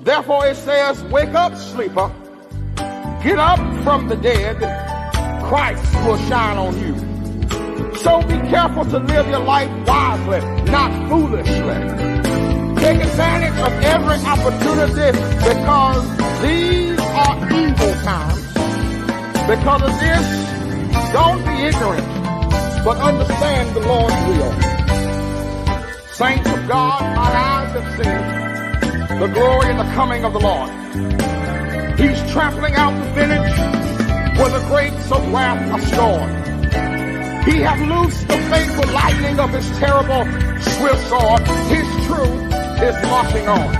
Therefore it says, wake up, sleeper. Get up from the dead. Christ will shine on you. So be careful to live your life wisely, not foolishly. Take advantage of every opportunity because these are evil times. Because of this, don't be ignorant, but understand the Lord's will. Saints of God, my eyes have seen the glory and the coming of the Lord. He's trampling out the vintage with the grapes of wrath of storm. He hath loosed the faithful lightning of his terrible swift sword. His truth is marching on.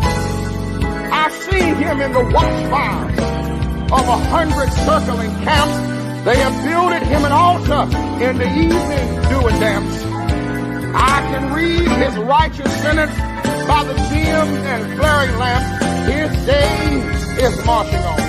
I see him in the watchfires of 100 circling camps. They have builded him an altar in the evening doing dance. I can read his righteous sentence by the dim and flaring lamps. His day is marching on.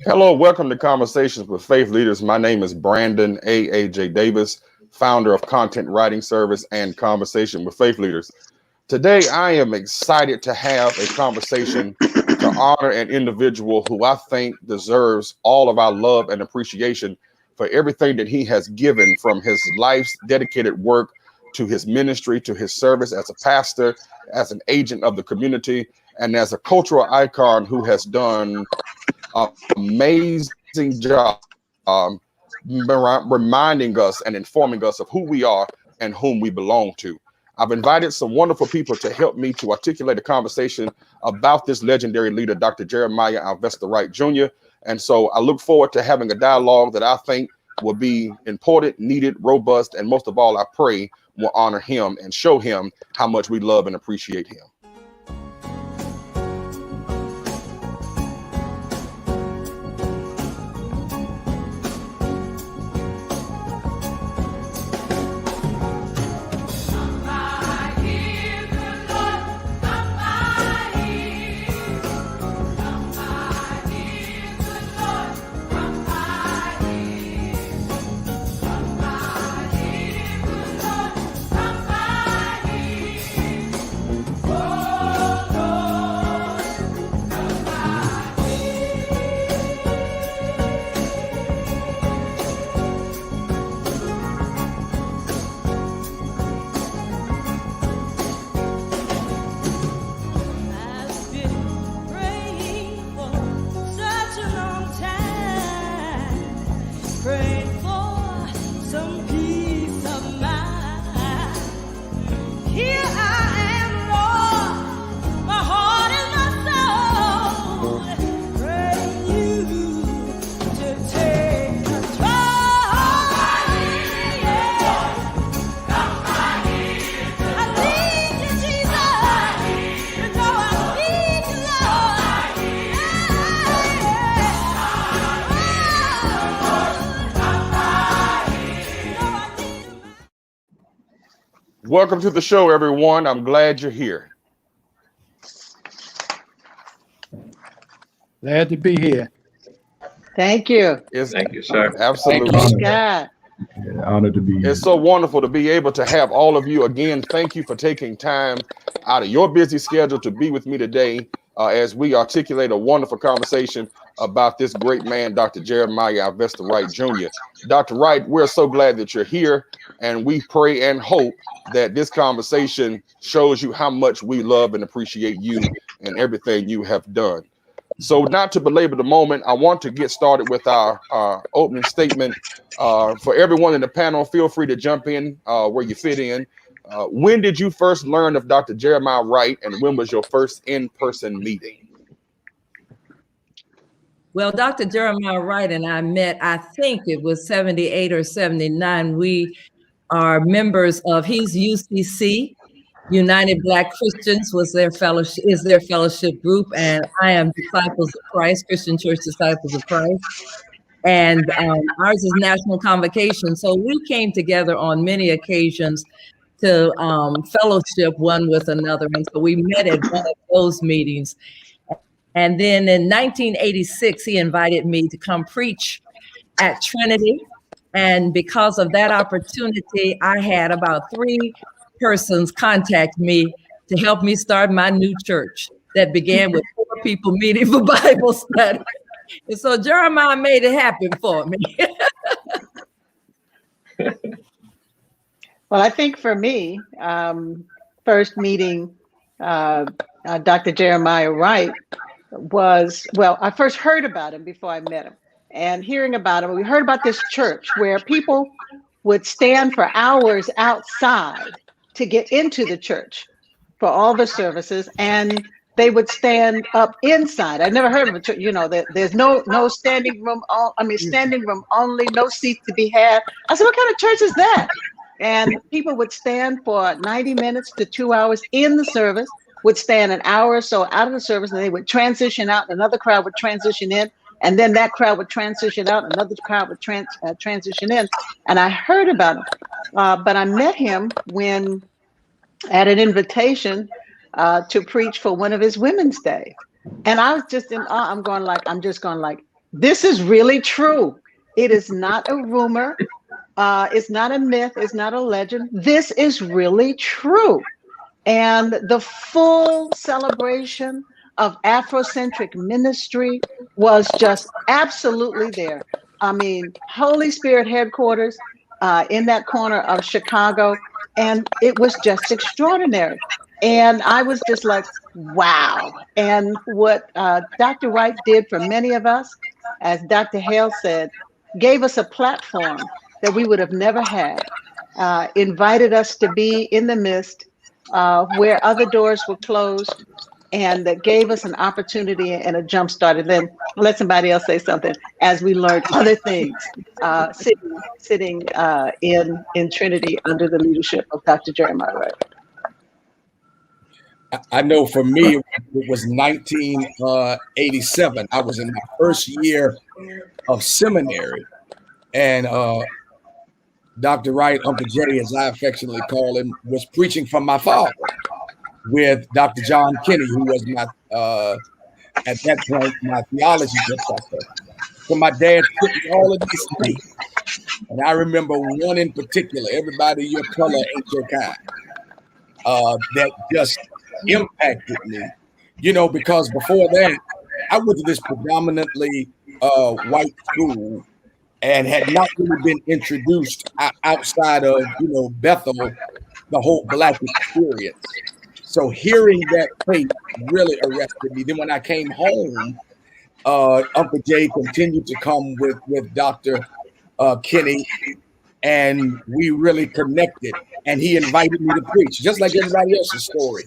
Hello, welcome to Conversations with Faith Leaders. My name is Brandon A.J. Davis, founder of Content Writing Service and Conversation with Faith Leaders. Today, I am excited to have a conversation to honor an individual who I think deserves all of our love and appreciation for everything that he has given, from his life's dedicated work to his ministry, to his service as a pastor, as an agent of the community, and as a cultural icon who has done an amazing job reminding us and informing us of who we are and whom we belong to. I've invited some wonderful people to help me to articulate a conversation about this legendary leader, Dr. Jeremiah Alvesta Wright Jr. And so I look forward to having a dialogue that I think will be important, needed, robust, and most of all, I pray will honor him and show him how much we love and appreciate him. Welcome to the show, everyone. I'm glad you're here. Glad to be here. Thank you. Thank you, sir. Absolutely. Thank you, God. Honored to be here. It's so wonderful to be able to have all of you again. Thank you for taking time out of your busy schedule to be with me today. as we articulate a wonderful conversation about this great man, Dr. Jeremiah Wright Jr. Dr. Wright, we're so glad that you're here, and we pray and hope that this conversation shows you how much we love and appreciate you and everything you have done. So not to belabor the moment, I want to get started with our opening statement. For everyone in the panel, feel free to jump in where you fit in. When did you first learn of Dr. Jeremiah Wright, and when was your first in-person meeting? Well, Dr. Jeremiah Wright and I met, I think it was 78 or 79. We are members of, he's UCC, United Black Christians is their fellowship group, and I am Disciples of Christ, Christian Church Disciples of Christ. And ours is National Convocation. So we came together on many occasions to fellowship one with another. And so we met at one of those meetings. And then in 1986, he invited me to come preach at Trinity. And because of that opportunity, I had about 3 persons contact me to help me start my new church that began with 4 people meeting for Bible study. And so Jeremiah made it happen for me. Well, I think for me, first meeting Dr. Jeremiah Wright was, well, I first heard about him before I met him. And hearing about him, we heard about this church where people would stand for hours outside to get into the church for all the services, and they would stand up inside. I never heard of a church, you know, there's no standing room, standing room only, no seats to be had. I said, what kind of church is that? And people would stand for 90 minutes to 2 hours in the service, would stand an hour or so out of the service, and they would transition out, another crowd would transition in, and then that crowd would transition out, another crowd would transition in. And I heard about him, but I met him when at an invitation to preach for one of his Women's Day. And I was just in awe. I'm just going like, this is really true. It is not a rumor. It's not a myth. It's not a legend. This is really true. And the full celebration of Afrocentric ministry was just absolutely there. I mean, Holy Spirit headquarters in that corner of Chicago, and it was just extraordinary. And I was just like, wow. And what Dr. Wright did for many of us, as Dr. Hale said, gave us a platform that we would have never had, invited us to be in the midst where other doors were closed, and that gave us an opportunity and a jump start. And then let somebody else say something as we learned other things, sitting in Trinity under the leadership of Dr. Jeremiah Wright. I know for me, it was 1987. I was in my first year of seminary, and Dr. Wright, Uncle Jay, as I affectionately call him, was preaching from my father with Dr. John Kinney, who was my, at that point, my theology professor. So my dad put me all of these things. And I remember one in particular, everybody, your color ain't your kind, that just impacted me, you know, because before that, I went to this predominantly white school and had not really been introduced outside of, you know, Bethel, the whole Black experience. So hearing that tape really arrested me. Then when I came home, Uncle Jay continued to come with Dr. Kinney, and we really connected. And he invited me to preach, just like everybody else's story.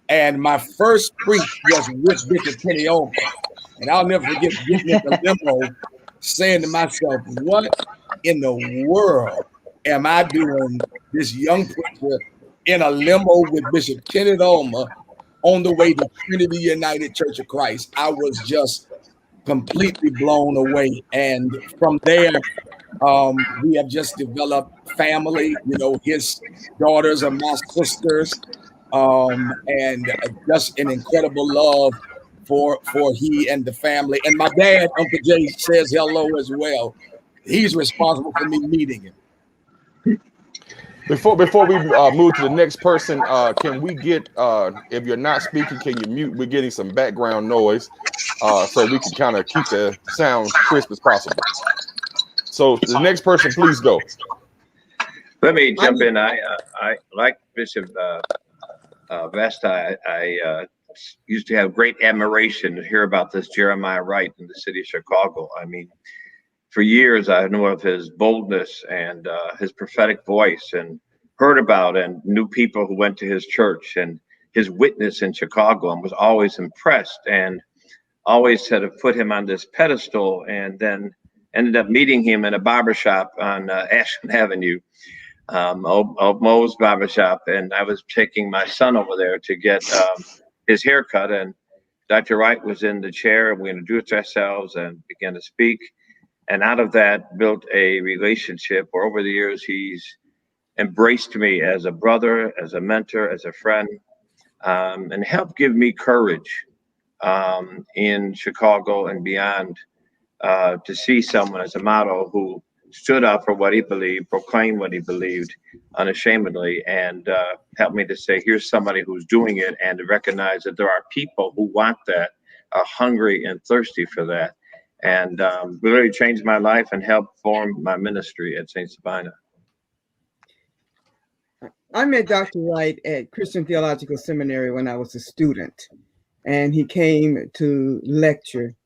And my first preach was with Bishop Kenny Omer. And I'll never forget getting in the limo, saying to myself, what in the world am I doing, this young preacher in a limo with Bishop Kenny Omer on the way to Trinity United Church of Christ? I was just completely blown away. And from there, we have just developed family. You know, his daughters are my sisters, and just an incredible love for he and the family. And my dad, Uncle Jay, says hello as well. He's responsible for me meeting him. Before we move to the next person, can we get if you're not speaking, can you mute? We're getting some background noise, so we can kind of keep the sound crisp as possible. So the next person, please go. Let me jump in. I like Bishop Vashti. I used to have great admiration to hear about this Jeremiah Wright in the city of Chicago. I mean, for years I knew of his boldness and his prophetic voice, and heard about and knew people who went to his church and his witness in Chicago, and was always impressed and always had to put him on this pedestal, and then ended up meeting him in a barbershop on Ashland Avenue, old Mo's barbershop. And I was taking my son over there to get his haircut, and Dr. Wright was in the chair, and we introduced ourselves and began to speak. And out of that built a relationship where over the years he's embraced me as a brother, as a mentor, as a friend, and helped give me courage in Chicago and beyond, to see someone as a model who stood up for what he believed, proclaimed what he believed unashamedly, and helped me to say, here's somebody who's doing it, and to recognize that there are people who want that, are hungry and thirsty for that. And really changed my life and helped form my ministry at St. Sabina. I met Dr. Wright at Christian Theological Seminary when I was a student, and he came to lecture.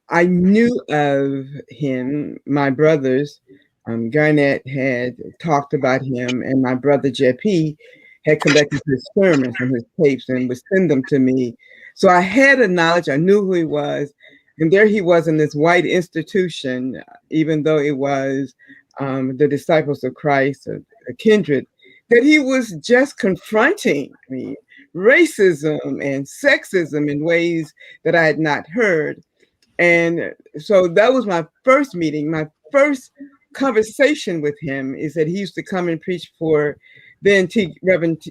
I knew of him. My brothers, Garnett had talked about him, and my brother JP had collected his sermons and his tapes and would send them to me. So I had a knowledge, I knew who he was. And there he was in this white institution, even though it was the Disciples of Christ, a kindred, that he was just confronting me, racism and sexism in ways that I had not heard. And so that was my first meeting. My first conversation with him is that he used to come and preach for then Reverend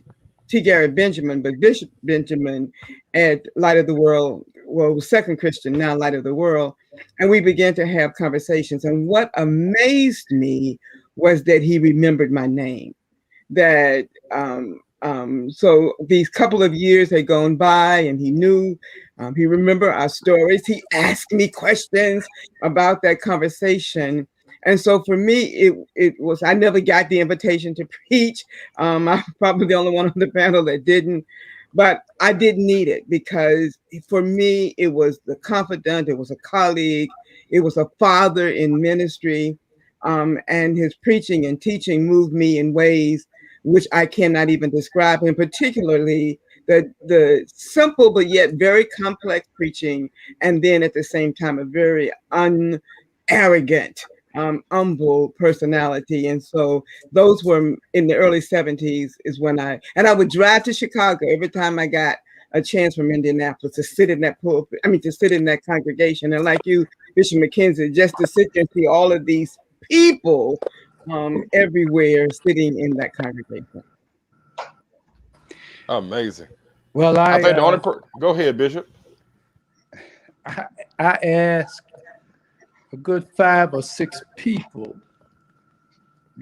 T. Garrett Benjamin, but Bishop Benjamin at Light of the World, well, Second Christian, now Light of the World. And we began to have conversations. And what amazed me was that he remembered my name. That so these couple of years had gone by, and he knew, he remembered our stories. He asked me questions about that conversation. And so for me, it was, I never got the invitation to preach. I'm probably the only one on the panel that didn't, but I didn't need it, because for me, it was the confidant, it was a colleague, it was a father in ministry, and his preaching and teaching moved me in ways which I cannot even describe, and particularly the simple but yet very complex preaching, and then at the same time, a very arrogant, humble personality. And so those were in the early 70s is when I would drive to Chicago every time I got a chance from Indianapolis to sit in that pulpit, to sit in that congregation. And like you, Bishop McKenzie, just to sit there and see all of these people everywhere sitting in that congregation. Amazing. Well, I think the only go ahead, Bishop. I asked a good 5 or 6 people,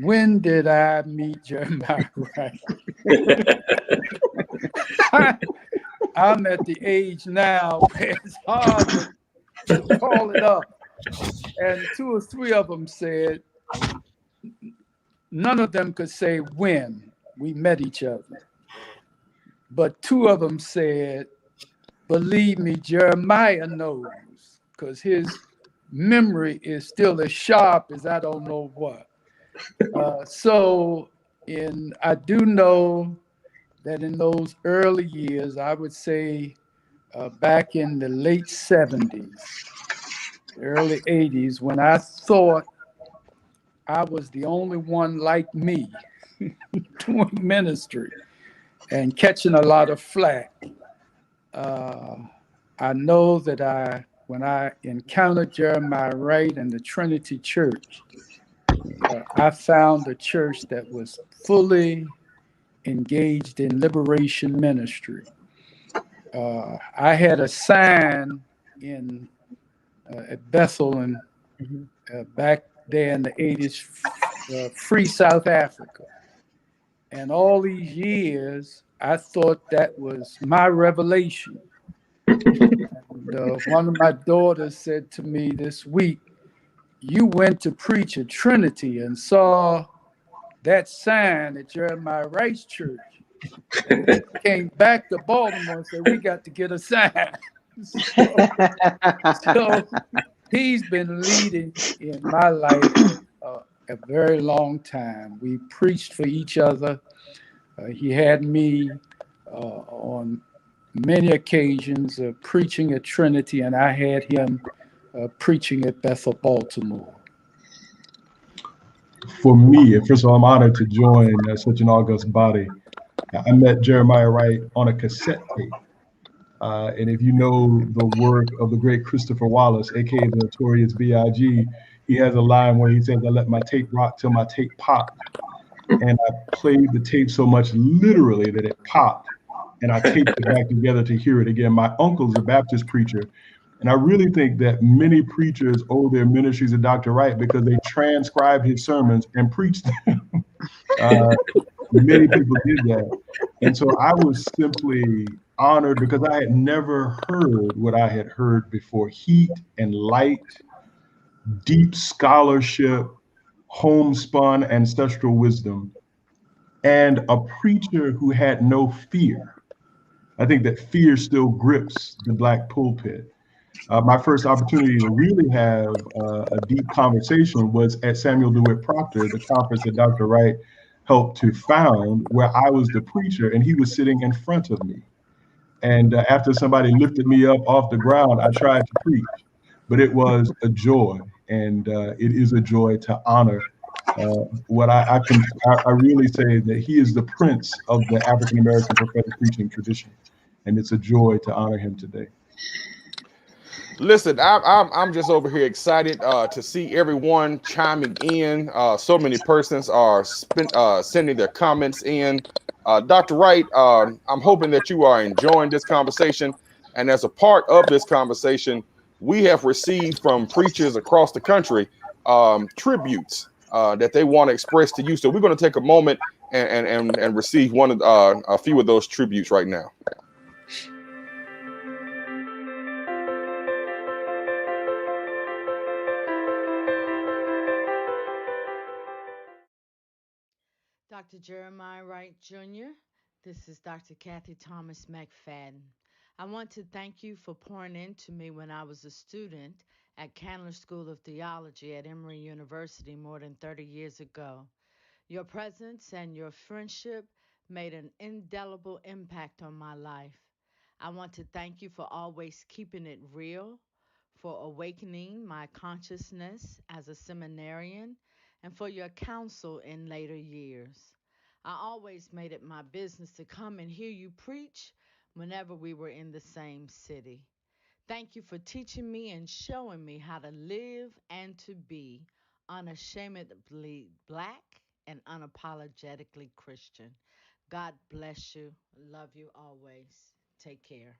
when did I meet Jeremiah Wright? I'm at the age now where it's hard to call it up. And 2 or 3 of them said, none of them could say when we met each other. But 2 of them said, believe me, Jeremiah knows, because his memory is still as sharp as I don't know what. I do know that in those early years, I would say back in the late 70s, early 80s, when I thought I was the only one like me doing ministry and catching a lot of flack. I know that when I encountered Jeremiah Wright and the Trinity Church, I found a church that was fully engaged in liberation ministry. I had a sign at Bethel and back there in the 80s, Free South Africa. And all these years, I thought that was my revelation. And one of my daughters said to me this week, "You went to preach at Trinity and saw that sign at Jeremiah Wright's church. And then came back to Baltimore and said, we got to get a sign." So he's been leading in my life a very long time. We preached for each other. He had me on many occasions preaching at Trinity, and I had him preaching at Bethel, Baltimore. For me, first of all, I'm honored to join such an august body. I met Jeremiah Wright on a cassette tape. And if you know the work of the great Christopher Wallace, aka the notorious B.I.G., he has a line where he says, "I let my tape rock till my tape popped." And I played the tape so much literally that it popped. And I taped it back together to hear it again. My uncle's a Baptist preacher. And I really think that many preachers owe their ministries to Dr. Wright because they transcribed his sermons and preached them. Many people did that. And so I was simply honored because I had never heard what I had heard before: heat and light, deep scholarship, homespun ancestral wisdom, and a preacher who had no fear. I think that fear still grips the Black pulpit. My first opportunity to really have a deep conversation was at Samuel DeWitt Proctor, the conference that Dr. Wright helped to found, where I was the preacher and he was sitting in front of me. And after somebody lifted me up off the ground, I tried to preach, but it was a joy. And it is a joy to honor what I really say that he is the prince of the African-American prophetic preaching tradition. And it's a joy to honor him today. Listen, I'm just over here excited to see everyone chiming in. So many persons are sending their comments in. Dr. Wright, I'm hoping that you are enjoying this conversation. And as a part of this conversation, we have received from preachers across the country tributes that they want to express to you. So we're going to take a moment and receive a few of those tributes right now. Dr. Jeremiah Wright Jr., this is Dr. Kathy Thomas McFadden. I want to thank you for pouring into me when I was a student at Candler School of Theology at Emory University more than 30 years ago. Your presence and your friendship made an indelible impact on my life. I want to thank you for always keeping it real, for awakening my consciousness as a seminarian, and for your counsel in later years. I always made it my business to come and hear you preach whenever we were in the same city. Thank you for teaching me and showing me how to live and to be unashamedly Black and unapologetically Christian. God bless you. Love you always. Take care.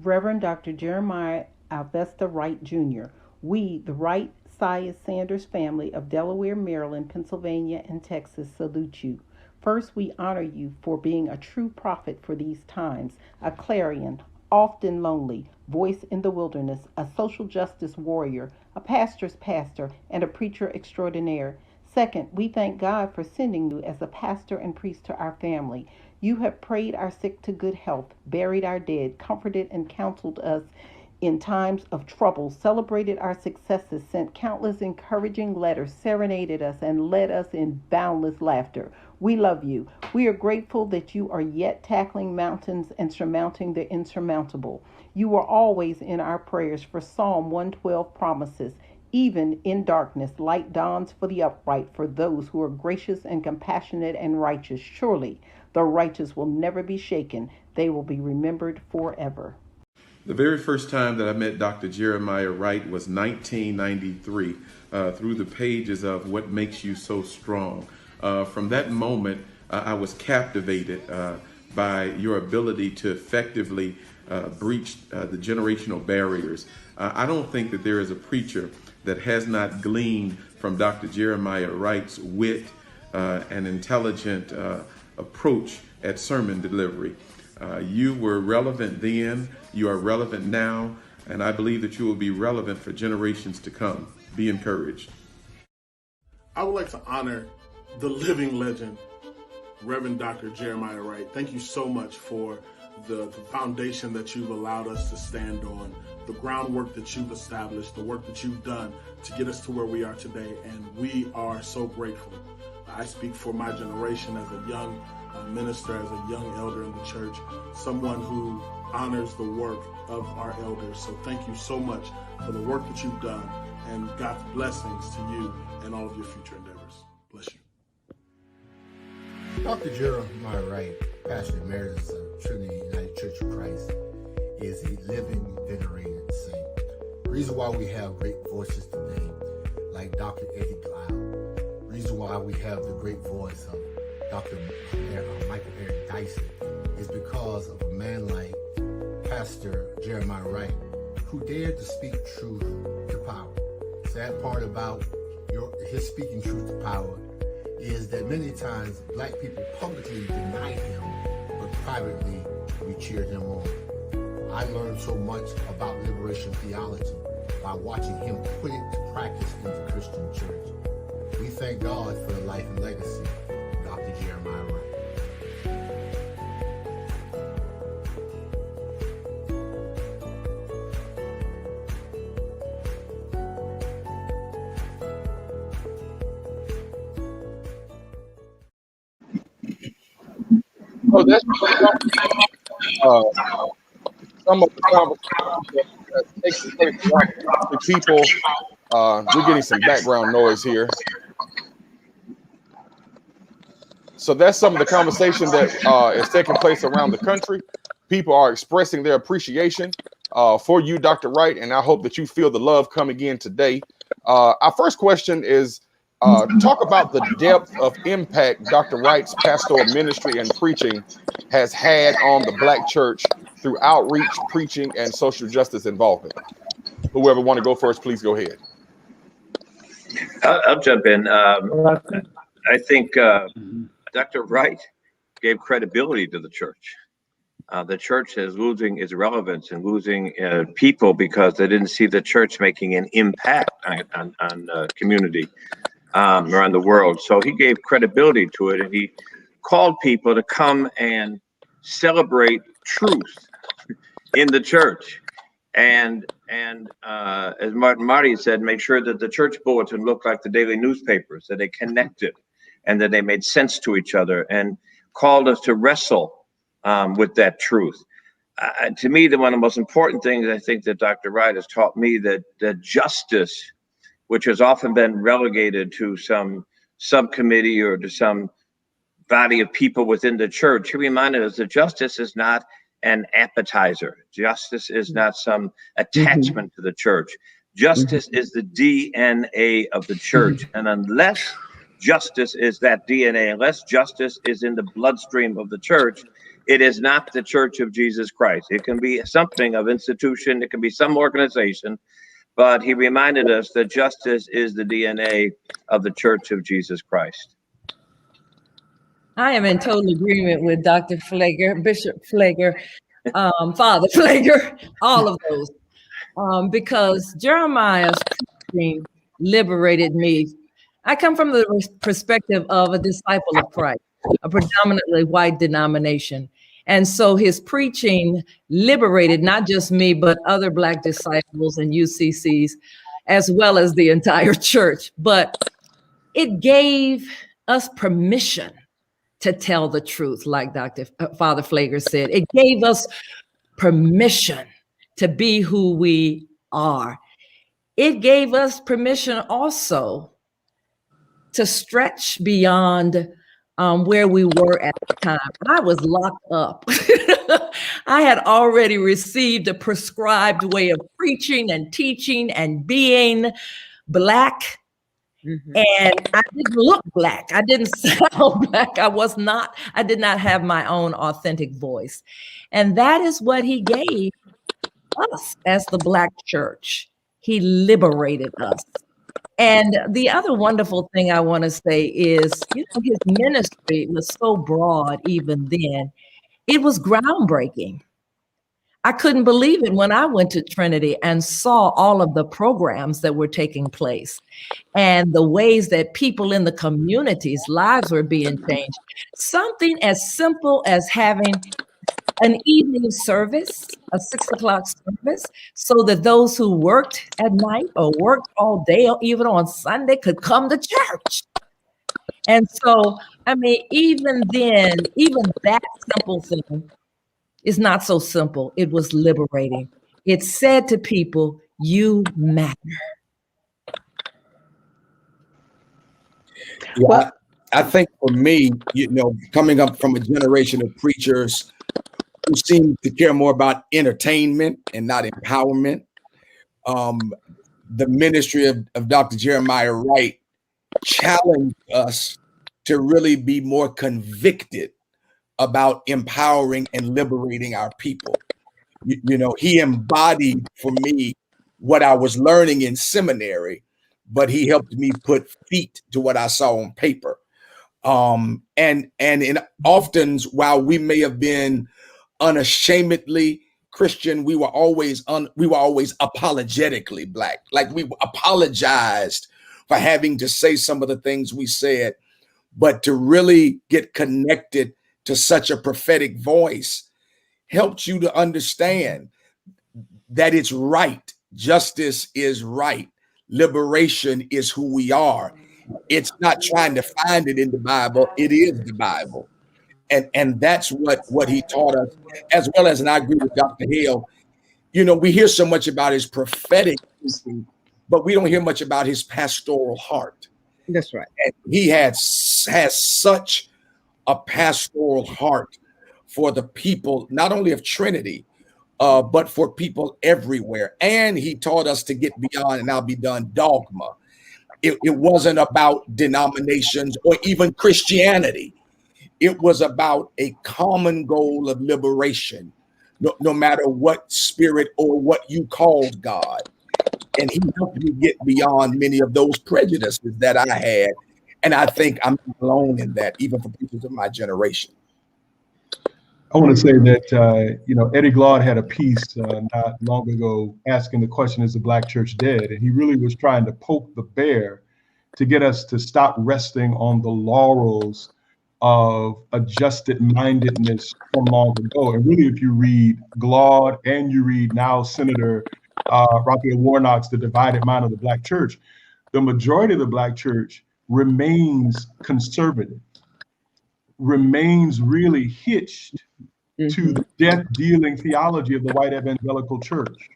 Reverend Dr. Jeremiah Alvesta Wright Jr., we, the Wright Sias Sanders family of Delaware, Maryland, Pennsylvania, and Texas, salute you. First, we honor you for being a true prophet for these times, a clarion, often lonely, voice in the wilderness, a social justice warrior, a pastor's pastor, and a preacher extraordinaire. Second, we thank God for sending you as a pastor and priest to our family. You have prayed our sick to good health, buried our dead, comforted and counseled us in times of trouble, celebrated our successes, sent countless encouraging letters, serenaded us, and led us in boundless laughter. We love you. We are grateful that you are yet tackling mountains and surmounting the insurmountable. You are always in our prayers, for Psalm 112 promises, even in darkness, light dawns for the upright, for those who are gracious and compassionate and righteous. Surely the righteous will never be shaken. They will be remembered forever. The very first time that I met Dr. Jeremiah Wright was 1993 through the pages of What Makes You So Strong. From that moment, I was captivated by your ability to effectively breach the generational barriers. I don't think that there is a preacher that has not gleaned from Dr. Jeremiah Wright's wit, an intelligent approach at sermon delivery. You were relevant then, you are relevant now, and I believe that you will be relevant for generations to come. Be encouraged. I would like to honor the living legend, Reverend Dr. Jeremiah Wright. Thank you so much for the foundation that you've allowed us to stand on, the groundwork that you've established, the work that you've done to get us to where we are today, and we are so grateful. I speak for my generation as a young minister, as a young elder in the church, someone who honors the work of our elders. So thank you so much for the work that you've done, and God's blessings to you and all of your future endeavors. Bless you. Dr. Jeremiah Wright, Pastor Emeritus of Trinity United Church of Christ, is a living, venerated saint. The reason why we have great voices today, like Dr. Eddie Glaude, the reason why we have the great voice of Dr. Michael Eric Dyson, is because of a man like Pastor Jeremiah Wright, who dared to speak truth to power. The sad part about his speaking truth to power is that many times black people publicly deny him, but privately we cheer him on. I learned so much about liberation theology by watching him put it to practice in the Christian church. We thank God for the life and legacy of Dr. Jeremiah Wright. So that's some of the conversation that's taking place around the people. We're getting some background noise here. So that's some of the conversation that is taking place around the country. People are expressing their appreciation for you, Dr. Wright, and I hope that you feel the love coming in today. Our first question is, talk about the depth of impact Dr. Wright's pastoral ministry and preaching has had on the Black church through outreach, preaching, and social justice involvement. Whoever want to go first, please go ahead. I'll jump in. I think Dr. Wright gave credibility to the church. The church is losing its relevance and losing people because they didn't see the church making an impact on community around the world. So he gave credibility to it, and he called people to come and celebrate truth in the church. And as Marty said, make sure that the church bulletin looked like the daily newspapers, that they connected and that they made sense to each other, and called us to wrestle with that truth. To me, one of the most important things I think that Dr. Wright has taught me, that justice, which has often been relegated to some subcommittee or to some body of people within the church, he reminded us that justice is not an appetizer. Justice is not some attachment to the church. Justice is the DNA of the church. And unless justice is that DNA, unless justice is in the bloodstream of the church, it is not the Church of Jesus Christ. It can be something of institution, it can be some organization, but he reminded us that justice is the DNA of the Church of Jesus Christ. I am in total agreement with Dr. Pfleger, Bishop Pfleger, Father Pfleger, all of those, because Jeremiah's preaching liberated me. I come from the perspective of a disciple of Christ, a predominantly white denomination. And so his preaching liberated not just me, but other Black disciples and UCCs, as well as the entire church. But it gave us permission to tell the truth, like Father Pfleger said. It gave us permission to be who we are. It gave us permission also to stretch beyond where we were at the time. I was locked up. I had already received a prescribed way of preaching and teaching and being Black. And I didn't look Black. I didn't sound Black. I did not have my own authentic voice. And that is what he gave us as the Black church. He liberated us. And the other wonderful thing I want to say is, his ministry was so broad even then. It was groundbreaking. I couldn't believe it when I went to Trinity and saw all of the programs that were taking place and the ways that people in the communities' lives were being changed. Something as simple as having an evening service, a 6 o'clock service, so that those who worked at night or worked all day or even on Sunday could come to church. And so, I mean, even then, even that simple thing is not so simple. It was liberating. It said to people, you matter. Yeah, Well, I think for me, coming up from a generation of preachers who seem to care more about entertainment and not empowerment, the ministry of Dr. Jeremiah Wright challenged us to really be more convicted about empowering and liberating our people. He embodied for me what I was learning in seminary, but he helped me put feet to what I saw on paper. And often, while we may have been unashamedly Christian, we were always apologetically Black. Like we apologized for having to say some of the things we said, but to really get connected to such a prophetic voice helped you to understand that it's right. Justice is right. Liberation is who we are. It's not trying to find it in the Bible. It is the Bible. And that's what he taught us, as well as, and I agree with Dr. Hale, we hear so much about his prophetic teaching, but we don't hear much about his pastoral heart. That's right. And he has such a pastoral heart for the people, not only of Trinity, but for people everywhere. And he taught us to get beyond, and I'll be done, dogma. It wasn't about denominations or even Christianity. It was about a common goal of liberation, no matter what spirit or what you called God. And he helped me get beyond many of those prejudices that I had. And I think I'm not alone in that, even for people of my generation. I want to say that, Eddie Glaude had a piece not long ago asking the question, is the Black church dead? And he really was trying to poke the bear to get us to stop resting on the laurels of adjusted mindedness from long ago. And really, if you read Glaude and you read now Senator Raphael Warnock's The Divided Mind of the Black Church, the majority of the Black church remains conservative, remains really hitched to the death-dealing theology of the white evangelical church.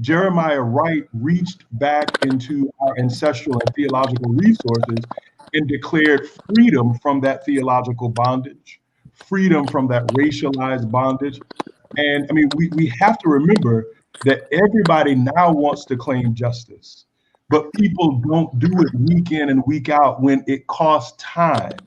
Jeremiah Wright reached back into our ancestral and theological resources and declared freedom from that theological bondage, freedom from that racialized bondage. And I mean, we have to remember that everybody now wants to claim justice, but people don't do it week in and week out when it costs time,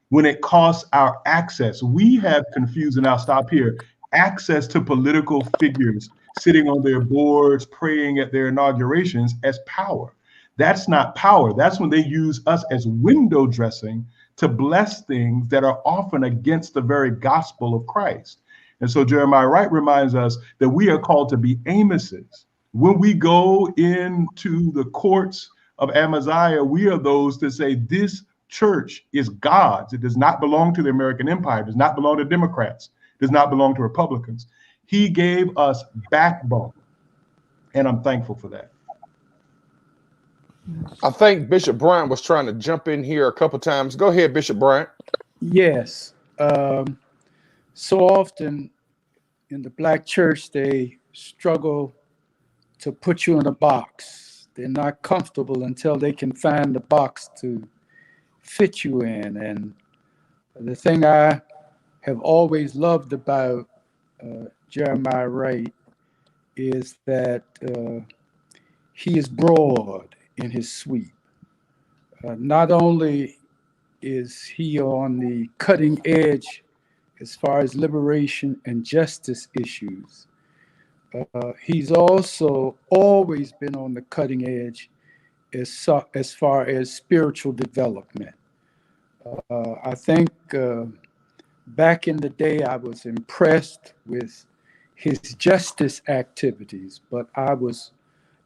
when it costs our access. We have confused, and I'll stop here, access to political figures sitting on their boards, praying at their inaugurations as power. That's not power. That's when they use us as window dressing to bless things that are often against the very gospel of Christ. And so Jeremiah Wright reminds us that we are called to be Amoses. When we go into the courts of Amaziah, we are those that say this church is God's. It does not belong to the American empire. It does not belong to Democrats. It does not belong to Republicans. He gave us backbone, and I'm thankful for that. I think Bishop Bryant was trying to jump in here a couple times. Go ahead, Bishop Bryant. Yes. So often in the Black church, they struggle to put you in a box. They're not comfortable until they can find the box to fit you in. And the thing I have always loved about Jeremiah Wright is that he is broad in his sweep. Not only is he on the cutting edge as far as liberation and justice issues, he's also always been on the cutting edge as far as spiritual development. I think back in the day, I was impressed with his justice activities, but I was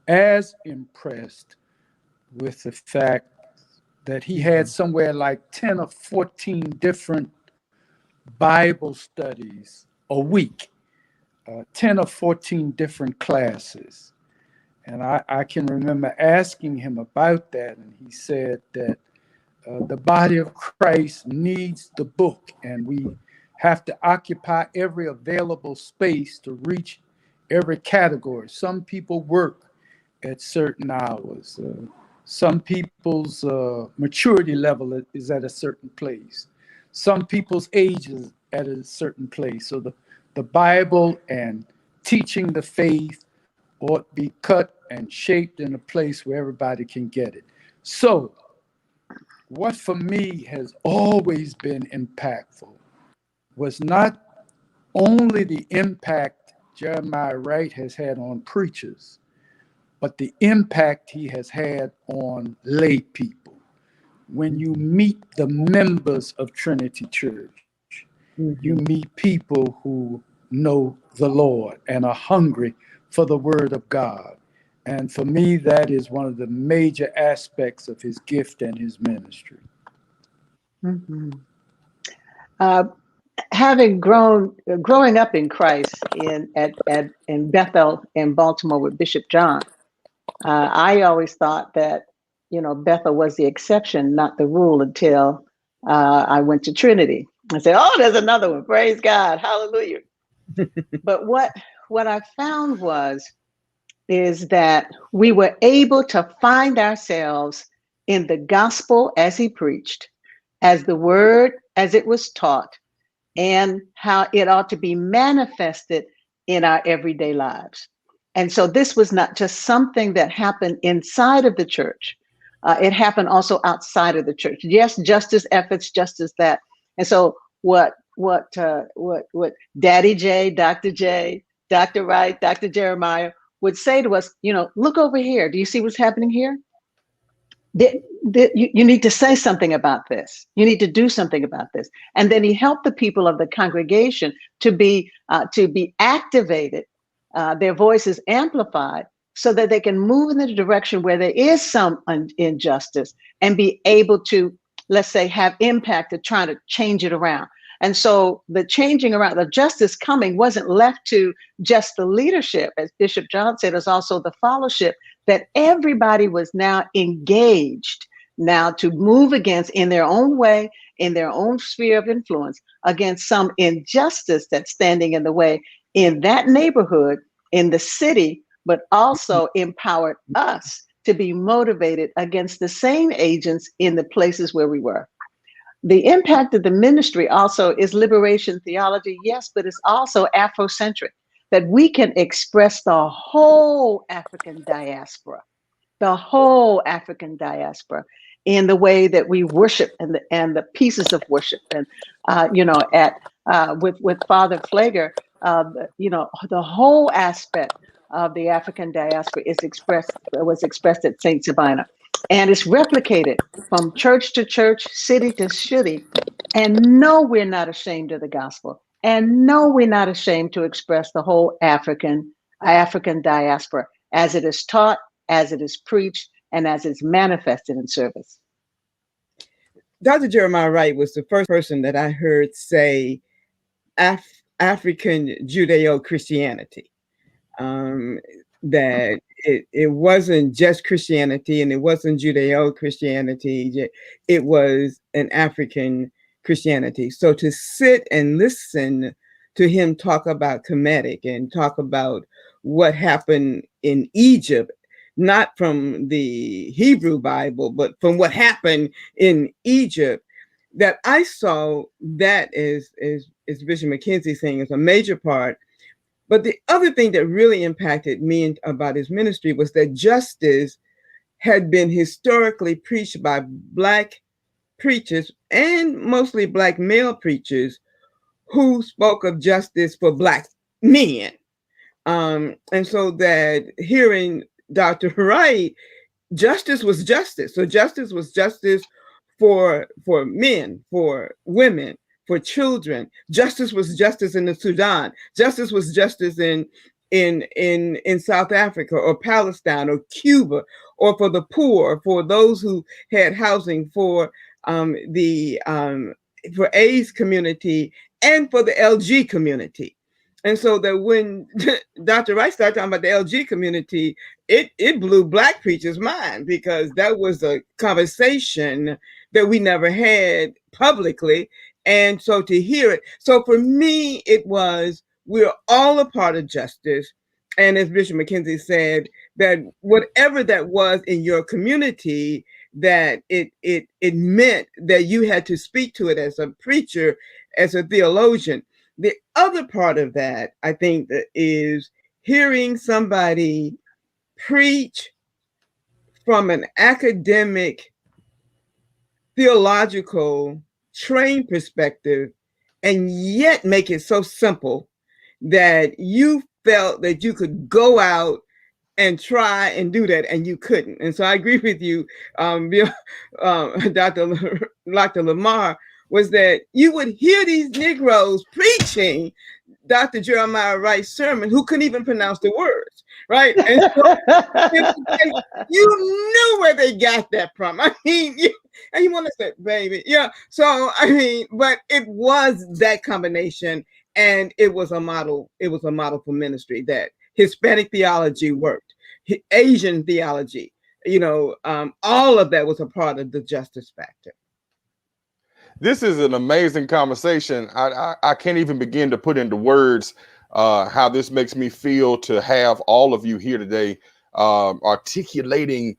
as impressed with the fact that he had somewhere like 10 or 14 different Bible studies a week, 10 or 14 different classes. And I can remember asking him about that, and he said that the body of Christ needs the book, and we have to occupy every available space to reach every category. Some people work at certain hours. Some people's maturity level is at a certain place. Some people's age is at a certain place. So the Bible and teaching the faith ought to be cut and shaped in a place where everybody can get it. So what for me has always been impactful was not only the impact Jeremiah Wright has had on preachers, but the impact he has had on lay people. When you meet the members of Trinity Church, you meet people who know the Lord and are hungry for the word of God. And for me, that is one of the major aspects of his gift and his ministry. Having growing up in Christ in Bethel in Baltimore with Bishop John, I always thought that, Bethel was the exception, not the rule, until I went to Trinity. I said, oh, there's another one. Praise God. Hallelujah. But what I found is that we were able to find ourselves in the gospel as he preached, as the word as it was taught, and how it ought to be manifested in our everyday lives. And so this was not just something that happened inside of the church. It happened also outside of the church. Yes, justice efforts, just as that. And so what Daddy J, Dr. Wright, Dr. Jeremiah would say to us, look over here. Do you see what's happening here? You need to say something about this. You need to do something about this. And then he helped the people of the congregation to be activated, their voices amplified, so that they can move in the direction where there is some injustice and be able to, let's say, have impact of trying to change it around. And so the changing around, the justice coming wasn't left to just the leadership. As Bishop John said, it's also the fellowship, that everybody was now engaged now to move against, in their own way, in their own sphere of influence, against some injustice that's standing in the way in that neighborhood, in the city, but also empowered us to be motivated against the same agents in the places where we were. The impact of the ministry also is liberation theology, yes, but it's also Afrocentric, that we can express the whole African diaspora in the way that we worship and the pieces of worship. And, with Father Pfleger, the whole aspect of the African diaspora was expressed at St. Sabina. And it's replicated from church to church, city to city. And no, we're not ashamed of the gospel. And no, we're not ashamed to express the whole African diaspora as it is taught, as it is preached, and as it's manifested in service. Dr. Jeremiah Wright was the first person that I heard say African Judeo-Christianity. That it wasn't just Christianity and it wasn't Judeo-Christianity. It was an African Christianity. So to sit and listen to him talk about Kemetic and talk about what happened in Egypt, not from the Hebrew Bible, but from what happened in Egypt, that I saw that as Bishop McKenzie saying is a major part. But the other thing that really impacted me about his ministry was that justice had been historically preached by Black preachers and mostly Black male preachers who spoke of justice for Black men. And so that hearing Dr. Wright justice was justice. So justice was justice for men, for women, for children. Justice was justice in the Sudan. Justice was justice in South Africa or Palestine or Cuba, or for the poor, for those who had housing, for for AIDS community and for the LG community. And so that when Dr. Wright started talking about the LG community, it blew Black preachers' mind, because that was a conversation that we never had publicly. And so to hear it, so for me, it was, we're all a part of justice. And as Bishop McKenzie said, that whatever that was in your community, that it meant that you had to speak to it as a preacher, as a theologian. The other part of that, I think, that is hearing somebody preach from an academic, theological, trained perspective, and yet make it so simple that you felt that you could go out and try and do that, and you couldn't. And so I agree with you, Dr. Lamar, was that you would hear these Negroes preaching Dr. Jeremiah Wright's sermon who couldn't even pronounce the words, right? And so you knew where they got that from. I mean, and you want to say, baby, yeah. So, I mean, but it was that combination, and it was a model. It was a model for ministry, that Hispanic theology worked, Asian theology, all of that was a part of the justice factor. This is an amazing conversation. I can't even begin to put into words how this makes me feel to have all of you here today articulating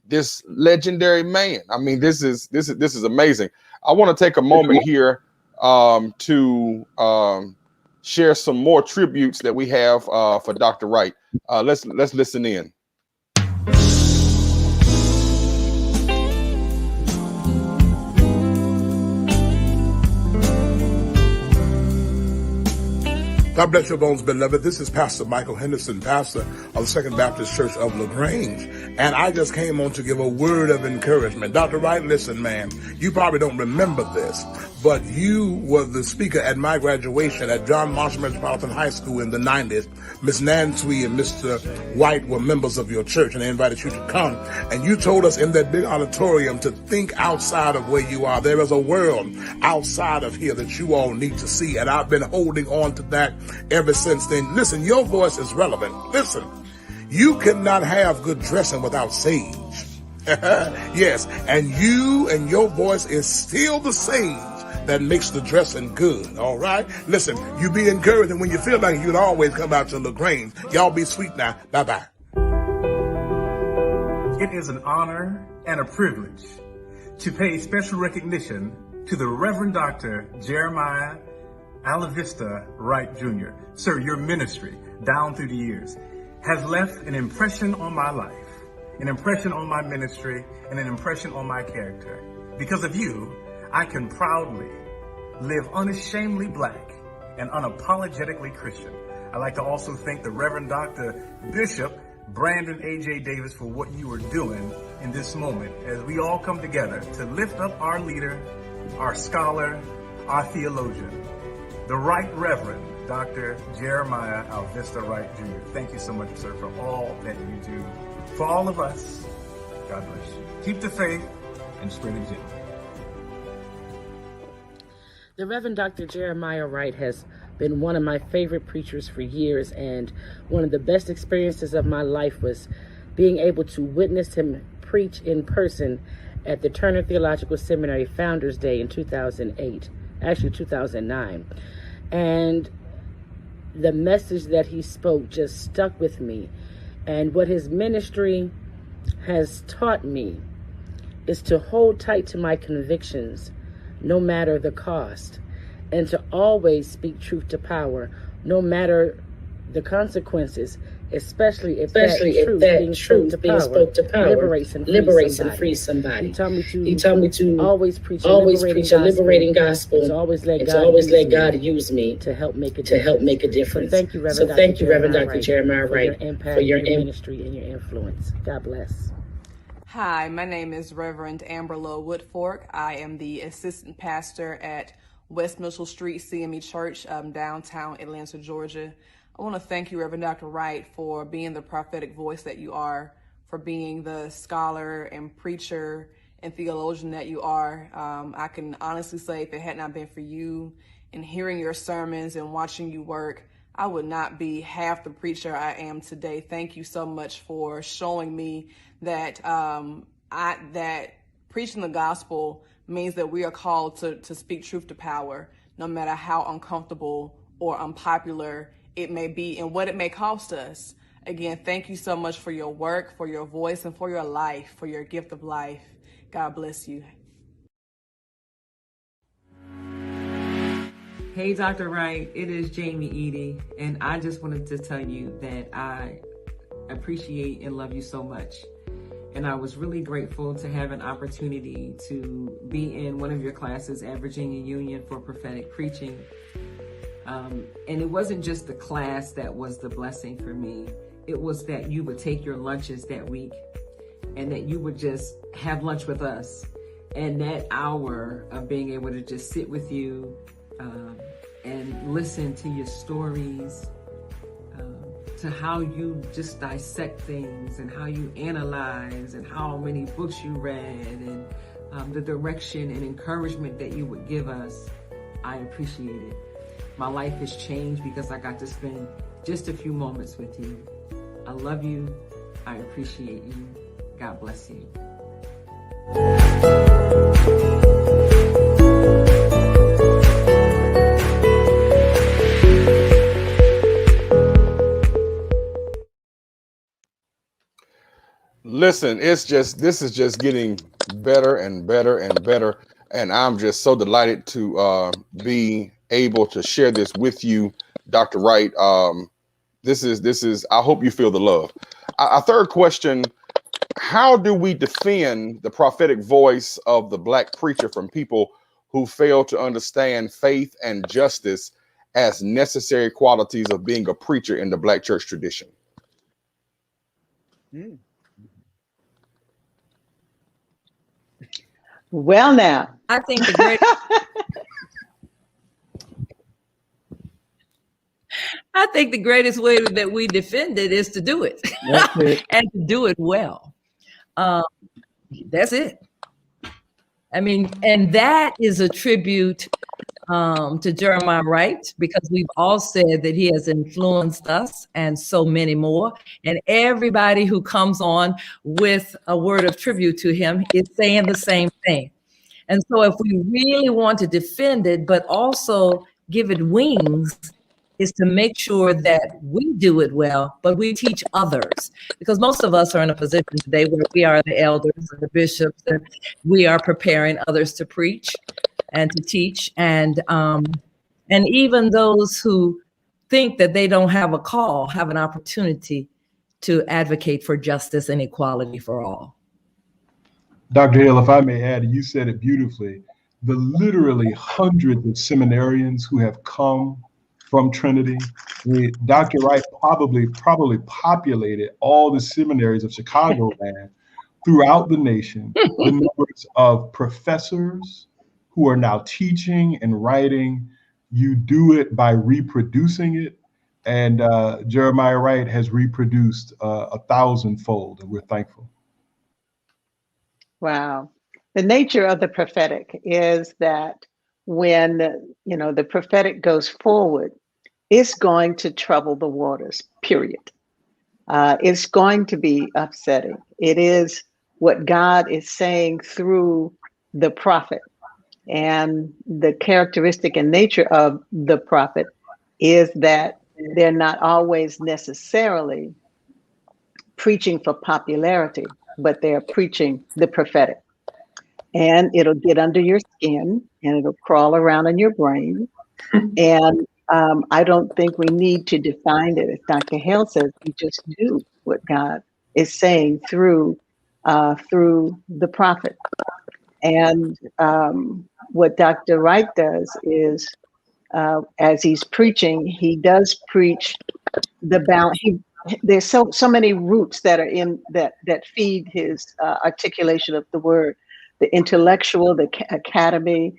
this legendary man. I mean, this is amazing. I want to take a moment here to share some more tributes that we have for Dr. Wright. Let's listen in. God bless your bones, beloved. This is Pastor Michael Henderson, pastor of the Second Baptist Church of LaGrange. And I just came on to give a word of encouragement. Dr. Wright, listen, man, you probably don't remember this, but you were the speaker at my graduation at John Marshall Metropolitan High School in the 90s. Miss Nancy and Mr. White were members of your church, and they invited you to come. And you told us in that big auditorium to think outside of where you are. There is a world outside of here that you all need to see. And I've been holding on to that ever since then. Listen, your voice is relevant. Listen, you cannot have good dressing without sage. Yes, and you and your voice is still the sage that makes the dressing good. All right? Listen, you be encouraged, and when you feel like you'd always come out to LaGrange. Y'all be sweet now. Bye-bye. It is an honor and a privilege to pay special recognition to the Reverend Dr. Jeremiah Alavista Wright Jr. Sir, your ministry down through the years has left an impression on my life, an impression on my ministry, and an impression on my character. Because of you, I can proudly live unashamedly Black and unapologetically Christian. I'd like to also thank the Reverend Dr. Bishop Brandon A.J. Davis for what you are doing in this moment as we all come together to lift up our leader, our scholar, our theologian, the Right Reverend Dr. Jeremiah Alvista Wright Jr. Thank you so much, sir, for all that you do. For all of us, God bless you. Keep the faith and spread it gently. The Reverend Dr. Jeremiah Wright has been one of my favorite preachers for years, and one of the best experiences of my life was being able to witness him preach in person at the Turner Theological Seminary Founders Day in 2008, actually 2009. And the message that he spoke just stuck with me. And what his ministry has taught me is to hold tight to my convictions, no matter the cost, and to always speak truth to power, no matter the consequences, especially if that truth being spoke to power liberates and frees somebody. He told me to always preach a liberating gospel. To always let God use me to help make a difference. So thank you, Reverend Dr. Jeremiah Wright, for your ministry and your influence. God bless. Hi, my name is Reverend Amberlo Woodfork. I am the assistant pastor at West Mitchell Street CME Church, downtown Atlanta, Georgia. I want to thank you, Reverend Dr. Wright, for being the prophetic voice that you are, for being the scholar and preacher and theologian that you are. I can honestly say if it had not been for you and hearing your sermons and watching you work, I would not be half the preacher I am today. Thank you so much for showing me that that preaching the gospel means that we are called to speak truth to power, no matter how uncomfortable or unpopular it may be and what it may cost us. Again, thank you so much for your work, for your voice, and for your life, for your gift of life. God bless you. Hey, Dr. Wright, it is Jamie Edie, and I just wanted to tell you that I appreciate and love you so much. And I was really grateful to have an opportunity to be in one of your classes at Virginia Union for prophetic preaching. And it wasn't just the class that was the blessing for me. It was that you would take your lunches that week and that you would just have lunch with us. And that hour of being able to just sit with you and listen to your stories, to how you just dissect things and how you analyze and how many books you read and the direction and encouragement that you would give us, I appreciate it. My life has changed because I got to spend just a few moments with you. I love you. I appreciate you. God bless you. Listen, this is just getting better and better and better. And I'm just so delighted to be able to share this with you, Dr. Wright. This is, I hope you feel the love. A third question, how do we defend the prophetic voice of the Black preacher from people who fail to understand faith and justice as necessary qualities of being a preacher in the Black church tradition? Well, now, I think the great I think the greatest way that we defend it is to do it and to do it well. That's it. I mean, and that is a tribute to Jeremiah Wright, because we've all said that he has influenced us and so many more. And everybody who comes on with a word of tribute to him is saying the same thing. And so if we really want to defend it, but also give it wings, is to make sure that we do it well, but we teach others. Because most of us are in a position today where we are the elders and the bishops, and we are preparing others to preach and to teach. And even those who think that they don't have a call have an opportunity to advocate for justice and equality for all. Dr. Hale, if I may add, you said it beautifully. The literally hundreds of seminarians who have come from Trinity. Dr. Wright probably populated all the seminaries of Chicagoland throughout the nation. The numbers of professors who are now teaching and writing, you do it by reproducing it. And Jeremiah Wright has reproduced 1,000-fold, and we're thankful. wow. The nature of the prophetic is that when the prophetic goes forward, it's going to trouble the waters, period. It's going to be upsetting. It is what God is saying through the prophet. And the characteristic and nature of the prophet is that they're not always necessarily preaching for popularity, but they're preaching the prophetic. And it'll get under your skin and it'll crawl around in your brain. And I don't think we need to define it. As Dr. Hale says, we just do what God is saying through the prophet. And what Dr. Wright does is, as he's preaching, he does preach the balance. there's so many roots that are in that feed his articulation of the word, the intellectual, the academy,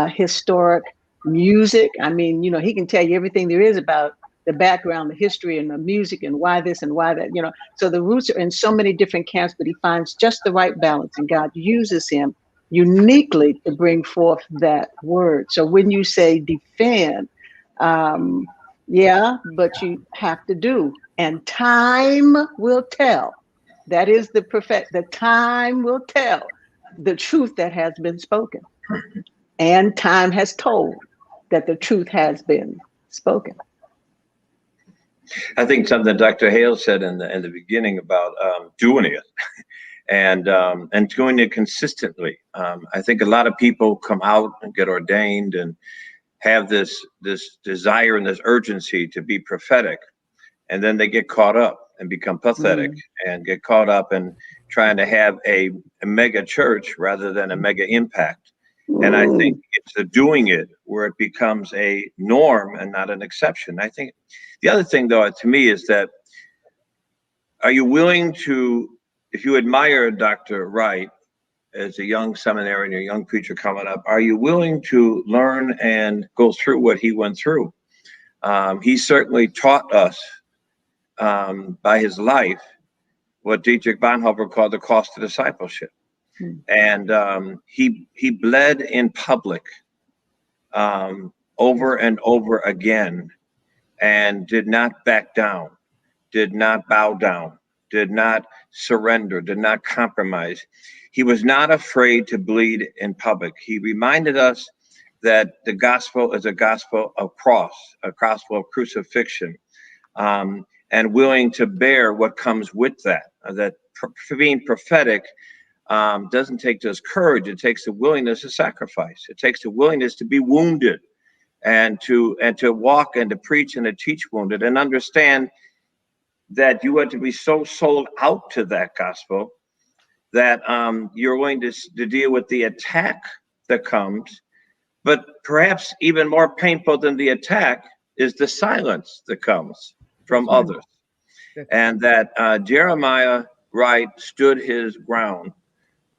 historic, music. I mean, you know, he can tell you everything there is about the background, the history, and the music, and why this and why that, you know. So the roots are in so many different camps, but he finds just the right balance, and God uses him uniquely to bring forth that word. So when you say defend, yeah, but you have to do, and time will tell. That is the time will tell the truth that has been spoken, and time has told that the truth has been spoken. I think something Dr. Hale said in the beginning about doing it and doing it consistently. I think a lot of people come out and get ordained and have this desire and this urgency to be prophetic, and then they get caught up and become pathetic and get caught up in trying to have a mega church rather than a mega impact. And I think it's the doing it where it becomes a norm and not an exception. I think the other thing, though, to me is that, are you willing to, if you admire Dr. Wright as a young seminarian, a young preacher coming up, are you willing to learn and go through what he went through? He certainly taught us by his life what Dietrich Bonhoeffer called the cost of discipleship. And he bled in public over and over again, and did not back down, did not bow down, did not surrender, did not compromise. He was not afraid to bleed in public. He reminded us that the gospel is a gospel of cross, a gospel of crucifixion, and willing to bear what comes with that. That being prophetic doesn't take just courage, it takes the willingness to sacrifice. It takes the willingness to be wounded and to walk and to preach and to teach wounded, and understand that you have to be so sold out to that gospel that you're willing to deal with the attack that comes. But perhaps even more painful than the attack is the silence that comes from others. And that Jeremiah Wright stood his ground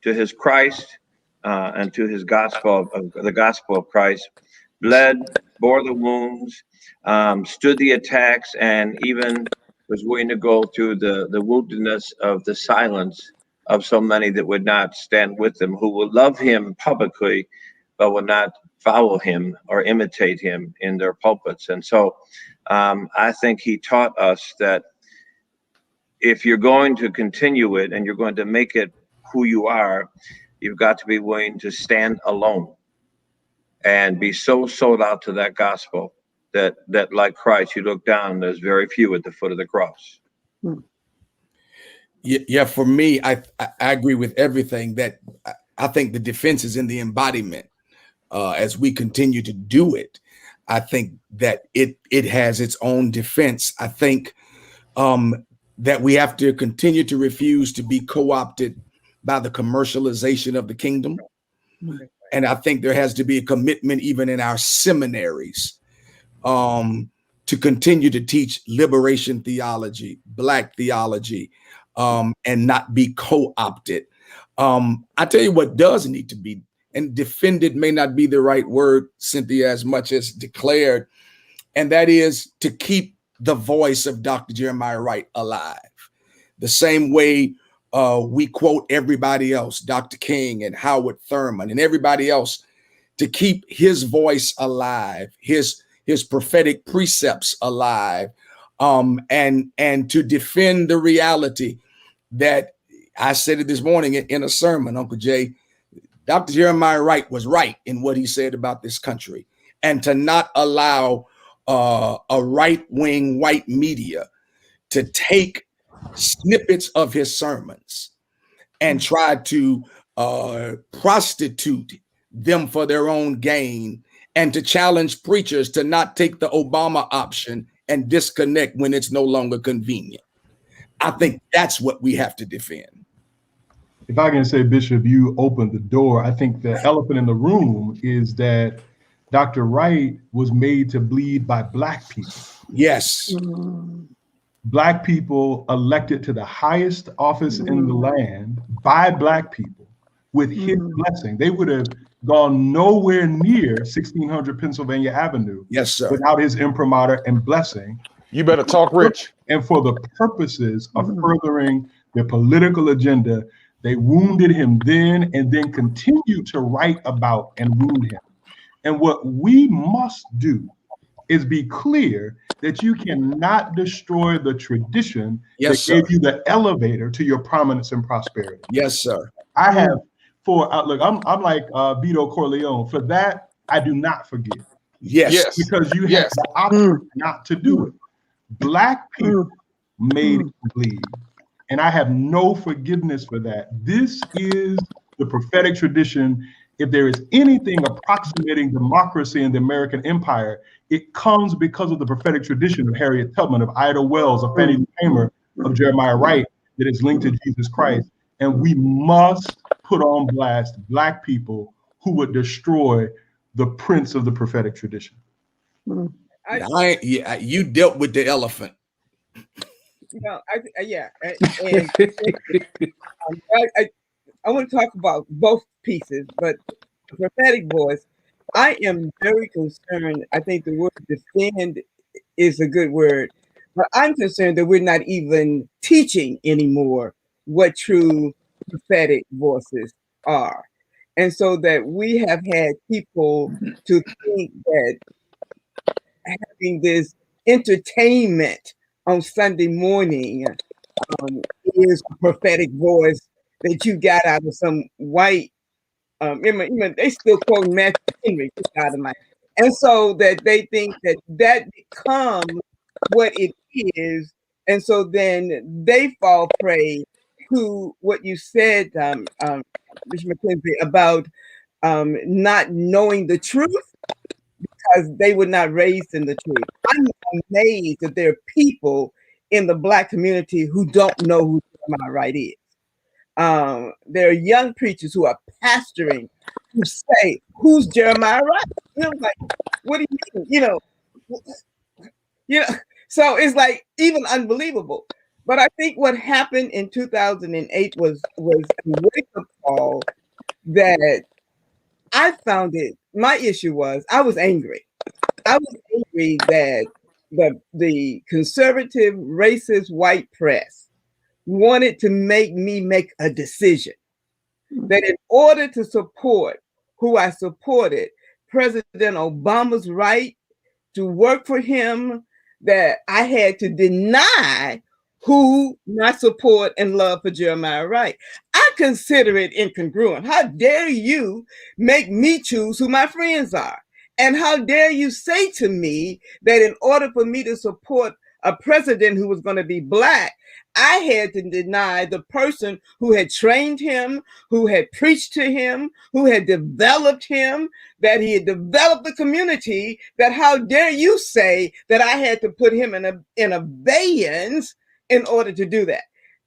to his Christ and to his gospel, the gospel of Christ, bled, bore the wounds, stood the attacks, and even was willing to go through the woundedness of the silence of so many that would not stand with him, who would love him publicly, but would not follow him or imitate him in their pulpits. And so I think he taught us that if you're going to continue it and you're going to make it who you are, you've got to be willing to stand alone and be so sold out to that gospel that like Christ, you look down, there's very few at the foot of the cross. Yeah, for me, I agree with everything. That I think the defense is in the embodiment. As we continue to do it, I think that it has its own defense. I think that we have to continue to refuse to be co-opted by the commercialization of the kingdom. And I think there has to be a commitment even in our seminaries to continue to teach liberation theology, Black theology, and not be co-opted. I tell you what does need to be, and defended may not be the right word, Cynthia, as much as declared, and that is to keep the voice of Dr. Jeremiah Wright alive. The same way we quote everybody else, Dr. King and Howard Thurman and everybody else, to keep his voice alive, his prophetic precepts alive, and to defend the reality that I said it this morning in a sermon, Uncle Jay. Dr. Jeremiah Wright was right in what he said about this country, and to not allow a right-wing white media to take snippets of his sermons and try to prostitute them for their own gain, and to challenge preachers to not take the Obama option and disconnect when it's no longer convenient. I think that's what we have to defend. If I can say, Bishop, you opened the door. I think the elephant in the room is that Dr. Wright was made to bleed by Black people. Yes. Black people elected to the highest office in the land by Black people with his blessing. They would have gone nowhere near 1600 Pennsylvania Avenue Yes, sir. without his imprimatur and blessing. You better talk, Rich. And for the purposes of furthering their political agenda, they wounded him then and then continued to write about and wound him. And what we must do is be clear that you cannot destroy the tradition Yes, that gave sir. you the elevator to your prominence and prosperity. Yes, sir. I have look, I'm like Vito Corleone. For that, I do not forgive. Yes. Because you have the option not to do it. Black people made him bleed. And I have no forgiveness for that. This is the prophetic tradition. If there is anything approximating democracy in the American empire, it comes because of the prophetic tradition of Harriet Tubman, of Ida Wells, of Fannie Lou Hamer, of Jeremiah Wright, that is linked to Jesus Christ. And we must put on blast Black people who would destroy the prince of the prophetic tradition. You dealt with the elephant. You know, I want to talk about both pieces, but the prophetic voice, I am very concerned. I think the word defend is a good word, but I'm concerned that we're not even teaching anymore what true prophetic voices are. And so that we have had people to think that having this entertainment on Sunday morning is a prophetic voice that you got out of some white, they still quote Matthew Henry, out of my, and so that they think that becomes what it is, and so then they fall prey to what you said, Mr. McKenzie, about not knowing the truth because they were not raised in the truth. I'm amazed that there are people in the Black community who don't know who Jeremiah Wright is. There are young preachers who are pastoring who say, "Who's Jeremiah Wright?" You know, like, what do you mean? You know, so it's like even unbelievable. But I think what happened in 2008 was a wake-up call that I found it. My issue was I was angry. I was angry that the conservative, racist white press wanted to make me make a decision that in order to support who I supported, President Obama's right to work for him, that I had to deny who my support and love for Jeremiah Wright. I consider it incongruent. How dare you make me choose who my friends are? And how dare you say to me that in order for me to support a president who was going to be Black, I had to deny the person who had trained him, who had preached to him, who had developed him, that he had developed the community, that how dare you say that I had to put him in abeyance in order to do that.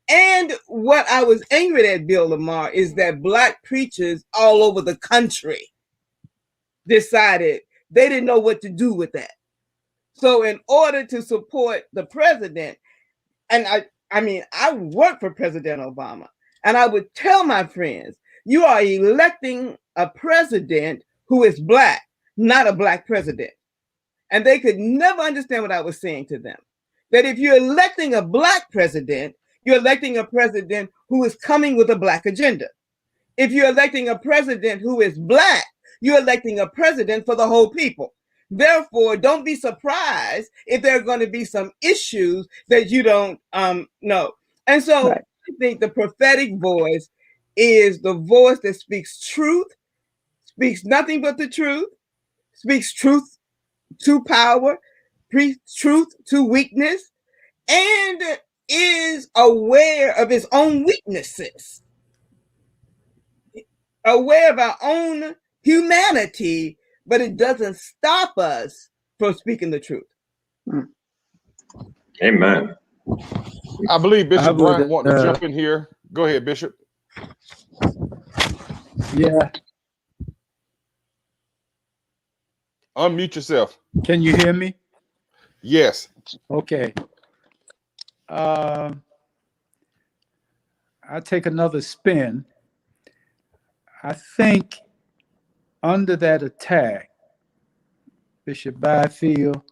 And what I was angry at, Bill Lamar, is that Black preachers all over the country decided they didn't know what to do with that. So in order to support the president, and I work for President Obama, and I would tell my friends, you are electing a president who is Black, not a Black president. And they could never understand what I was saying to them. That if you're electing a Black president, you're electing a president who is coming with a Black agenda. If you're electing a president who is Black, you're electing a president for the whole people. Therefore, don't be surprised if there are going to be some issues that you don't know. And so I think the prophetic voice is the voice that speaks truth, speaks nothing but the truth, speaks truth to power, preach truth to weakness, and is aware of his own weaknesses, aware of our own humanity, but it doesn't stop us from speaking the truth. Amen. I believe Bishop Bryant wanted to jump in here. Go ahead, Bishop. Yeah. Unmute yourself. Can you hear me? Yes. Okay. I take another spin. I think under that attack, Bishop Byfield,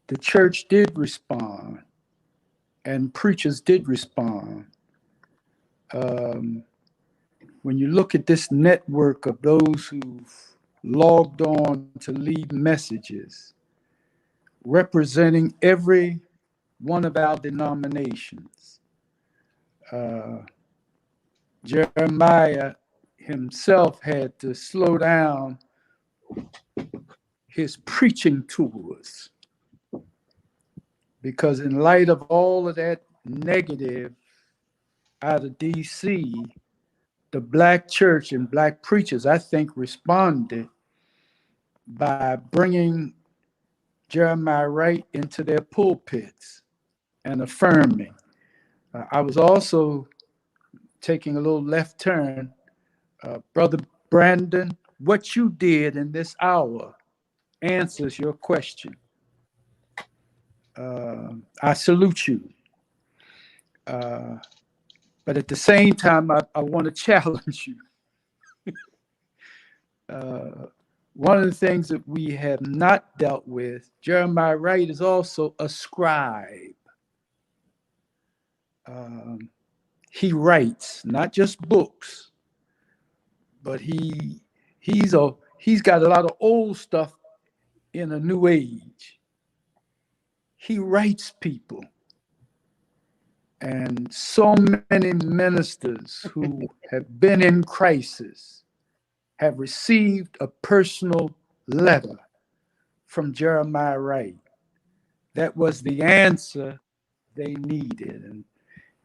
the church did respond and preachers did respond. When you look at this network of those who've logged on to leave messages representing every one of our denominations, Jeremiah himself had to slow down his preaching tours because in light of all of that negative out of DC, the Black church and Black preachers, I think, responded by bringing Jeremiah Wright into their pulpits and affirming. I was also taking a little left turn. Brother Brandon, what you did in this hour answers your question. I salute you. But at the same time, I want to challenge you. One of the things that we have not dealt with, Jeremiah Wright is also a scribe. He writes not just books, but he's got a lot of old stuff in a new age. He writes people. And so many ministers who have been in crisis have received a personal letter from Jeremiah Wright. That was the answer they needed. And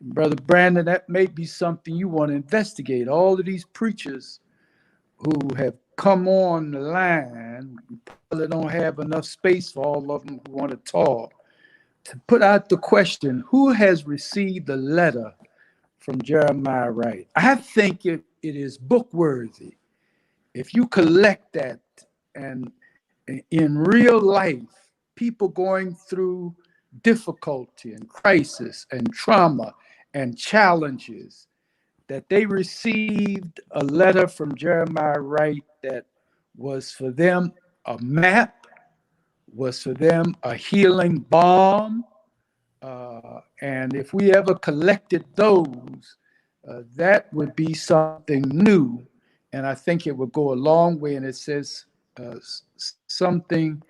Brother Brandon, that may be something you want to investigate. All of these preachers who have come on the line probably don't have enough space for all of them who want to talk. To put out the question, who has received a letter from Jeremiah Wright? I think it is book worthy. If you collect that, and in real life, people going through difficulty and crisis and trauma and challenges, that they received a letter from Jeremiah Wright that was for them a map, was for them a healing balm. And if we ever collected those, that would be something new. And I think it would go a long way. And it says something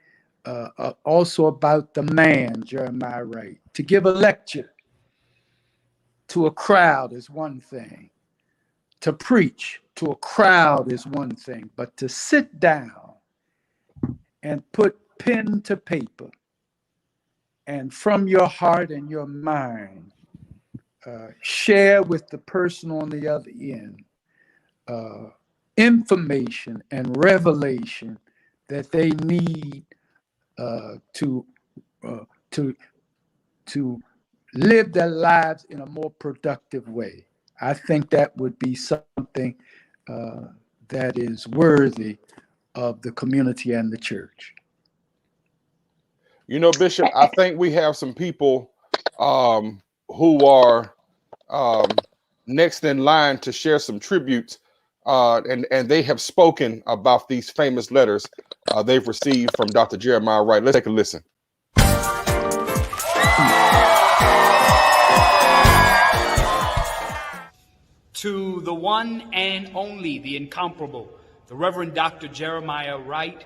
also about the man, Jeremiah Wright. To give a lecture to a crowd is one thing. To preach to a crowd is one thing. But to sit down and put pen to paper and from your heart and your mind, share with the person on the other end information and revelation that they need to live their lives in a more productive way. I think that would be something that is worthy of the community and the church. You know, Bishop, I think we have some people who are next in line to share some tributes, and they have spoken about these famous letters they've received from Dr. Jeremiah Wright. Let's take a listen. To the one and only, the incomparable, the Reverend Dr. Jeremiah Wright,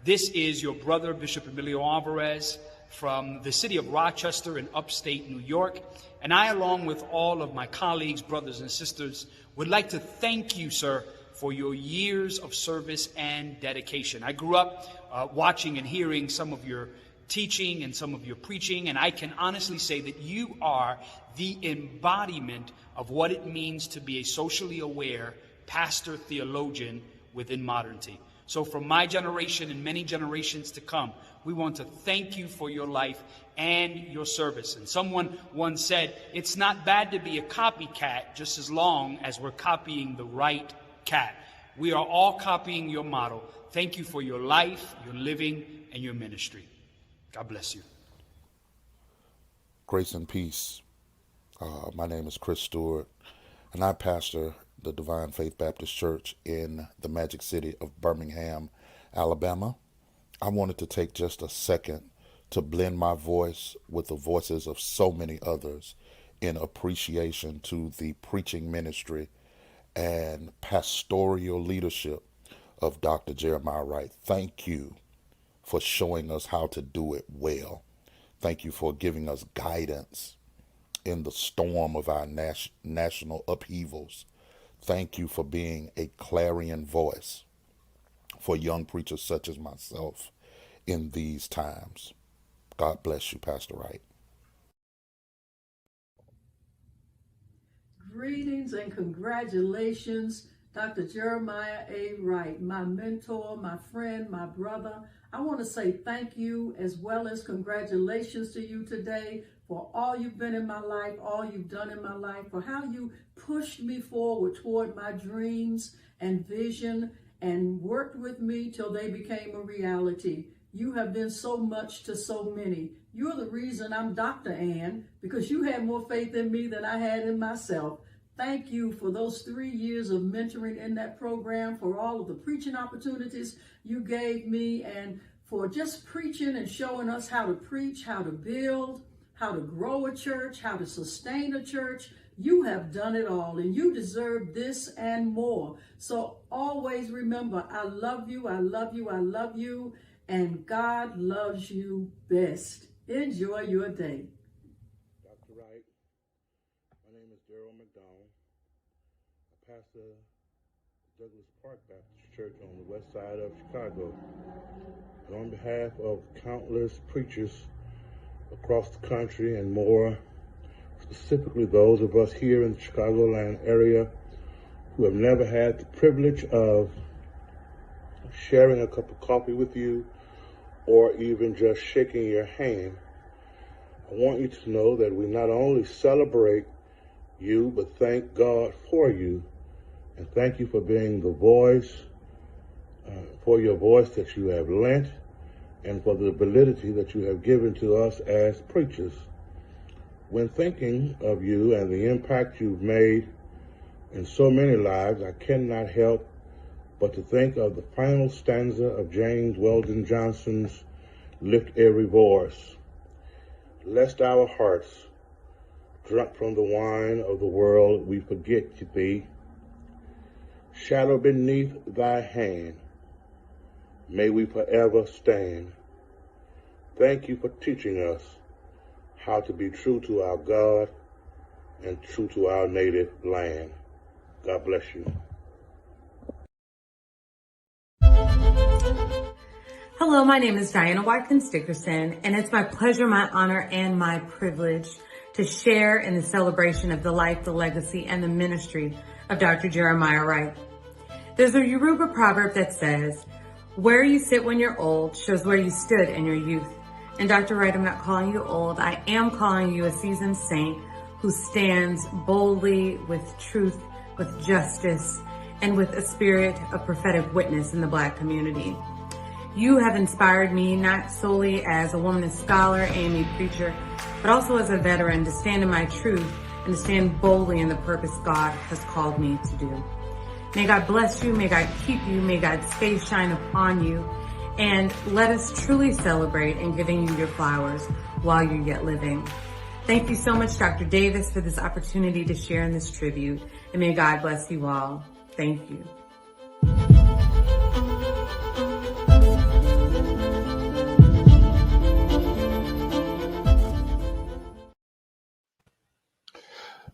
this is your brother, Bishop Emilio Alvarez, from the city of Rochester in upstate New York. And I, along with all of my colleagues, brothers and sisters, would like to thank you, sir, for your years of service and dedication. I grew up watching and hearing some of your teaching and some of your preaching, and I can honestly say that you are the embodiment of what it means to be a socially aware pastor theologian within modernity. So from my generation and many generations to come, we want to thank you for your life and your service. And someone once said, it's not bad to be a copycat just as long as we're copying the right cat. We are all copying your model. Thank you for your life, your living, and your ministry. God bless you. Grace and peace. My name is Chris Stewart, and I pastor the Divine Faith Baptist Church in the magic city of Birmingham, Alabama. I wanted to take just a second to blend my voice with the voices of so many others in appreciation to the preaching ministry and pastoral leadership of Dr. Jeremiah Wright. Thank you for showing us how to do it well. Thank you for giving us guidance in the storm of our national upheavals. Thank you for being a clarion voice for young preachers such as myself in these times. God bless you, Pastor Wright. Greetings and congratulations, Dr. Jeremiah A. Wright, my mentor, my friend, my brother. I want to say thank you as well as congratulations to you today for all you've been in my life, all you've done in my life, for how you pushed me forward toward my dreams and vision and worked with me till they became a reality. You have been so much to so many. You're the reason I'm Dr. Ann, because you had more faith in me than I had in myself. Thank you for those 3 years of mentoring in that program, for all of the preaching opportunities you gave me, and for just preaching and showing us how to preach, how to build, how to grow a church, how to sustain a church. You have done it all, and you deserve this and more. So always remember, I love you, I love you, I love you, and God loves you best. Enjoy your day. Dr. Wright, my name is Daryl McDonald. I pastor Douglas Park Baptist Church on the west side of Chicago. And on behalf of countless preachers across the country and more, specifically those of us here in the Chicagoland area who have never had the privilege of sharing a cup of coffee with you or even just shaking your hand, I want you to know that we not only celebrate you, but thank God for you, and thank you for being the voice, for your voice that you have lent, and for the validity that you have given to us as preachers. When thinking of you and the impact you've made in so many lives, I cannot help but to think of the final stanza of James Weldon Johnson's Lift Every Voice. Lest our hearts, drunk from the wine of the world, we forget thee. Shadow beneath thy hand, may we forever stand. Thank you for teaching us how to be true to our God and true to our native land. God bless you. Hello, my name is Diana Watkins Dickerson, and it's my pleasure, my honor, and my privilege to share in the celebration of the life, the legacy, and the ministry of Dr. Jeremiah Wright. There's a Yoruba proverb that says, "Where you sit when you're old shows where you stood in your youth." And Dr. Wright, I'm not calling you old. I am calling you a seasoned saint who stands boldly with truth, with justice, and with a spirit of prophetic witness in the Black community. You have inspired me not solely as a woman scholar, AME preacher, but also as a veteran to stand in my truth and to stand boldly in the purpose God has called me to do. May God bless you, may God keep you, may God's face shine upon you, and let us truly celebrate in giving you your flowers while you're yet living. Thank you so much, Dr. Davis, for this opportunity to share in this tribute, and may God bless you all. Thank you.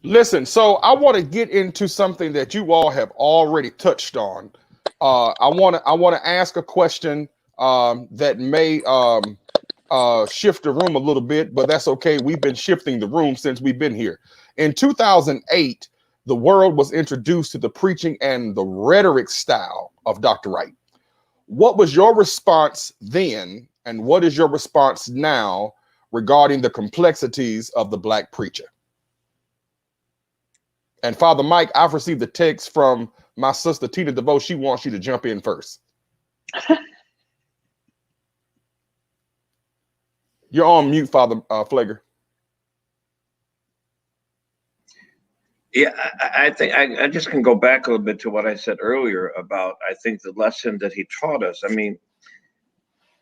Listen, so I want to get into something that you all have already touched on. I want to ask a question that may shift the room a little bit, but that's okay. We've been shifting the room since we've been here. In 2008, the world was introduced to the preaching and the rhetoric style of Dr. Wright. What was your response then, and what is your response now regarding the complexities of the Black preacher? And Father Mike, I've received a text from my sister Tina DeVoe. She wants you to jump in first. You're on mute, Father Pfleger. Yeah, I think I just can go back a little bit to what I said earlier about, I think, the lesson that he taught us. I mean,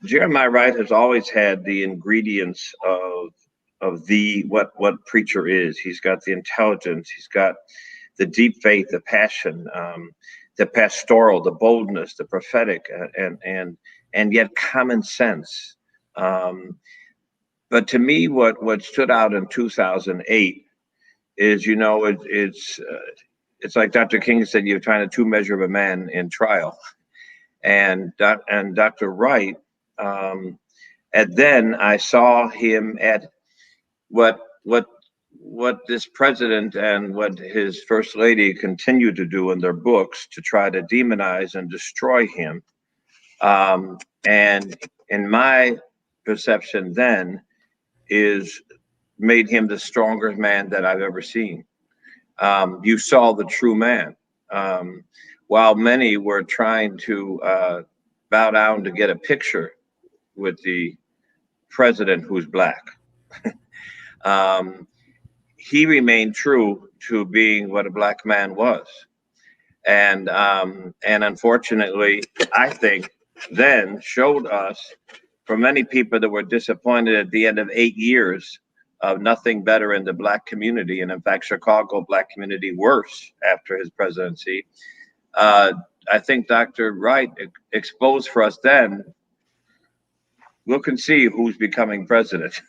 Jeremiah Wright has always had the ingredients of the what preacher is. He's got the intelligence, he's got the deep faith, the passion, the pastoral, the boldness, the prophetic, and yet common sense. But to me, what stood out in 2008 is, it's like Dr. King said, you're trying to two measure of a man in trial, and Dr. Wright. And then I saw him at what this president and what his first lady continue to do in their books to try to demonize and destroy him. And in my perception then is made him the strongest man that I've ever seen. You saw the true man. While many were trying to bow down to get a picture with the president who's black, he remained true to being what a black man was. And unfortunately, I think then showed us, for many people that were disappointed at the end of 8 years of nothing better in the black community, and in fact, Chicago black community worse after his presidency. I think Dr. Wright exposed for us then, look and see who's becoming president.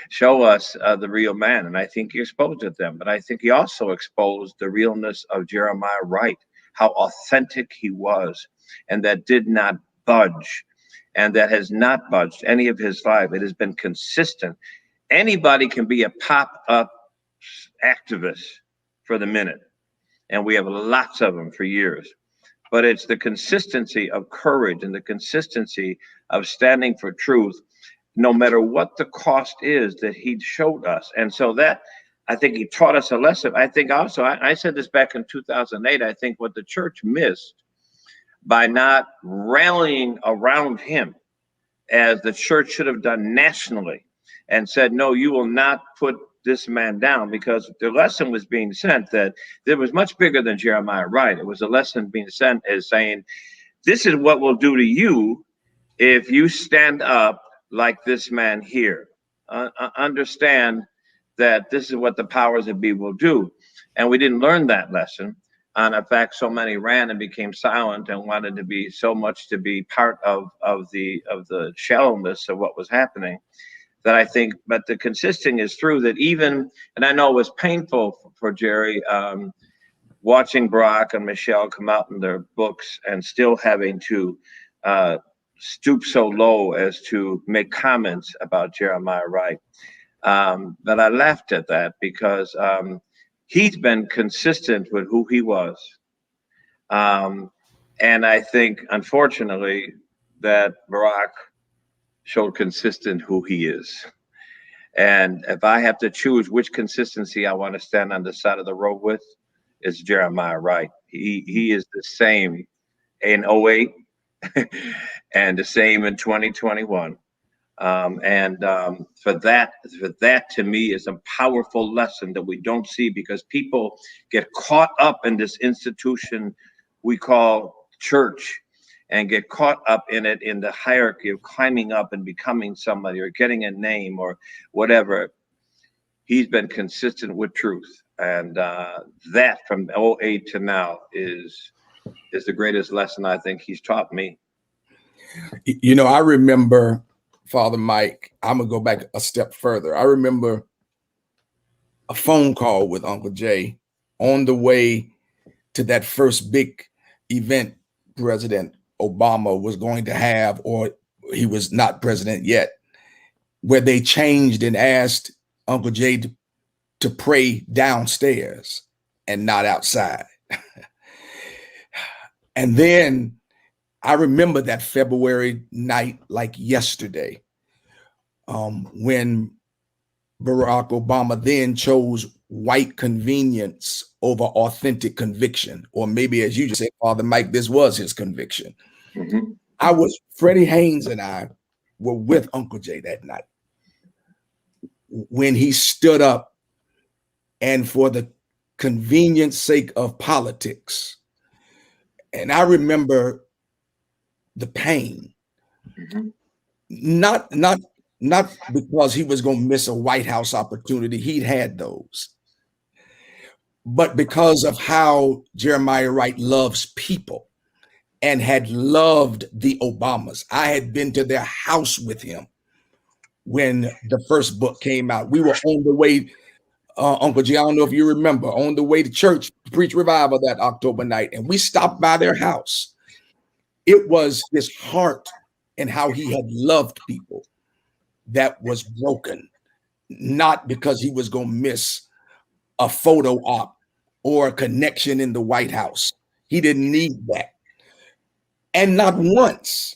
Show us the real man. And I think he exposed it then, but I think he also exposed the realness of Jeremiah Wright, how authentic he was, and that did not budge, and that has not budged any of his life. It has been consistent. Anybody can be a pop-up activist for the minute, and we have lots of them for years. But it's the consistency of courage and the consistency of standing for truth, no matter what the cost is, that he showed us. And so that, I think he taught us a lesson. I think also, I said this back in 2008, I think what the church missed by not rallying around him, as the church should have done nationally, and said, no, you will not put this man down, because the lesson was being sent that it was much bigger than Jeremiah Wright. It was a lesson being sent as saying, this is what we'll do to you if you stand up like this man here. Understand that this is what the powers that be will do. And we didn't learn that lesson. And in fact, so many ran and became silent and wanted to be so much to be part of the shallowness of what was happening. That I think, but the consisting is through that even, and I know it was painful for Jerry, watching Barack and Michelle come out in their books and still having to stoop so low as to make comments about Jeremiah Wright. But I laughed at that because he's been consistent with who he was. And I think, unfortunately, that Barack showed consistent who he is. And if I have to choose which consistency I want to stand on the side of the road with, it's Jeremiah Wright. He is the same in 08 and the same in 2021. For that to me is a powerful lesson that we don't see, because people get caught up in this institution we call church, and get caught up in it, in the hierarchy of climbing up and becoming somebody or getting a name or whatever. He's been consistent with truth. And that from 08 to now is the greatest lesson I think he's taught me. You know, I remember, Father Mike, I'm going to go back a step further. I remember a phone call with Uncle Jay on the way to that first big event President Obama was going to have, or he was not president yet, where they changed and asked Uncle Jay to pray downstairs and not outside. And then I remember that February night like yesterday, when Barack Obama then chose white convenience over authentic conviction, or maybe, as you just said, Father Mike, this was his conviction. Mm-hmm. Freddie Haynes and I were with Uncle Jay that night when he stood up, and for the convenience sake of politics. And I remember the pain, not because he was going to miss a White House opportunity. He'd had those, but because of how Jeremiah Wright loves people and had loved the Obamas. I had been to their house with him when the first book came out. We were on the way, Uncle G, I don't know if you remember, on the way to church to preach revival that October night, and we stopped by their house. It was his heart and how he had loved people that was broken, not because he was going to miss a photo op or a connection in the White House. He didn't need that. And not once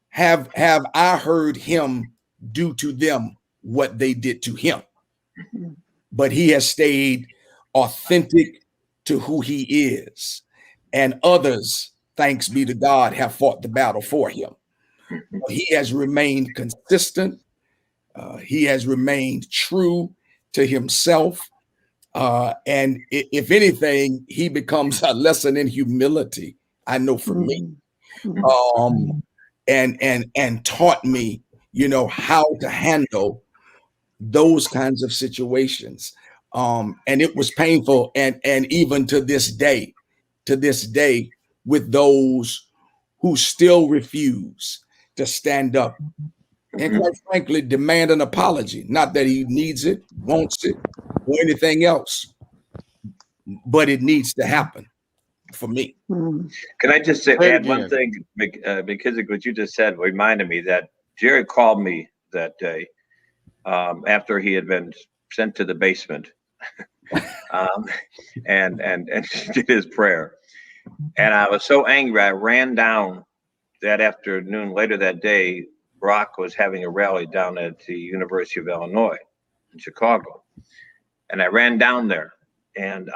have I heard him do to them what they did to him. But he has stayed authentic to who he is. And others, thanks be to God, have fought the battle for him. He has remained consistent. He has remained true to himself. And if anything, he becomes a lesson in humility. I know for me, and taught me, how to handle those kinds of situations. And it was painful. And even to this day, with those who still refuse to stand up and quite frankly, demand an apology. Not that he needs it, wants it, or anything else, but it needs to happen for me. Can I just add one thing, McKissick, what you just said reminded me that Jerry called me that day after he had been sent to the basement and did his prayer. And I was so angry, I ran down that afternoon. Later that day, Brock was having a rally down at the University of Illinois in Chicago. And I ran down there and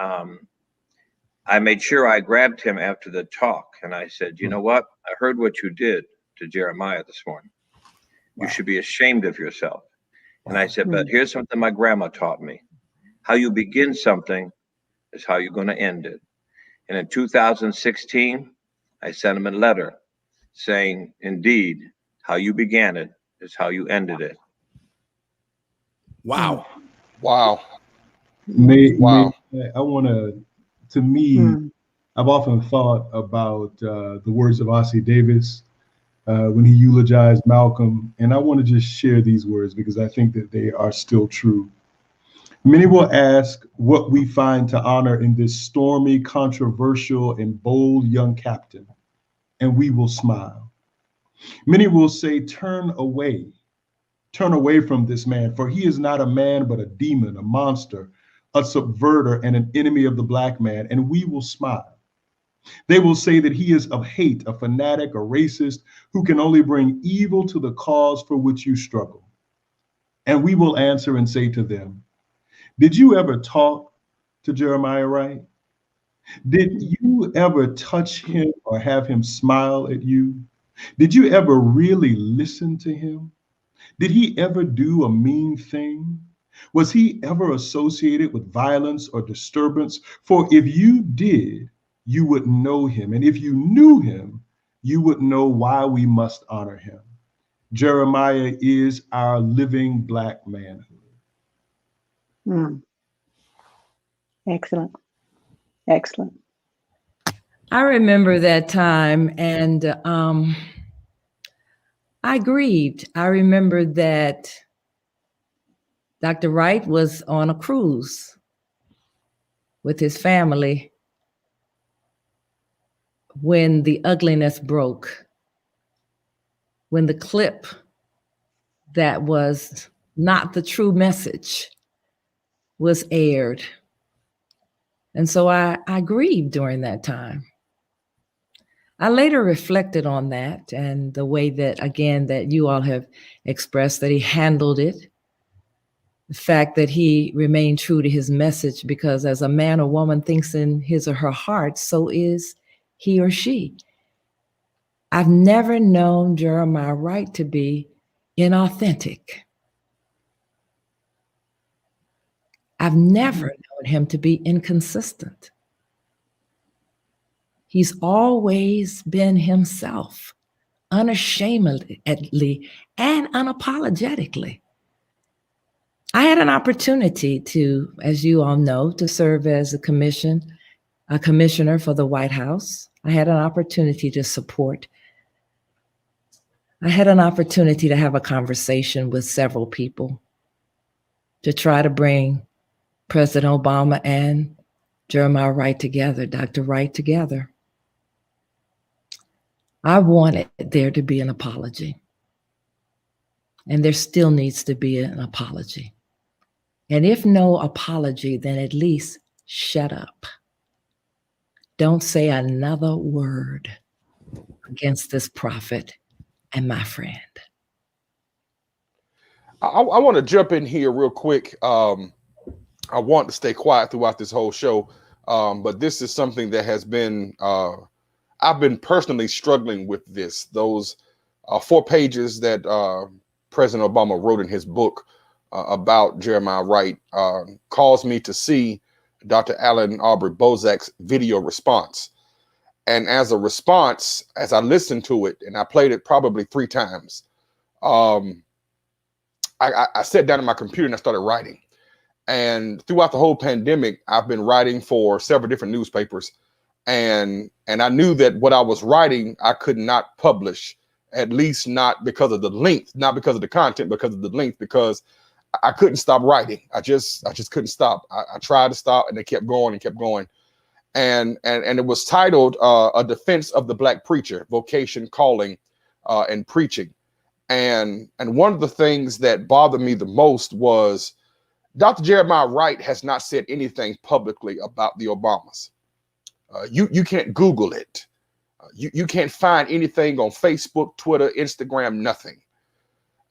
I made sure I grabbed him after the talk. And I said, you know what? I heard what you did to Jeremiah this morning. You should be ashamed of yourself. And I said, but here's something my grandma taught me. How you begin something is how you're going to end it. And in 2016, I sent him a letter saying, indeed, how you began it is how you ended it. Wow. I want to me, I've often thought about the words of Ossie Davis when he eulogized Malcolm. And I want to just share these words because I think that they are still true. Many will ask what we find to honor in this stormy, controversial, and bold young captain, and we will smile. Many will say, turn away from this man, for he is not a man, but a demon, a monster, a subverter, and an enemy of the black man, and we will smile. They will say that he is of hate, a fanatic, a racist, who can only bring evil to the cause for which you struggle. And we will answer and say to them, did you ever talk to Jeremiah Wright? Did you ever touch him or have him smile at you? Did you ever really listen to him? Did he ever do a mean thing? Was he ever associated with violence or disturbance? For if you did, you would know him. And if you knew him, you would know why we must honor him. Jeremiah is our living black manhood. Excellent. I remember that time and I grieved. I remember that Dr. Wright was on a cruise with his family when the ugliness broke, when the clip that was not the true message was aired. And so I grieved during that time. I later reflected on that and the way that, again, that you all have expressed that he handled it. The fact that he remained true to his message, because as a man or woman thinks in his or her heart, so is he or she. I've never known Jeremiah Wright to be inauthentic. I've never known him to be inconsistent. He's always been himself, unashamedly and unapologetically. I had an opportunity to, as you all know, to serve as a commissioner for the White House. I had an opportunity to support. I had an opportunity to have a conversation with several people to try to bring President Obama and Jeremiah Wright together, Dr. Wright together. I wanted there to be an apology. And there still needs to be an apology. And if no apology, then at least shut up. Don't say another word against this prophet and my friend. I want to jump in here real quick. I want to stay quiet throughout this whole show, but this is something that has been, I've been personally struggling with this. Those 4 pages that President Obama wrote in his book about Jeremiah Wright caused me to see Dr. Alan Aubrey Bozak's video response. And as a response, as I listened to it, and I played it probably 3 times, I sat down at my computer and I started writing. And throughout the whole pandemic, I've been writing for several different newspapers. And I knew that what I was writing, I could not publish, at least not because of the length, not because of the content, because of the length, because I couldn't stop writing. I just couldn't stop. I tried to stop and it kept going and kept going. And it was titled A Defense of the Black Preacher, Vocation, Calling, and Preaching. And one of the things that bothered me the most was Dr. Jeremiah Wright has not said anything publicly about the Obamas. You can't Google it. You can't find anything on Facebook, Twitter, Instagram, nothing.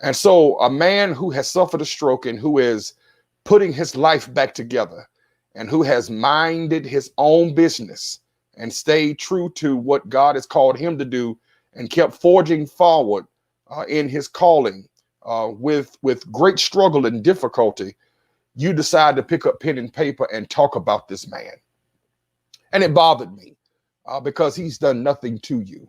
And so a man who has suffered a stroke and who is putting his life back together and who has minded his own business and stayed true to what God has called him to do and kept forging forward in his calling with great struggle and difficulty, you decide to pick up pen and paper and talk about this man. And it bothered me because he's done nothing to you.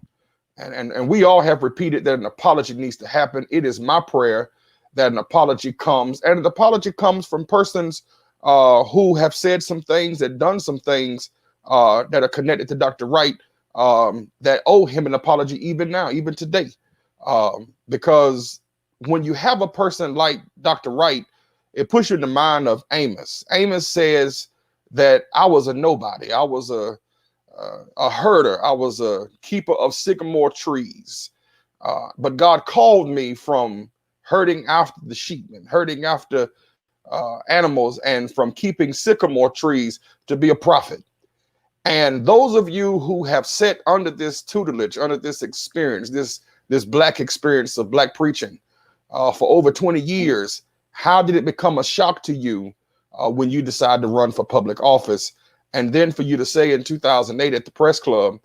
And we all have repeated that an apology needs to happen. It is my prayer that an apology comes, and an apology comes from persons who have said some things, that done some things that are connected to Dr. Wright that owe him an apology even now, even today. Because when you have a person like Dr. Wright, it puts you in the mind of Amos. Amos says that I was a nobody. I was a herder. I was a keeper of sycamore trees. But God called me from herding after the sheep and herding after animals and from keeping sycamore trees to be a prophet. And those of you who have sat under this tutelage, under this experience, this Black experience of Black preaching for over 20 years, how did it become a shock to you when you decide to run for public office? And then for you to say in 2008 at the press club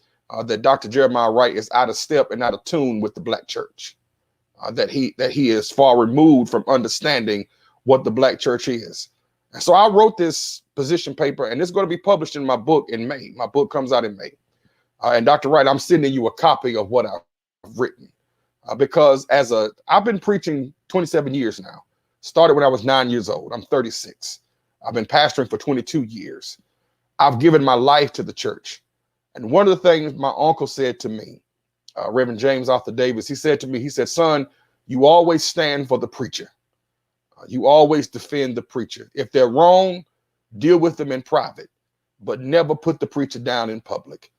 that Dr. Jeremiah Wright is out of step and out of tune with the Black church, that he is far removed from understanding what the Black church is. And so I wrote this position paper, and it's going to be published in my book in May. My book comes out in May. And Dr. Wright, I'm sending you a copy of what I've written because I've been preaching 27 years now. Started when I was 9 years old. I'm 36. I've been pastoring for 22 years. I've given my life to the church. And one of the things my uncle said to me, Reverend James Arthur Davis, he said to me, he said, son, you always stand for the preacher. You always defend the preacher. If they're wrong, deal with them in private, but never put the preacher down in public.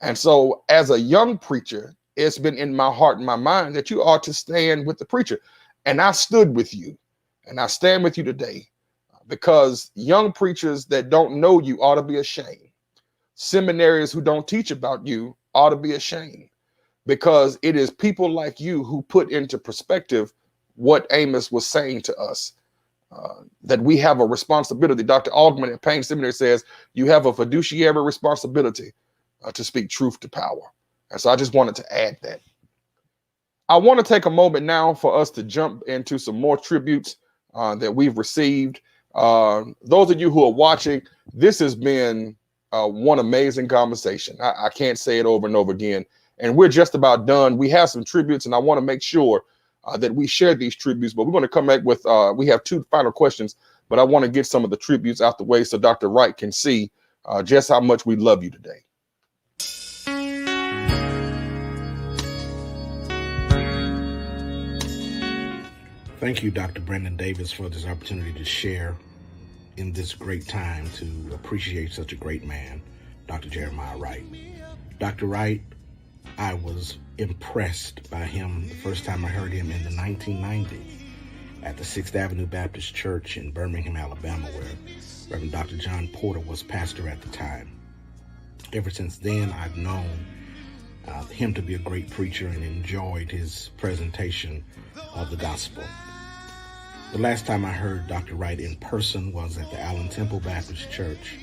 And so as a young preacher, it's been in my heart and my mind that you ought to stand with the preacher. And I stood with you, and I stand with you today. Because young preachers that don't know you ought to be ashamed. Seminaries who don't teach about you ought to be ashamed. Because it is people like you who put into perspective what Amos was saying to us. That we have a responsibility. Dr. Altman at Payne Seminary says you have a fiduciary responsibility to speak truth to power. And so I just wanted to add that. I want to take a moment now for us to jump into some more tributes that we've received. Those of you who are watching, this has been one amazing conversation. I can't say it over and over again. And we're just about done. We have some tributes, and I want to make sure that we share these tributes, but we're going to come back with, we have 2 final questions, but I want to get some of the tributes out the way so Dr. Wright can see just how much we love you today. Thank you, Dr. Brandon Davis, for this opportunity to share in this great time to appreciate such a great man, Dr. Jeremiah Wright. Dr. Wright, I was impressed by him the first time I heard him in the 1990s at the 6th Avenue Baptist Church in Birmingham, Alabama, where Reverend Dr. John Porter was pastor at the time. Ever since then, I've known him to be a great preacher and enjoyed his presentation of the gospel. The last time I heard Dr. Wright in person was at the Allen Temple Baptist Church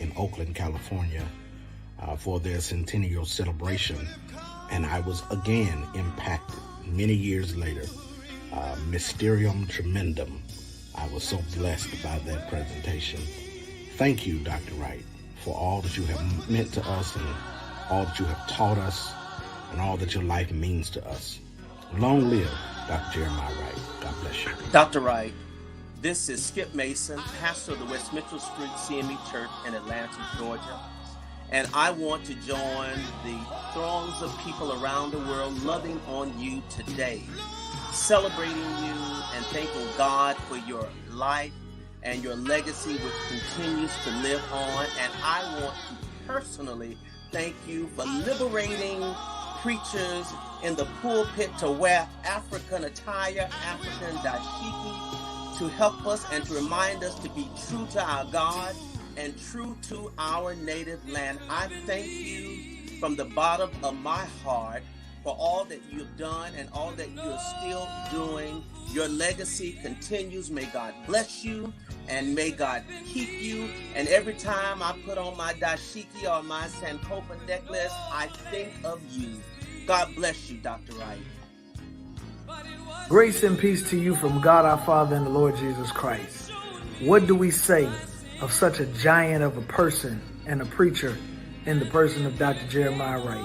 in Oakland, California, for their centennial celebration, and I was again impacted many years later. Mysterium Tremendum. I was so blessed by that presentation. Thank you, Dr. Wright, for all that you have meant to us and all that you have taught us and all that your life means to us. Long live Dr. Jeremiah Wright. God bless you. Dr. Wright, this is Skip Mason, pastor of the West Mitchell Street CME Church in Atlanta, Georgia. And I want to join the throngs of people around the world loving on you today, celebrating you and thanking God for your life and your legacy, which continues to live on. And I want to personally thank you for liberating preachers in the pulpit to wear African attire, African dashiki, to help us and to remind us to be true to our God and true to our native land. I thank you from the bottom of my heart for all that you've done and all that you're still doing. Your legacy continues. May God bless you and may God keep you. And every time I put on my dashiki or my Sankofa necklace, I think of you. God bless you, Dr. Wright. Grace and peace to you from God our Father and the Lord Jesus Christ. What do we say of such a giant of a person and a preacher in the person of Dr. Jeremiah Wright?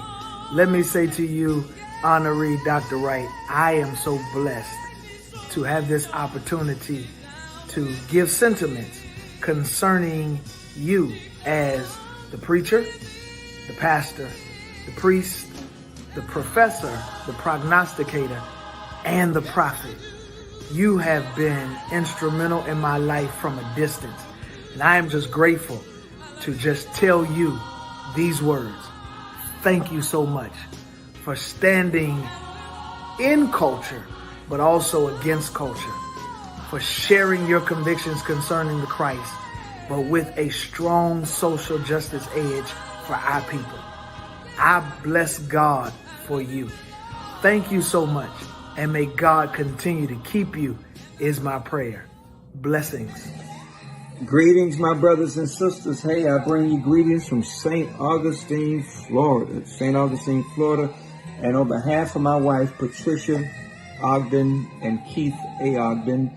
Let me say to you, honoree Dr. Wright, I am so blessed to have this opportunity to give sentiments concerning you as the preacher, the pastor, the priest, the professor, the prognosticator, and the prophet. You have been instrumental in my life from a distance. And I am just grateful to just tell you these words. Thank you so much for standing in culture, but also against culture, for sharing your convictions concerning the Christ, but with a strong social justice edge for our people. I bless God for you. Thank you so much, and may God continue to keep you is my prayer. Blessings. Greetings, my brothers and sisters. Hey, I bring you greetings from St. Augustine, Florida. St. Augustine, Florida. And on behalf of my wife, Patricia Ogden and Keith A. Ogden,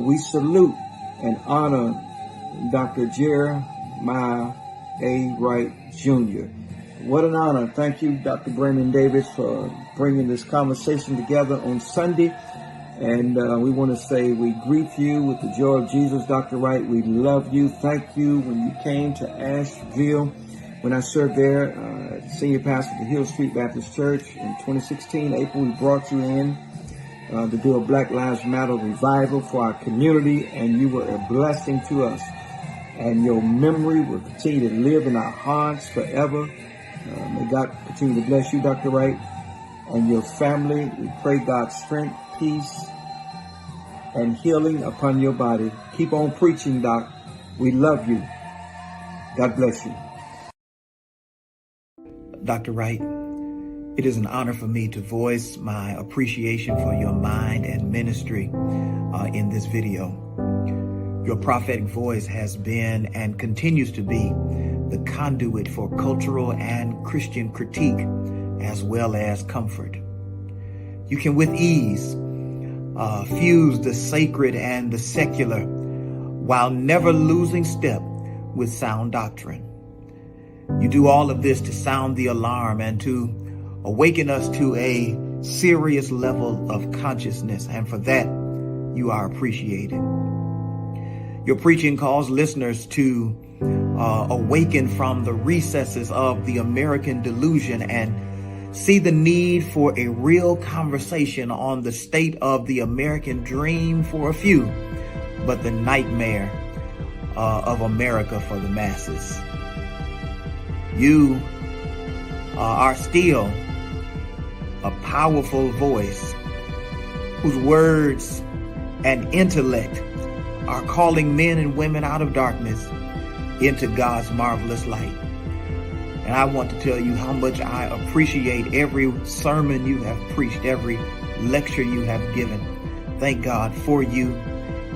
we salute and honor Dr. Jeremiah A. Wright, Jr. What an honor. Thank you, Dr. Brandon Davis, for bringing this conversation together on Sunday. And we want to say we greet you with the joy of Jesus, Dr. Wright. We love you. Thank you when you came to Asheville. When I served there, senior pastor at the Hill Street Baptist Church in 2016, April, we brought you in to do a Black Lives Matter revival for our community, and you were a blessing to us. And your memory will continue to live in our hearts forever. May God continue to bless you, Dr. Wright, and your family. We pray God's strength, peace, and healing upon your body. Keep on preaching, Doc. We love you. God bless you. Dr. Wright, it is an honor for me to voice my appreciation for your mind and ministry in this video. Your prophetic voice has been and continues to be the conduit for cultural and Christian critique, as well as comfort. You can with ease fuse the sacred and the secular while never losing step with sound doctrine. You do all of this to sound the alarm and to awaken us to a serious level of consciousness, and for that, you are appreciated. Your preaching calls listeners to awaken from the recesses of the American delusion and see the need for a real conversation on the state of the American dream for a few, but the nightmare of America for the masses. You are still a powerful voice whose words and intellect are calling men and women out of darkness into God's marvelous light. And I want to tell you how much I appreciate every sermon you have preached, every lecture you have given. Thank God for you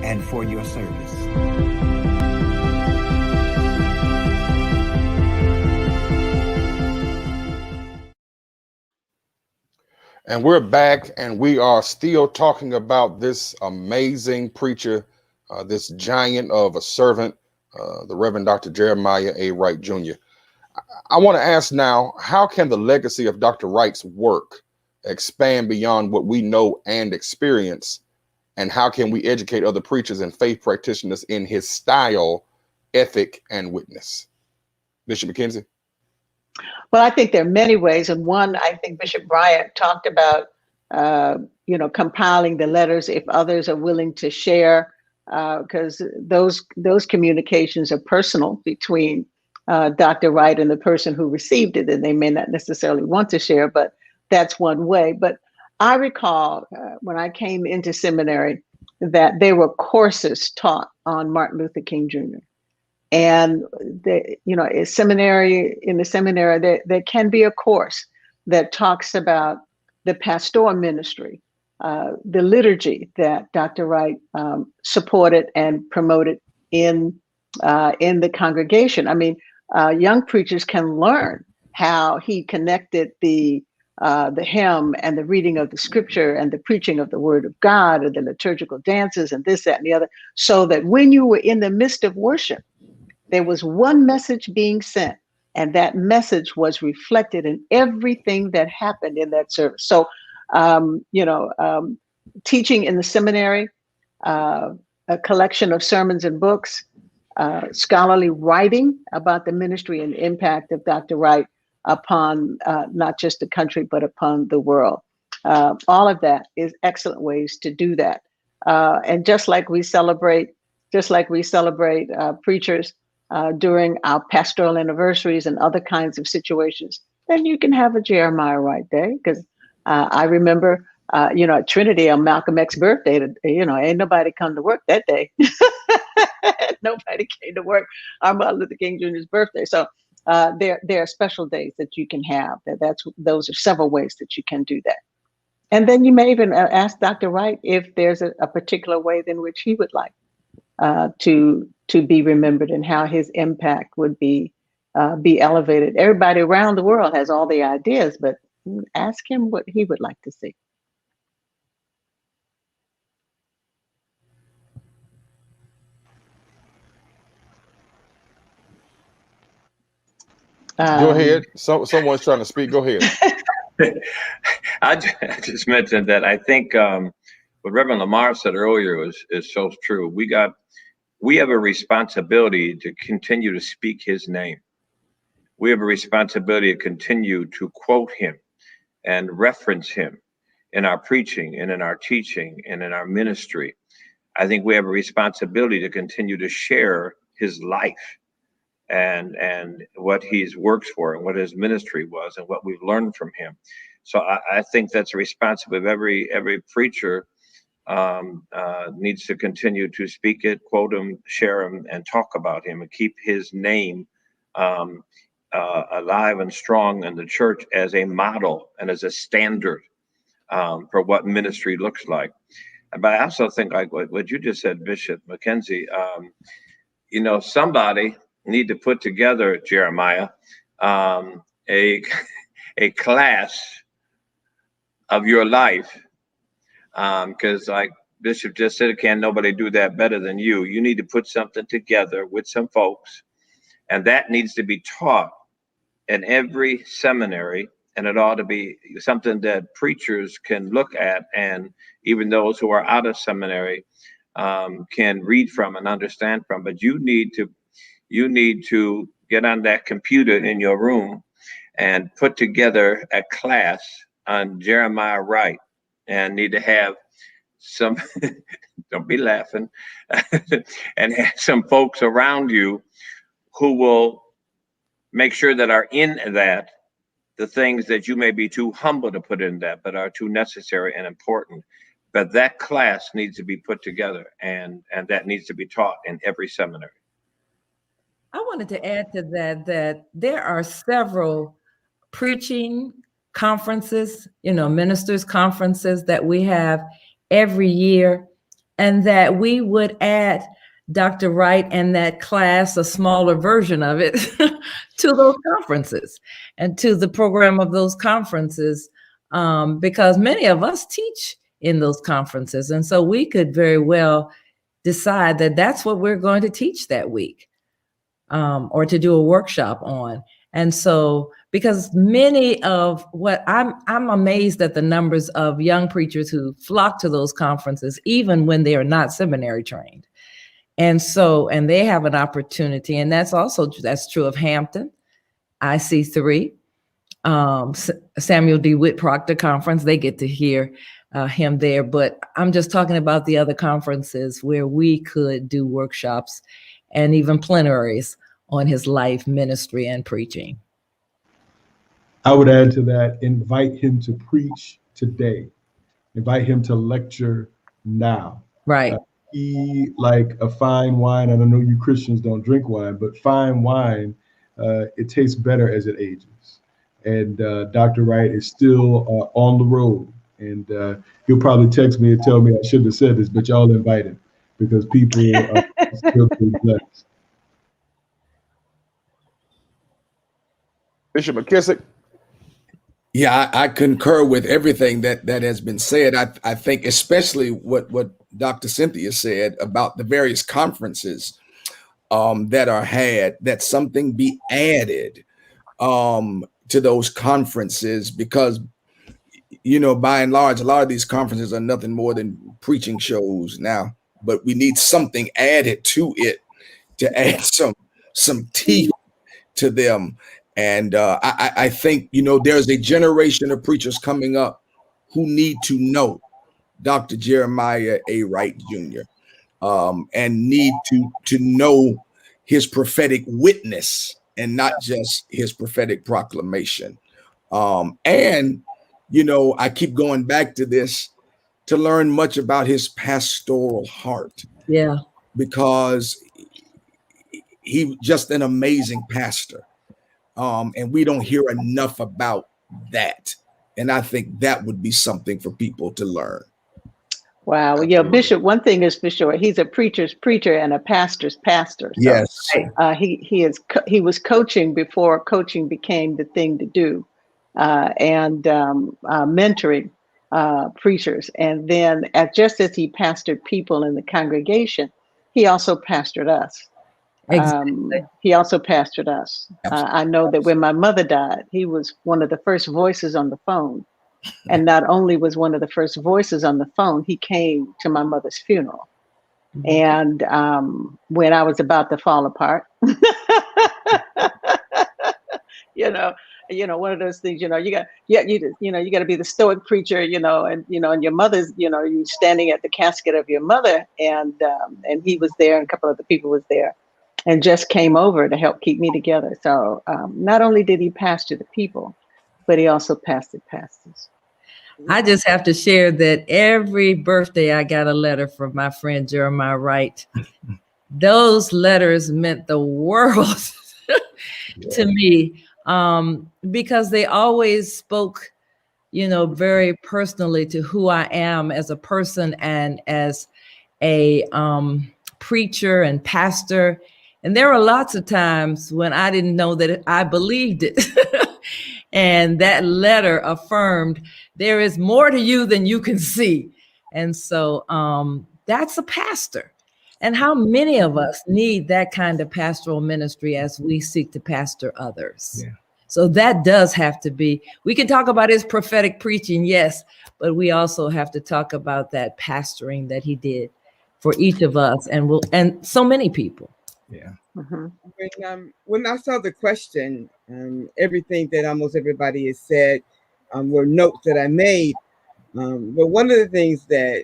and for your service. And we're back, and we are still talking about this amazing preacher, this giant of a servant, the Reverend Dr. Jeremiah A. Wright Jr. I want to ask now, how can the legacy of Dr. Wright's work expand beyond what we know and experience? And how can we educate other preachers and faith practitioners in his style, ethic, and witness? Bishop McKenzie? Well, I think there are many ways. And one, I think Bishop Bryant talked about, compiling the letters if others are willing to share, because those communications are personal between Dr. Wright and the person who received it, and they may not necessarily want to share, but that's one way. But I recall when I came into seminary that there were courses taught on Martin Luther King Jr. And in the seminary, there can be a course that talks about the pastoral ministry, the liturgy that Dr. Wright supported and promoted in the congregation. I mean, young preachers can learn how he connected the hymn and the reading of the scripture and the preaching of the word of God and the liturgical dances and this, that, and the other, so that when you were in the midst of worship, there was one message being sent, and that message was reflected in everything that happened in that service. So, teaching in the seminary, a collection of sermons and books, scholarly writing about the ministry and impact of Dr. Wright upon not just the country, but upon the world. All of that is excellent ways to do that. And just like we celebrate preachers during our pastoral anniversaries and other kinds of situations, then you can have a Jeremiah Wright Day. Because I remember, at Trinity on Malcolm X's birthday, ain't nobody come to work that day. Nobody came to work on Martin Luther King Jr.'s birthday. So there are special days that you can have. Those are several ways that you can do that. And then you may even ask Dr. Wright if there's a particular way in which he would like to be remembered and how his impact would be elevated. Everybody around the world has all the ideas, but ask him what he would like to see. Go ahead. Someone's trying to speak. Go ahead. I just mentioned that I think what Reverend Lamar said earlier is so true. We have a responsibility to continue to speak his name. We have a responsibility to continue to quote him and reference him in our preaching and in our teaching and in our ministry. I think we have a responsibility to continue to share his life and what he's works for and what his ministry was and what we've learned from him. So I think that's a responsibility of every preacher needs to continue to speak it, quote him, share him, and talk about him, and keep his name alive and strong in the church as a model and as a standard for what ministry looks like. But I also think, like what you just said, Bishop McKenzie, somebody need to put together, Jeremiah, a class of your life, because like Bishop just said, can nobody do that better than you? You need to put something together with some folks, and that needs to be taught in every seminary, and it ought to be something that preachers can look at, and even those who are out of seminary can read from and understand from. But you need to get on that computer in your room and put together a class on Jeremiah Wright, and need to have some don't be laughing and have some folks around you who will make sure that are in that the things that you may be too humble to put in that, but are too necessary and important. But that class needs to be put together, and that needs to be taught in every seminary. I wanted to add to that there are several preaching conferences, ministers' conferences that we have every year, and that we would add Dr. Wright and that class, a smaller version of it, to those conferences and to the program of those conferences, because many of us teach in those conferences. And so we could very well decide that that's what we're going to teach that week, or to do a workshop on. And so, because many of what I'm amazed at the numbers of young preachers who flock to those conferences, even when they are not seminary trained. And so, and they have an opportunity, and that's true of Hampton, IC3, Samuel D. Whit Proctor Conference. They get to hear him there, but I'm just talking about the other conferences where we could do workshops and even plenaries on his life, ministry, and preaching. I would add to that, invite him to preach today. Invite him to lecture now. Right. He, like a fine wine, and I know you Christians don't drink wine, but fine wine, it tastes better as it ages. And Dr. Wright is still on the road. And he'll probably text me and tell me I shouldn't have said this, but y'all invite him, because people are still being blessed. Bishop McKissick. Yeah, I concur with everything that has been said. I think especially what Dr. Cynthia said about the various conferences that are had, that something be added to those conferences, because, by and large, a lot of these conferences are nothing more than preaching shows now, but we need something added to it to add some teeth to them. And I think, there's a generation of preachers coming up who need to know Dr. Jeremiah A. Wright Jr. And need to know his prophetic witness and not just his prophetic proclamation. And, I keep going back to this to learn much about his pastoral heart. Yeah. Because he just an amazing pastor. And we don't hear enough about that. And I think that would be something for people to learn. Wow. Well, yeah, Bishop, one thing is for sure, he's a preacher's preacher and a pastor's pastor. So, yes. He was coaching before coaching became the thing to do, and mentoring preachers. And then just as he pastored people in the congregation, he also pastored us. Exactly. He also pastored us. I know that when my mother died, he was one of the first voices on the phone. And not only was one of the first voices on the phone, he came to my mother's funeral. And when I was about to fall apart, one of those things, you got to be the stoic preacher, and your mother's, you standing at the casket of your mother, and he was there, and a couple other people was there, and just came over to help keep me together. So not only did he pastor the people, but he also pastored pastors. I just have to share that every birthday I got a letter from my friend Jeremiah Wright. Those letters meant the world to me, because they always spoke, very personally to who I am as a person and as a preacher and pastor. And there were lots of times when I didn't know that I believed it. And that letter affirmed, there is more to you than you can see. And so that's a pastor. And how many of us need that kind of pastoral ministry as we seek to pastor others? Yeah. So that does have to be, we can talk about his prophetic preaching, yes, but we also have to talk about that pastoring that he did for each of us and so many people. Yeah. When I saw the question, everything that almost everybody has said were notes that I made. But one of the things that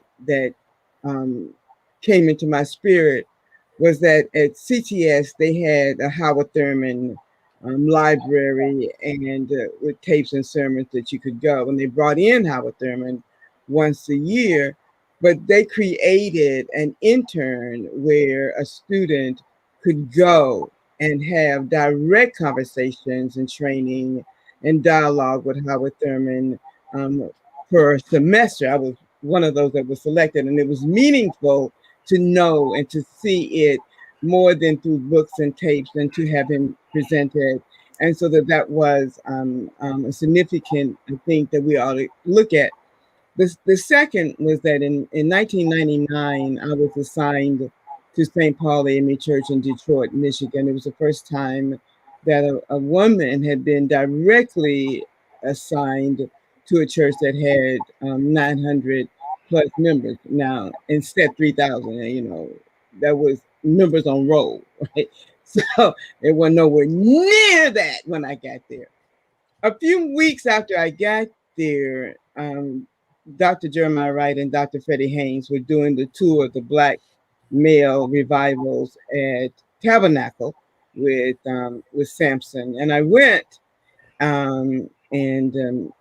came into my spirit was that at CTS they had a Howard Thurman library and with tapes and sermons that you could go. And they brought in Howard Thurman once a year, but they created an intern where a student could go and have direct conversations and training and dialogue with Howard Thurman per semester. I was one of those that was selected, and it was meaningful to know and to see it more than through books and tapes and to have him presented. And so that was a significant thing that we ought to look at. The second was that in 1999, I was assigned to St. Paul AME Church in Detroit, Michigan. It was the first time that a woman had been directly assigned to a church that had 900 plus members. Now, instead 3,000, you know, that was members on roll, right? So it was nowhere near that when I got there. A few weeks after I got there, Dr. Jeremiah Wright and Dr. Freddie Haynes were doing the tour of the Black male revivals at Tabernacle with Samson, and I went and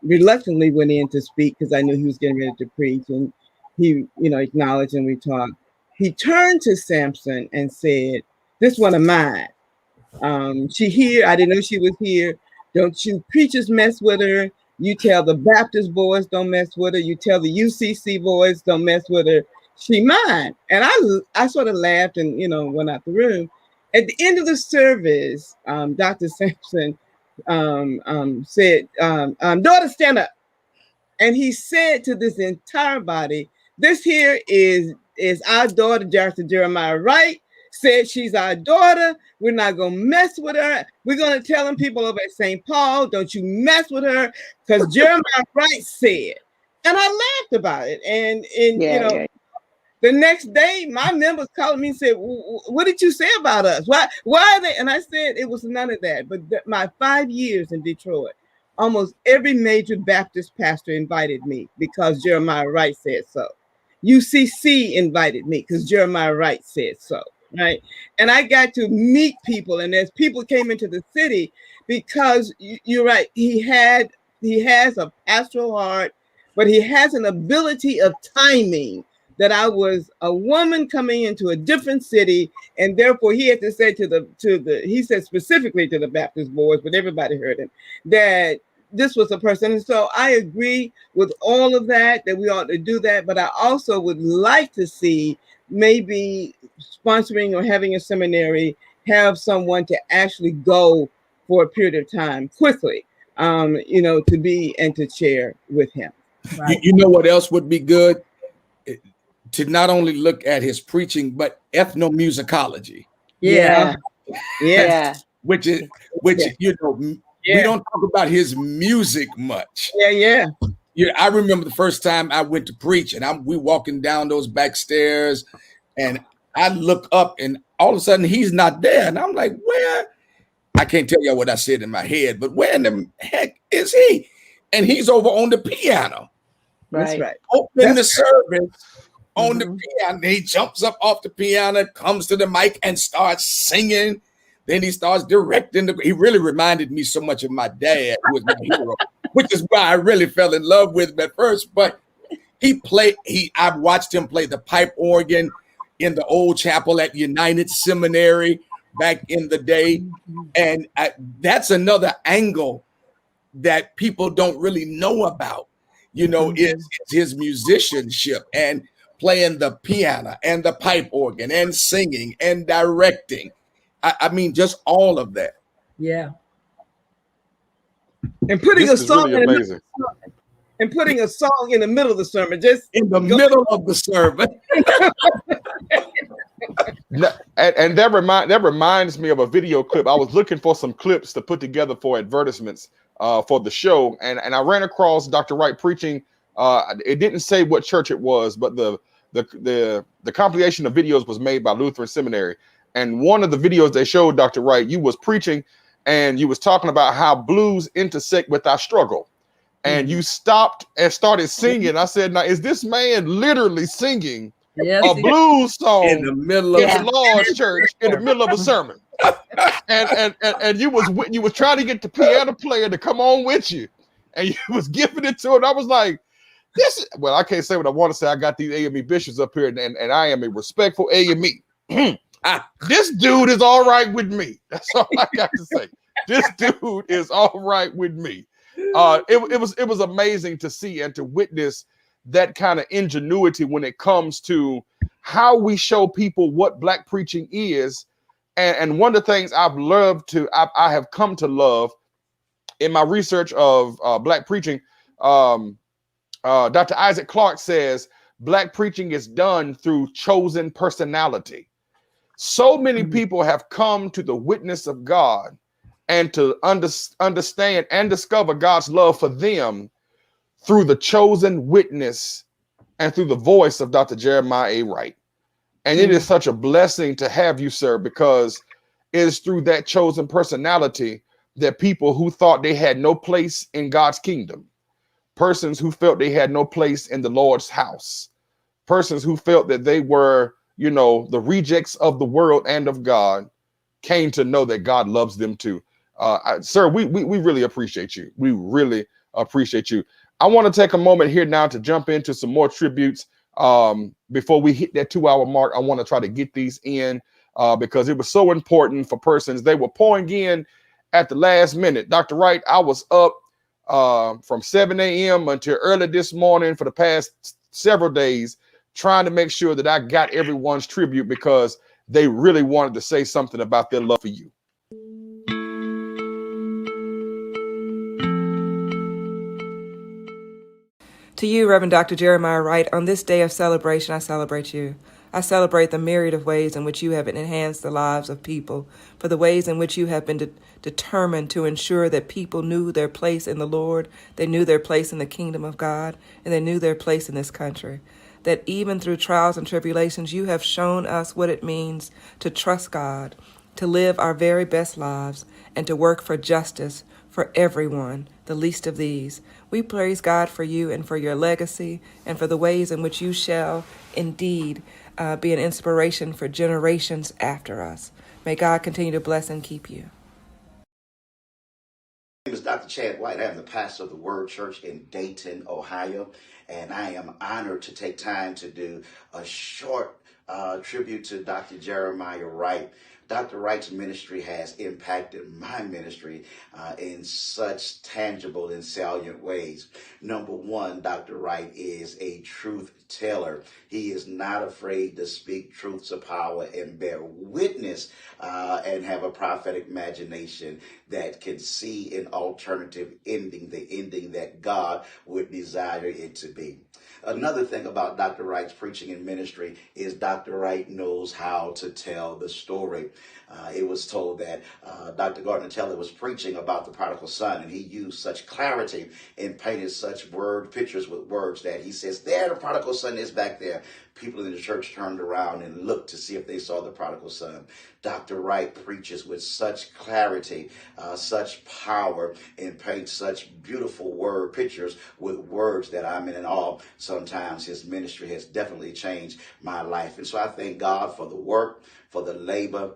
reluctantly went in to speak because I knew he was getting ready to preach, and he, you know, acknowledged and we talked. He turned to Samson and said, "This one of mine. She here. I didn't know she was here. Don't you preachers mess with her. You tell the Baptist boys don't mess with her. You tell the UCC boys don't mess with her. She mine." And I sort of laughed and, you know, went out the room. At the end of the service, Dr. Sampson said, "Daughter, stand up." And he said to this entire body, "This here is our daughter, Dr. Jeremiah Wright. Said she's our daughter. We're not going to mess with her. We're going to tell them people over at St. Paul, don't you mess with her, because Jeremiah Wright said." And I laughed about it. And you know, the next day, my members called me and said, "What did you say about us? Why are they?" And I said, it was none of that. But my 5 years in Detroit, almost every major Baptist pastor invited me because Jeremiah Wright said so. UCC invited me because Jeremiah Wright said so. Right. And I got to meet people, and as people came into the city, because you're right, he has a pastoral heart, but he has an ability of timing that I was a woman coming into a different city, and therefore he had to say he said specifically to the Baptist boys, but everybody heard him, that this was a person. And so I agree with all of that we ought to do that, but I also would like to see maybe sponsoring or having a seminary have someone to actually go for a period of time quickly, you know, to be and to chair with him. Right. You know what else would be good? To not only look at his preaching, but ethnomusicology. Yeah. Yeah. Which is, you know, we don't talk about his music much. Yeah. I remember the first time I went to preach, and we walking down those back stairs, and I look up, and all of a sudden he's not there, and I'm like, where? I can't tell you what I said in my head, but where in the heck is he? And he's over on the piano. That's right. Opening the service on the piano. He jumps up off the piano, comes to the mic, and starts singing. Then he starts directing. He really reminded me so much of my dad, who was my hero, which is why I really fell in love with him at first. But I've watched him play the pipe organ in the old chapel at United Seminary back in the day. And that's another angle that people don't really know about, you know, is his musicianship and playing the piano and the pipe organ and singing and directing. I mean, just all of that. Yeah. And putting this a song really in amazing. and putting a song in the middle of the sermon, just in the middle of the sermon. And that reminds me of a video clip. I was looking for some clips to put together for advertisements for the show, and I ran across Dr. Wright preaching. It didn't say what church it was, but the compilation of videos was made by Lutheran Seminary. And one of the videos they showed Dr. Wright, you was preaching, and you was talking about how blues intersect with our struggle. And you stopped and started singing. I said, now, is this man literally singing a blues song in the middle of the Lord's church in the middle of a sermon? and you was trying to get the piano player to come on with you, and you was giving it to him. I was like, well, I can't say what I want to say. I got these AME bishops up here, and I am a respectful AME. This dude is all right with me. That's all I got to say. This dude is all right with me. It was amazing to see and to witness that kind of ingenuity when it comes to how we show people what Black preaching is. And one of the things I have come to love in my research of Black preaching, Dr. Isaac Clarke says Black preaching is done through chosen personality. So many people have come to the witness of God and to understand and discover God's love for them through the chosen witness and through the voice of Dr. Jeremiah A. Wright. And it is such a blessing to have you, sir, because it is through that chosen personality that people who thought they had no place in God's kingdom, persons who felt they had no place in the Lord's house, persons who felt that they were, the rejects of the world and of God, came to know that God loves them too. Sir, we really appreciate you. We really appreciate you. I want to take a moment here now to jump into some more tributes. Before we hit that 2-hour mark, I want to try to get these in because it was so important for persons. They were pouring in at the last minute. Dr. Wright, I was up from 7 a.m. until early this morning for the past several days, trying to make sure that I got everyone's tribute because they really wanted to say something about their love for you. To you, Reverend Dr. Jeremiah Wright, on this day of celebration, I celebrate you. I celebrate the myriad of ways in which you have enhanced the lives of people, for the ways in which you have been determined to ensure that people knew their place in the Lord, they knew their place in the kingdom of God, and they knew their place in this country. That even through trials and tribulations, you have shown us what it means to trust God, to live our very best lives, and to work for justice for everyone, the least of these. We praise God for you and for your legacy and for the ways in which you shall indeed be an inspiration for generations after us. May God continue to bless and keep you. My name is Dr. Chad White. I am the pastor of the Word Church in Dayton, Ohio, and I am honored to take time to do a short tribute to Dr. Jeremiah Wright. Dr. Wright's ministry has impacted my ministry in such tangible and salient ways. Number one, Dr. Wright is a truth teller. He is not afraid to speak truths of power and bear witness and have a prophetic imagination that can see an alternative ending, the ending that God would desire it to be. Another thing about Dr. Wright's preaching and ministry is Dr. Wright knows how to tell the story. It was told that Dr. Gardner Teller was preaching about the prodigal son, and he used such clarity and painted such pictures with words that he says, there the prodigal son is back there. People in the church turned around and looked to see if they saw the prodigal son. Dr. Wright preaches with such clarity, such power, and paints such beautiful pictures with words that I'm in awe. Sometimes his ministry has definitely changed my life. And so I thank God for the work, for the labor,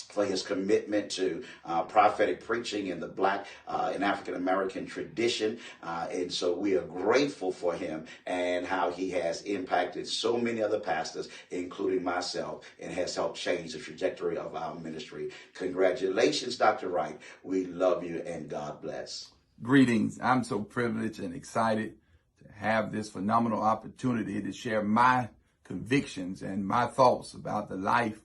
for his commitment to prophetic preaching in the Black and African American tradition. And so we are grateful for him and how he has impacted so many other pastors, including myself, and has helped change the trajectory of our ministry. Congratulations, Dr. Wright. We love you and God bless. Greetings. I'm so privileged and excited to have this phenomenal opportunity to share my convictions and my thoughts about the life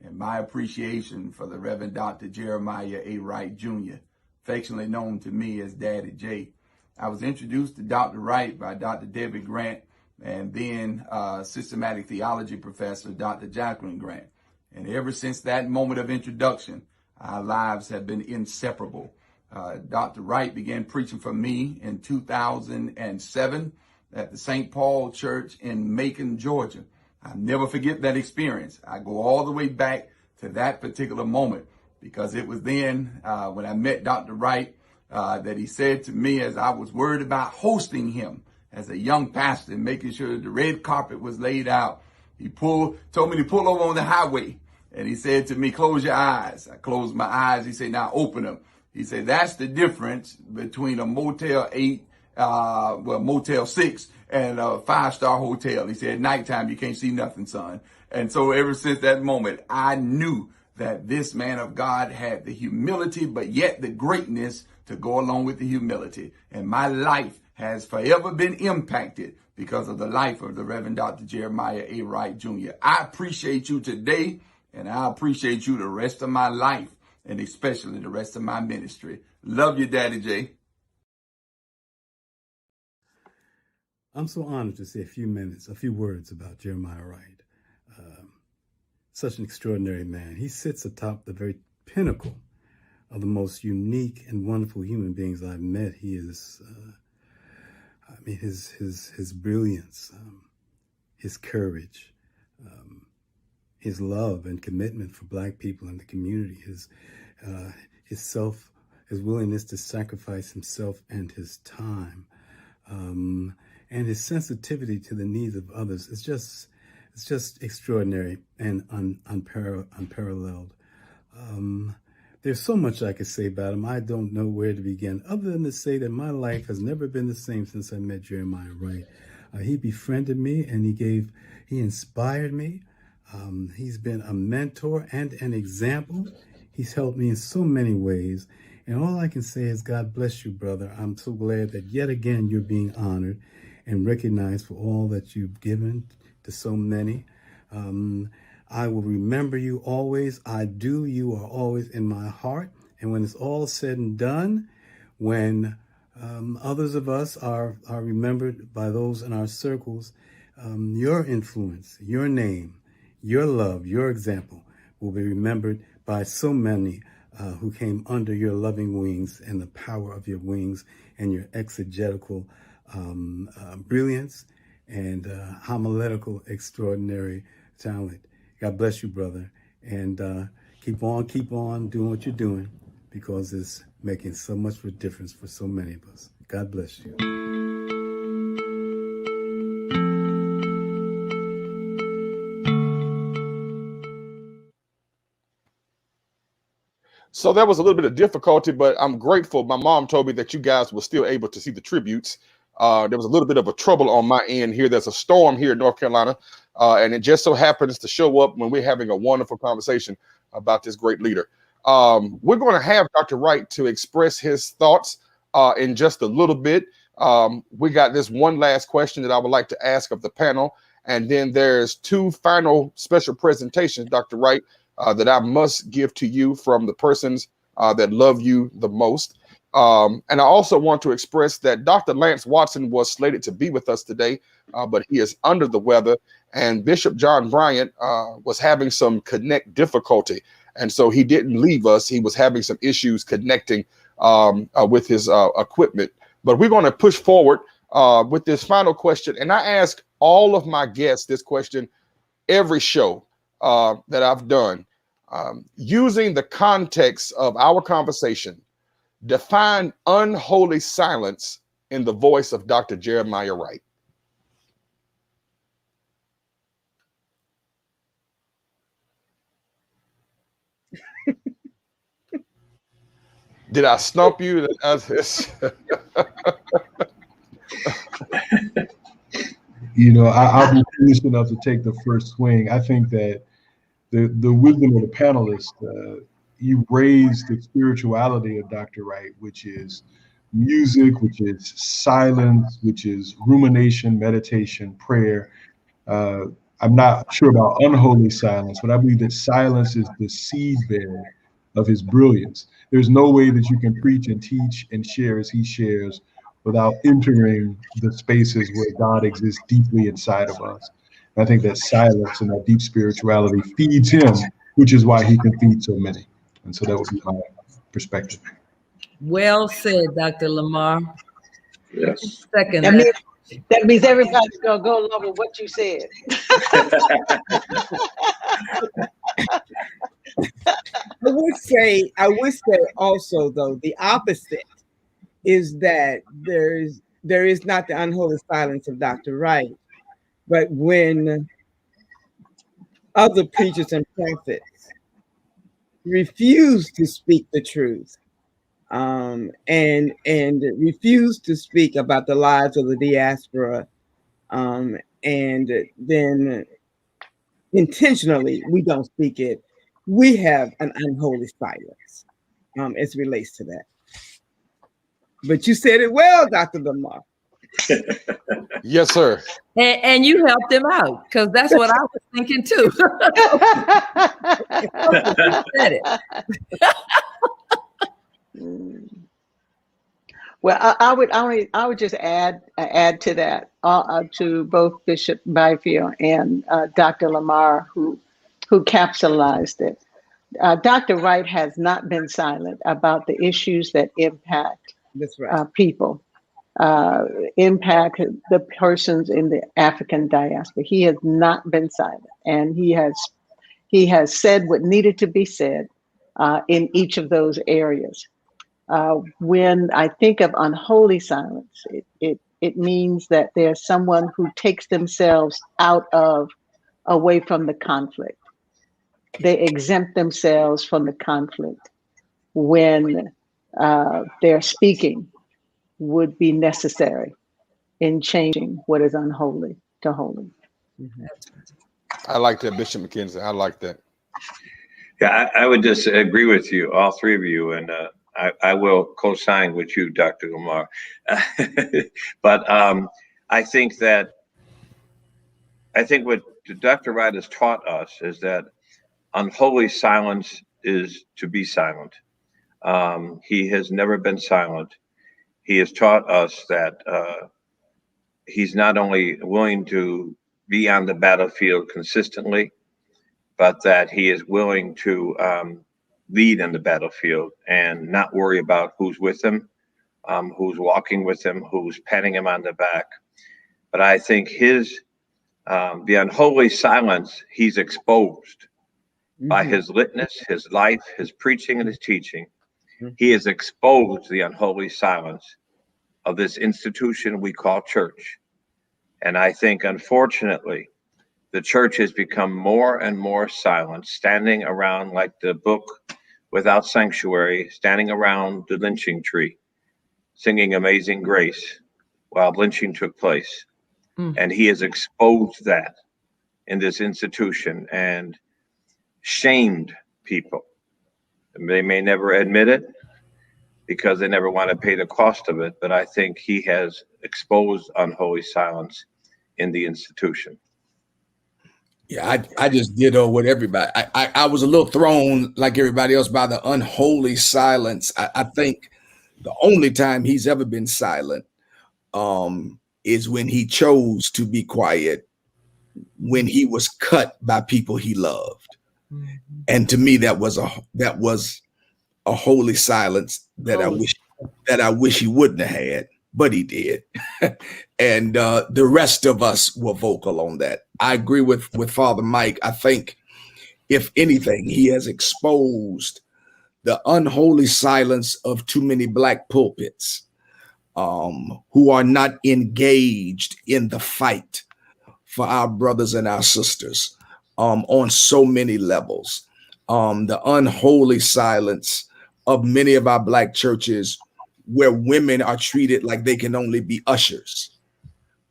and my appreciation for the Reverend Dr. Jeremiah A. Wright, Jr., affectionately known to me as Daddy J. I was introduced to Dr. Wright by Dr. Debbie Grant and then systematic theology professor, Dr. Jacqueline Grant. And ever since that moment of introduction, our lives have been inseparable. Dr. Wright began preaching for me in 2007 at the St. Paul Church in Macon, Georgia. I'll never forget that experience. I go all the way back to that particular moment because it was then when I met Dr. Wright that he said to me, as I was worried about hosting him as a young pastor and making sure the red carpet was laid out, he told me to pull over on the highway. And he said to me, close your eyes. I closed my eyes. He said, now open them. He said, that's the difference between a Motel 8, Motel 6 and a 5-star hotel. He said, at nighttime, you can't see nothing, son. And so ever since that moment, I knew that this man of God had the humility, but yet the greatness to go along with the humility. And my life has forever been impacted because of the life of the Reverend Dr. Jeremiah A. Wright, Jr. I appreciate you today, and I appreciate you the rest of my life, and especially the rest of my ministry. Love you, Daddy J. I'm so honored to say a few words about Jeremiah Wright. Such an extraordinary man. He sits atop the very pinnacle of the most unique and wonderful human beings I've met. He is, his brilliance, his courage, his love and commitment for Black people in the community, his willingness to sacrifice himself and his time, and his sensitivity to the needs of others. It's just extraordinary and unparalleled. There's so much I could say about him. I don't know where to begin, other than to say that my life has never been the same since I met Jeremiah Wright. He befriended me and he inspired me. He's been a mentor and an example. He's helped me in so many ways. And all I can say is, God bless you, brother. I'm so glad that yet again you're being honored and recognized for all that you've given to so many. I will remember you always. I do. You are always in my heart. And when it's all said and done, when others of us are remembered by those in our circles, your influence, your name, your love, your example will be remembered by so many who came under your loving wings and the power of your wings and your exegetical brilliance and homiletical extraordinary talent. God bless you, brother. And keep on doing what you're doing, because it's making so much of a difference for so many of us. God bless you. So there was a little bit of difficulty, but I'm grateful. My mom told me that you guys were still able to see the tributes. There was a little bit of a trouble on my end here. There's a storm here in North Carolina, and it just so happens to show up when we're having a wonderful conversation about this great leader. We're going to have Dr. Wright to express his thoughts in just a little bit. We got this one last question that I would like to ask of the panel, and then there's two final special presentations, Dr. Wright, that I must give to you from the persons that love you the most. And I also want to express that Dr. Lance Watson was slated to be with us today, but he is under the weather. And Bishop John Bryant was having some connect difficulty. And so he didn't leave us. He was having some issues connecting with his equipment. But we're going to push forward with this final question. And I ask all of my guests this question every show that I've done. Using the context of our conversation, define unholy silence in the voice of Dr. Jeremiah Wright. Did I stump you? You know, I'll be foolish enough to take the first swing. I think that the wisdom of the panelists, you raised the spirituality of Dr. Wright, which is music, which is silence, which is rumination, meditation, prayer. I'm not sure about unholy silence, but I believe that silence is the seedbed of his brilliance. There's no way that you can preach and teach and share as he shares without entering the spaces where God exists deeply inside of us. And I think that silence and that deep spirituality feeds him, which is why he can feed so many. And so that would be my perspective. Well said, Dr. Lamar. Yes. Second. That means everybody's gonna go along with what you said. I would say also, though, the opposite is that there is not the unholy silence of Dr. Wright, but when other preachers and prophets refuse to speak the truth, and refuse to speak about the lives of the diaspora, and then intentionally we don't speak it, we have an unholy silence as it relates to that. But you said it well, Dr. Lamar. Yes, sir. And you helped him out, because that's what I was thinking too. Said it. Well, I would just add to that, to both Bishop Byfield and Dr. Lamar, who capsulized it. Dr. Wright has not been silent about the issues that impact people, impact the persons in the African diaspora. He has not been silent, and he has said what needed to be said in each of those areas. When I think of unholy silence, it means that there's someone who takes themselves away from the conflict. They exempt themselves from the conflict when their speaking would be necessary in changing what is unholy to holy. I like that, Bishop McKenzie. I like that. Yeah, I would just agree with you, all three of you, and I will co-sign with you, Dr. Lamar. But I think what Dr. Wright has taught us is that unholy silence is to be silent. He has never been silent. He has taught us that he's not only willing to be on the battlefield consistently, but that he is willing to lead in the battlefield and not worry about who's with him, who's walking with him, who's patting him on the back. But I think the unholy silence he's exposed by his witness, his life, his preaching, and his teaching. He has exposed the unholy silence of this institution we call church. And I think, unfortunately, the church has become more and more silent, standing around like the book Without Sanctuary, standing around the lynching tree, singing Amazing Grace while lynching took place. And he has exposed that in this institution and shamed people. They may never admit it because they never want to pay the cost of it, but I think he has exposed unholy silence in the institution. Yeah, I just ditto with everybody. I was a little thrown, like everybody else, by the unholy silence. I think the only time he's ever been silent is when he chose to be quiet, when he was cut by people he loved. And to me, that was a holy silence that I wish he wouldn't have had, but he did. And the rest of us were vocal on that. I agree with Father Mike. I think, if anything, he has exposed the unholy silence of too many Black pulpits who are not engaged in the fight for our brothers and our sisters on so many levels. The unholy silence of many of our Black churches where women are treated like they can only be ushers,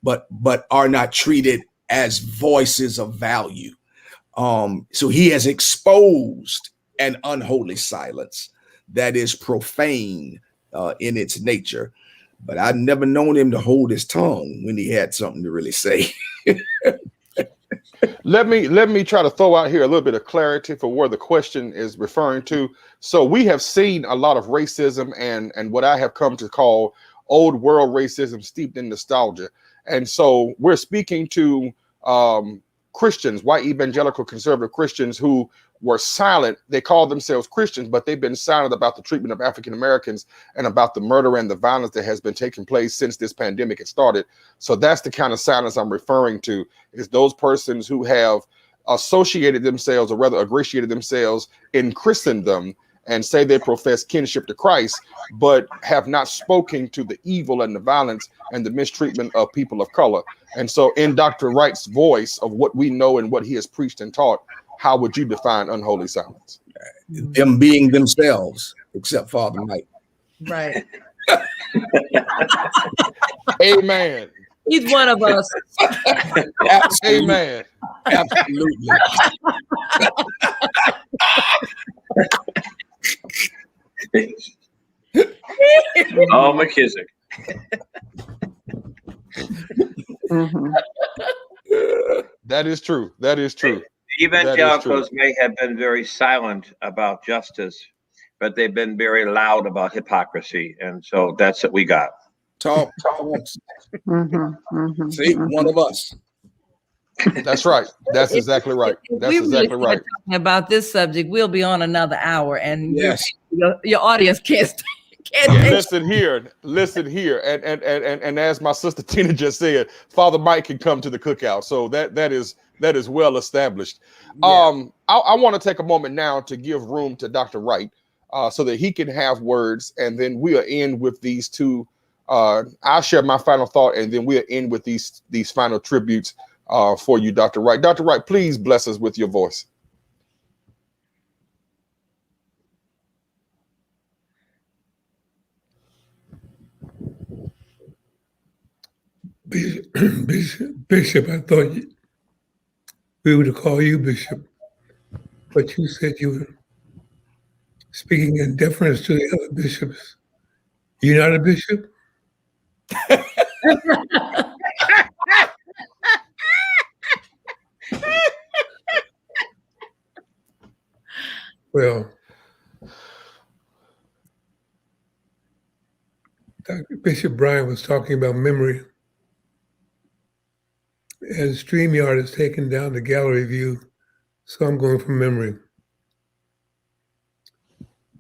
but are not treated as voices of value. So he has exposed an unholy silence that is profane in its nature. But I've never known him to hold his tongue when he had something to really say. Let me try to throw out here a little bit of clarity for where the question is referring to. So we have seen a lot of racism and what I have come to call old world racism steeped in nostalgia. And so we're speaking to Christians, white evangelical conservative Christians who were silent. They call themselves Christians, but they've been silent about the treatment of African Americans and about the murder and the violence that has been taking place since this pandemic had started. So that's the kind of silence I'm referring to, is those persons who have associated themselves, or rather ingratiated themselves in Christendom and say they profess kinship to Christ, but have not spoken to the evil and the violence and the mistreatment of people of color. And so in Dr. Wright's voice of what we know and what he has preached and taught, how would you define unholy silence? Them being themselves, except Father Mike. Right. Amen. He's one of us. Amen. Absolutely. Oh, McKissick. That is true. That is true. Evangelicals may have been very silent about justice, but they've been very loud about hypocrisy. And so that's what we got. Talk. See, one of us. That's right. That's exactly right. That's exactly right. Talking about this subject, we'll be on another hour, and yes, your audience can't. Listen here, and as my sister Tina just said, Father Mike can come to the cookout, so that is well established. Yeah. I want to take a moment now to give room to Dr. Wright, so that he can have words, and then we'll end with these two. I'll share my final thought, and then we'll end with these final tributes for you, Dr. Wright. Dr. Wright, please bless us with your voice. Bishop, I thought we would call you Bishop, but you said you were speaking in deference to the other bishops. You're not a bishop? Well, Bishop Bryant was talking about memory. And StreamYard has taken down the gallery view, so I'm going from memory.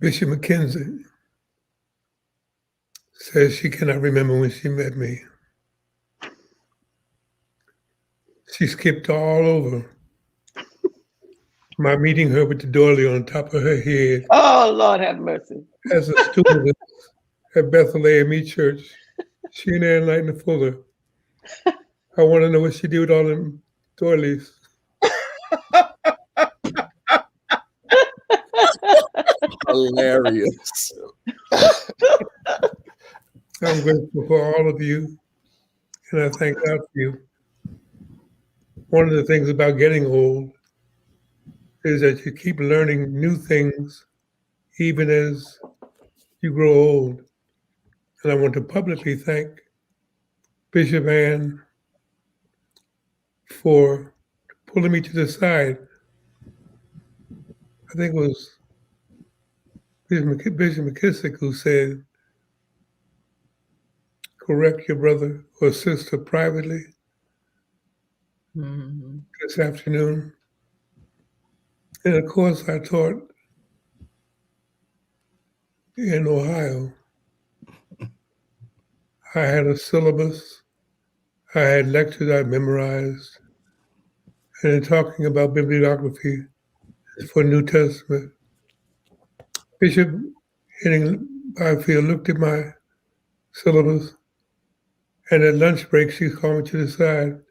Bishop McKenzie says she cannot remember when she met me. She skipped all over my meeting her with the doily on top of her head. Oh, Lord have mercy. As a student at Bethel AME Church, she and Ann Lightner Fuller. I want to know what she did with all them doilies. Hilarious. I'm grateful for all of you, and I thank God for you. One of the things about getting old is that you keep learning new things even as you grow old. And I want to publicly thank Bishop Ann for pulling me to the side. I think it was Bishop McKissick who said, correct your brother or sister privately this afternoon. And of course, I taught in Ohio. I had a syllabus. I had lectures I memorized. And in talking about bibliography for New Testament, Bishop Henning Byfield looked at my syllabus, and at lunch break, she called me to the side.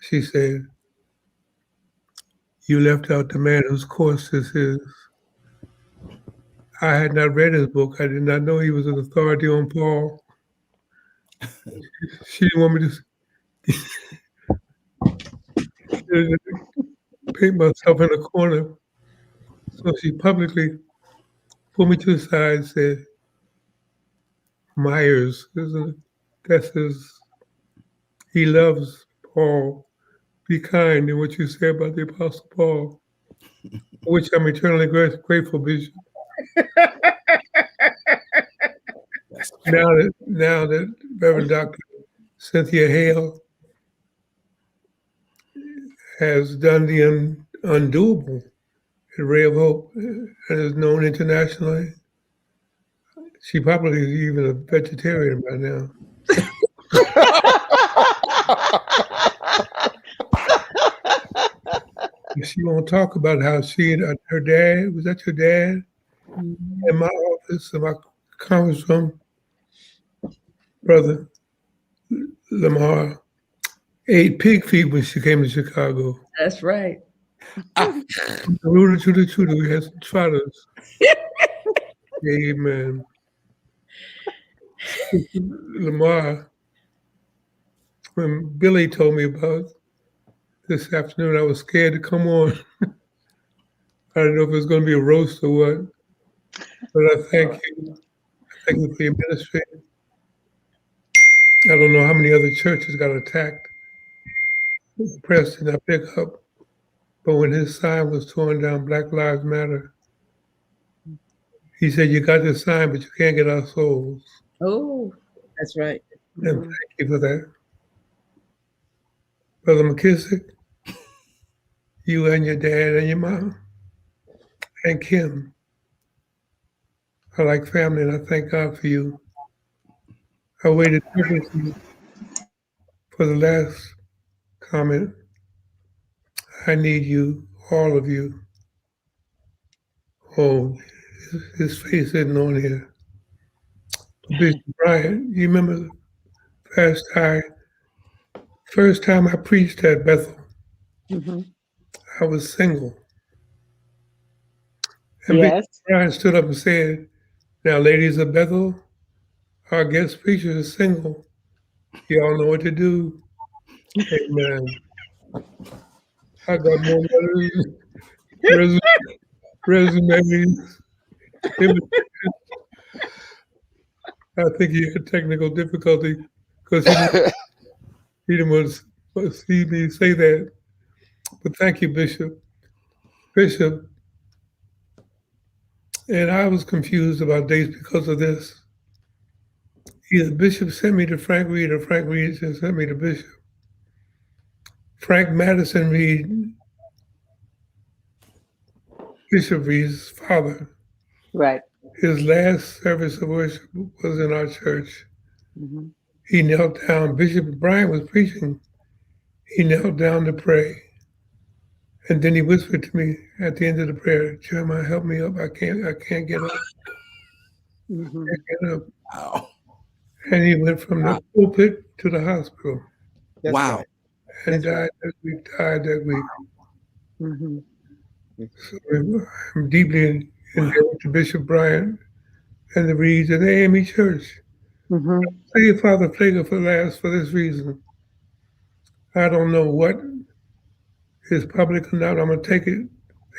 She said, you left out the man whose course this is. I had not read his book. I did not know he was an authority on Paul. She didn't want me to paint myself in a corner. So she publicly pulled me to the side and said, Myers, that's his, he loves Paul. Be kind in what you say about the Apostle Paul, for which I'm eternally grateful, Bishop. now that Reverend Dr. Cynthia Hale has done the undoable at Ray of Hope and is known internationally, she probably is even a vegetarian by now. She won't talk about how she and her dad, was that your dad? In my office, in my conference room, brother Lamar ate pig feet when she came to Chicago. That's right. Chuda, we had some trotters. Amen. Lamar, when Billy told me about this afternoon, I was scared to come on. I didn't know if it was going to be a roast or what. But I thank you. I thank you for your ministry. I don't know how many other churches got attacked. The press did not pick up. But when his sign was torn down, Black Lives Matter, he said, you got this sign, but you can't get our souls. Oh, that's right. And thank you for that. Brother McKissick, you and your dad and your mom, and Kim are like family, and I thank God for you. I waited for the last comment. I need you, all of you. Oh, his face isn't on here. Bishop Bryant, you remember the first time I preached at Bethel, I was single. And Bishop Bryant stood up and said, now ladies of Bethel, our guest preacher is single. Y'all know what to do. Amen. I got more letters, resumes. I think he had technical difficulty because he didn't want to see me say that. But thank you, Bishop. And I was confused about dates because of this. Either Bishop sent me to Frank Reed or Frank Reed just sent me to Bishop. Frank Madison Reed, Bishop Reed's father. Right. His last service of worship was in our church. He knelt down. Bishop Bryant was preaching. He knelt down to pray. And then he whispered to me at the end of the prayer, Jeremiah, help me up. I can't get up. Can't get up. Wow. And he went from the pulpit to the hospital. Wow. And died that week. So I'm deeply indebted to Bishop Bryant and the Reeds and the AME Church. Thank you, Father Pfleger, for this reason. I don't know what is public or not. I'm going to take it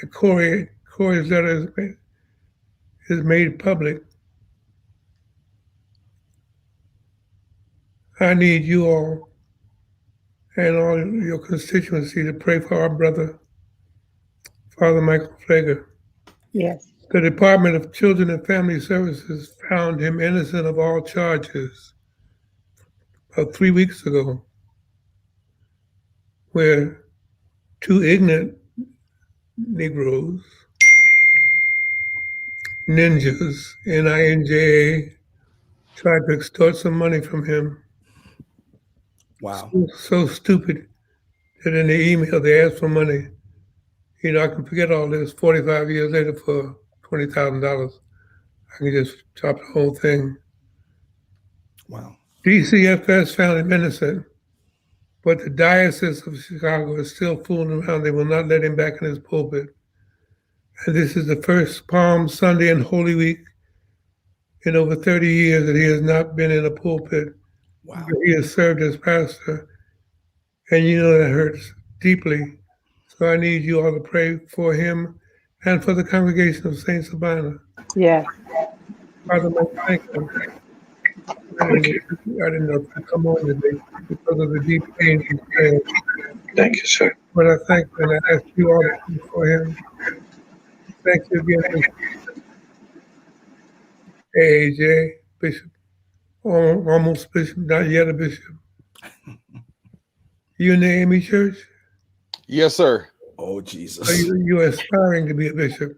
that Corey's letter is made public. I need you all and all your constituency to pray for our brother, Father Michael Pfleger. Yes. The Department of Children and Family Services found him innocent of all charges about 3 weeks ago, where two ignorant Negroes, ninjas, NINJA, tried to extort some money from him. Wow. So stupid that in the email they asked for money. You know, I can forget all this 45 years later for $20,000. I can just drop the whole thing. Wow. DCFS found him innocent, but the Diocese of Chicago is still fooling around. They will not let him back in his pulpit. And this is the first Palm Sunday and Holy Week in over 30 years that he has not been in a pulpit. Wow. He has served as pastor. And you know that hurts deeply. So I need you all to pray for him and for the congregation of St. Sabina. Yeah. Father, thank you. I didn't know if I come on today because of the deep pain he's felt. Thank you, sir. But I thank you and I ask you all to pray for him. Thank you again, AJ, Bishop almost bishop, not yet a bishop. You in the AME church? Yes, sir. Oh, Jesus. Are you aspiring to be a bishop?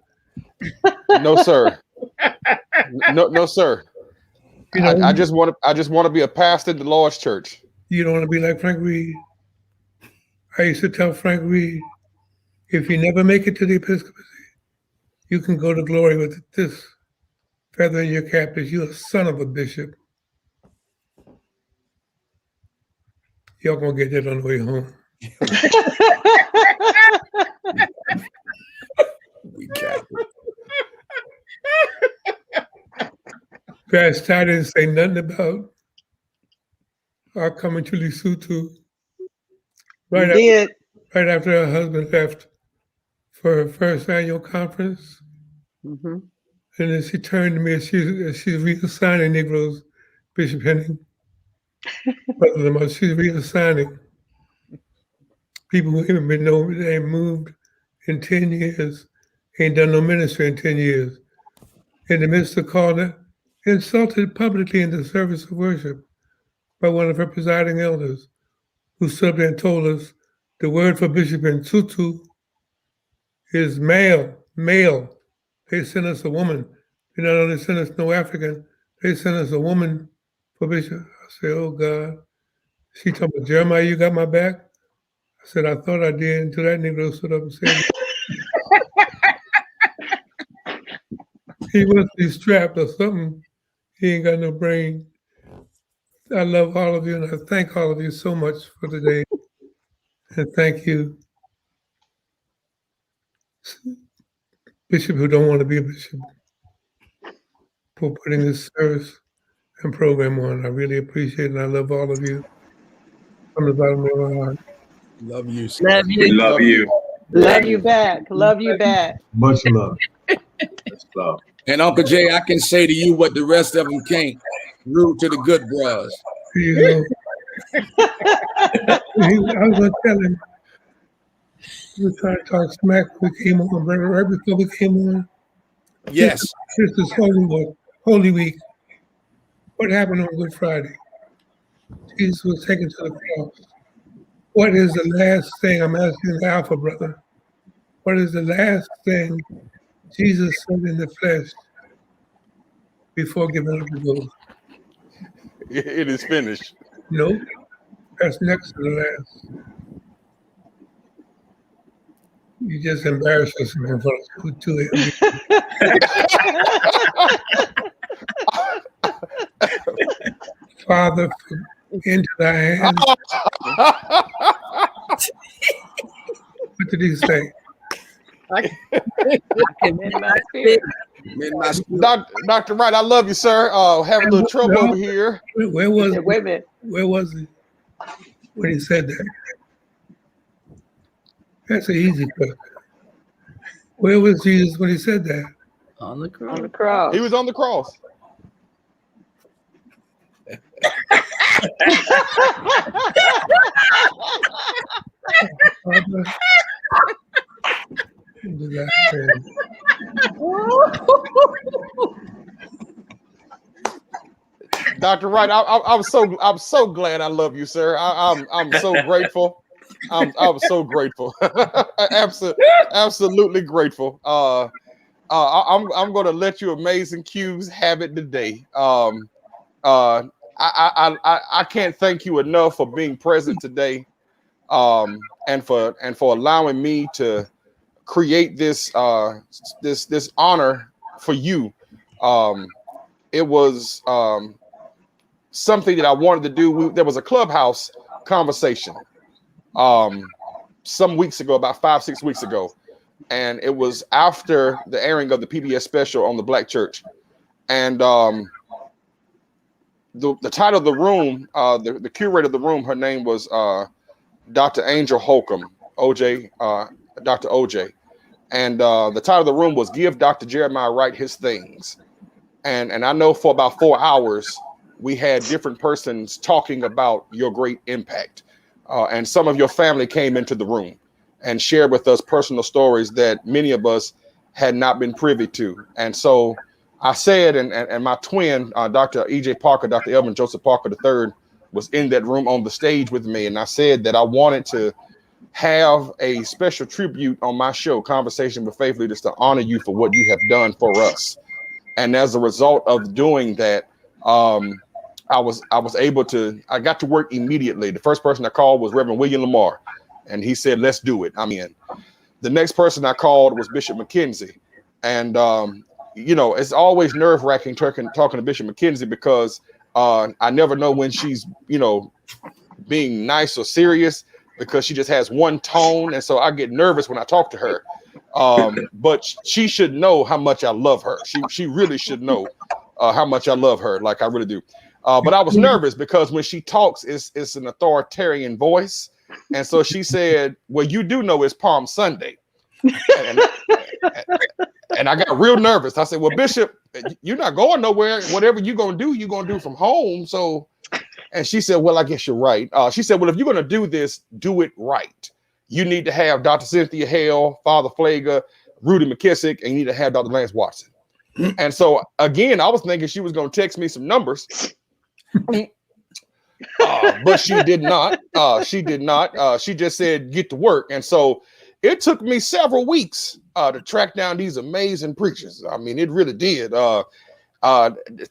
No, sir. No, sir. You know, I just want to be a pastor in the Lord's church. You don't want to be like Frank Reed. I used to tell Frank Reed, if you never make it to the episcopacy, you can go to glory with this feather in your cap that you're a son of a bishop. Y'all gonna get that on the way home. We can't. Vashti didn't say nothing about our coming to Lesotho right after her husband left for her first annual conference. Mm-hmm. And then she turned to me as she's reassigning Negroes, Bishop Henning. Brother Lamar, she's reassigning people who haven't been over, they ain't moved in 10 years, ain't done no ministry in 10 years. In the midst of calling, insulted publicly in the service of worship by one of her presiding elders, who stood up there and told us the word for bishop in Tutu is male. They sent us a woman. They not only sent us no African, they sent us a woman for bishop. I said, oh God. She told me, Jeremiah, you got my back? I said, I thought I did, until that Negro stood up and said, he must be strapped or something. He ain't got no brain. I love all of you, and I thank all of you so much for today. And thank you, Bishop who don't want to be a bishop, for putting this service and program on. I really appreciate it, and I love all of you from the bottom of my heart. Love you. Love you. We love you. Love you back. Love you back. Much love. Let's go. And Uncle Jay, I can say to you what the rest of them can't. Rude to the good bros. Here you go. I was going to tell him, we were trying to talk smack when we came on, right before we came on. Yes. This is Holy Week. What happened on Good Friday? Jesus was taken to the cross. What is the last thing, I'm asking the Alpha brother, what is the last thing Jesus said in the flesh before giving up the ghost? It is finished. Nope. That's next to the last. You just embarrassed us in front of two. Father, into thy hands. What did he say? Dr. Wright, I love you, sir. Having a little trouble over here. Where was Wait a minute. Where was he when he said that? That's an easy question. Where was Jesus when he said that? On the cross. On the cross. He was on the cross. Dr. Wright, I'm so glad I love you, sir. I'm so grateful. I'm so grateful. Absolutely grateful. I'm going to let you amazing Q's have it today. I can't thank you enough for being present today, and for allowing me to create this this honor for you. It was something that I wanted to do. There was a Clubhouse conversation some weeks ago, about 5-6 weeks ago, and it was after the airing of the PBS special on the Black church, and the title of the room, the curator of the room, her name was Dr. Angel Holcomb, Dr. OJ. And the title of the room was Give Dr. Jeremiah Wright His Things. And I know for about 4 hours, we had different persons talking about your great impact. And some of your family came into the room and shared with us personal stories that many of us had not been privy to. And so I said, and my twin, Dr. E.J. Parker, Dr. Elvin Joseph Parker III, was in that room on the stage with me. And I said that I wanted to have a special tribute on my show, Conversation with Faith Leaders, to honor you for what you have done for us. And as a result of doing that, I got to work immediately. The first person I called was Reverend William Lamar, and he said, let's do it. I'm in. The next person I called was Bishop McKenzie. And, it's always nerve wracking talking to Bishop McKenzie because I never know when she's, being nice or serious, because she just has one tone. And so I get nervous when I talk to her. But she should know how much I love her. She really should know how much I love her, like I really do. But I was nervous because when she talks, it's an authoritarian voice. And so she said, well, you do know it's Palm Sunday. And I got real nervous. I said, well, Bishop, you're not going nowhere. Whatever you're going to do from home. So, and she said, well, I guess you're right. She said, well, if you're going to do this, do it right. You need to have Dr. Cynthia Hale, Father Pfleger, Rudy McKissick, and you need to have Dr. Lance Watson. And so, again, I was thinking she was going to text me some numbers. But she did not. She just said, get to work. And so it took me several weeks to track down these amazing preachers. I mean, it really did.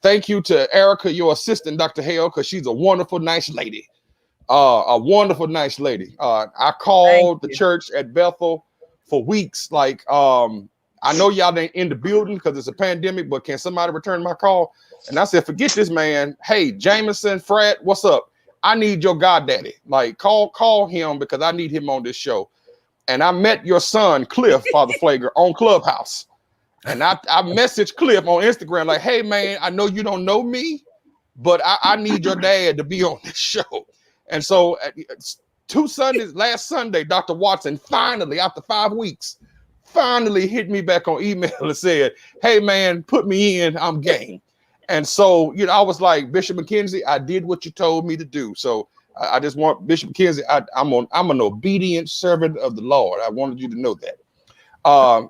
Thank you to Erica, your assistant, Dr. Hale, because she's a wonderful, nice lady. A wonderful, nice lady. I called the church at Bethel for weeks. Like, I know y'all ain't in the building because it's a pandemic, but can somebody return my call? And I said, forget this, man. Hey, Jameson, Fred, what's up? I need your goddaddy. Like, call him because I need him on this show. And I met your son, Cliff, Father Pfleger, on Clubhouse. And I messaged Cliff on Instagram like, hey, man, I know you don't know me, but I need your dad to be on this show. And so last Sunday, Dr. Watson finally, after 5 weeks, finally hit me back on email and said, hey, man, put me in. I'm game. And so, I was like, Bishop McKenzie, I did what you told me to do. So I just want Bishop McKenzie, I'm an obedient servant of the Lord. I wanted you to know that.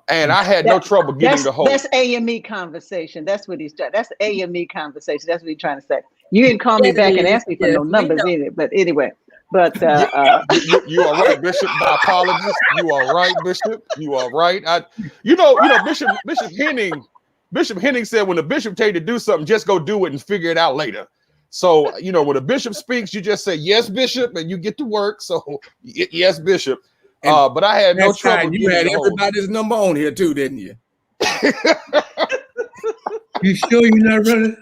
And I had no trouble getting the whole. That's AME conversation. That's what he's trying. That's AME conversation. That's what he's trying to say. You didn't call me back and ask me for no numbers either. But anyway, you are right, Bishop. My apologies. You are right, Bishop. You are right. Bishop Henning said when the bishop tell you to do something, just go do it and figure it out later. So, when the bishop speaks, you just say, yes, Bishop, and you get to work. So, yes, Bishop. But I had no trouble. You had everybody's number on here too, didn't you? You sure you're not running?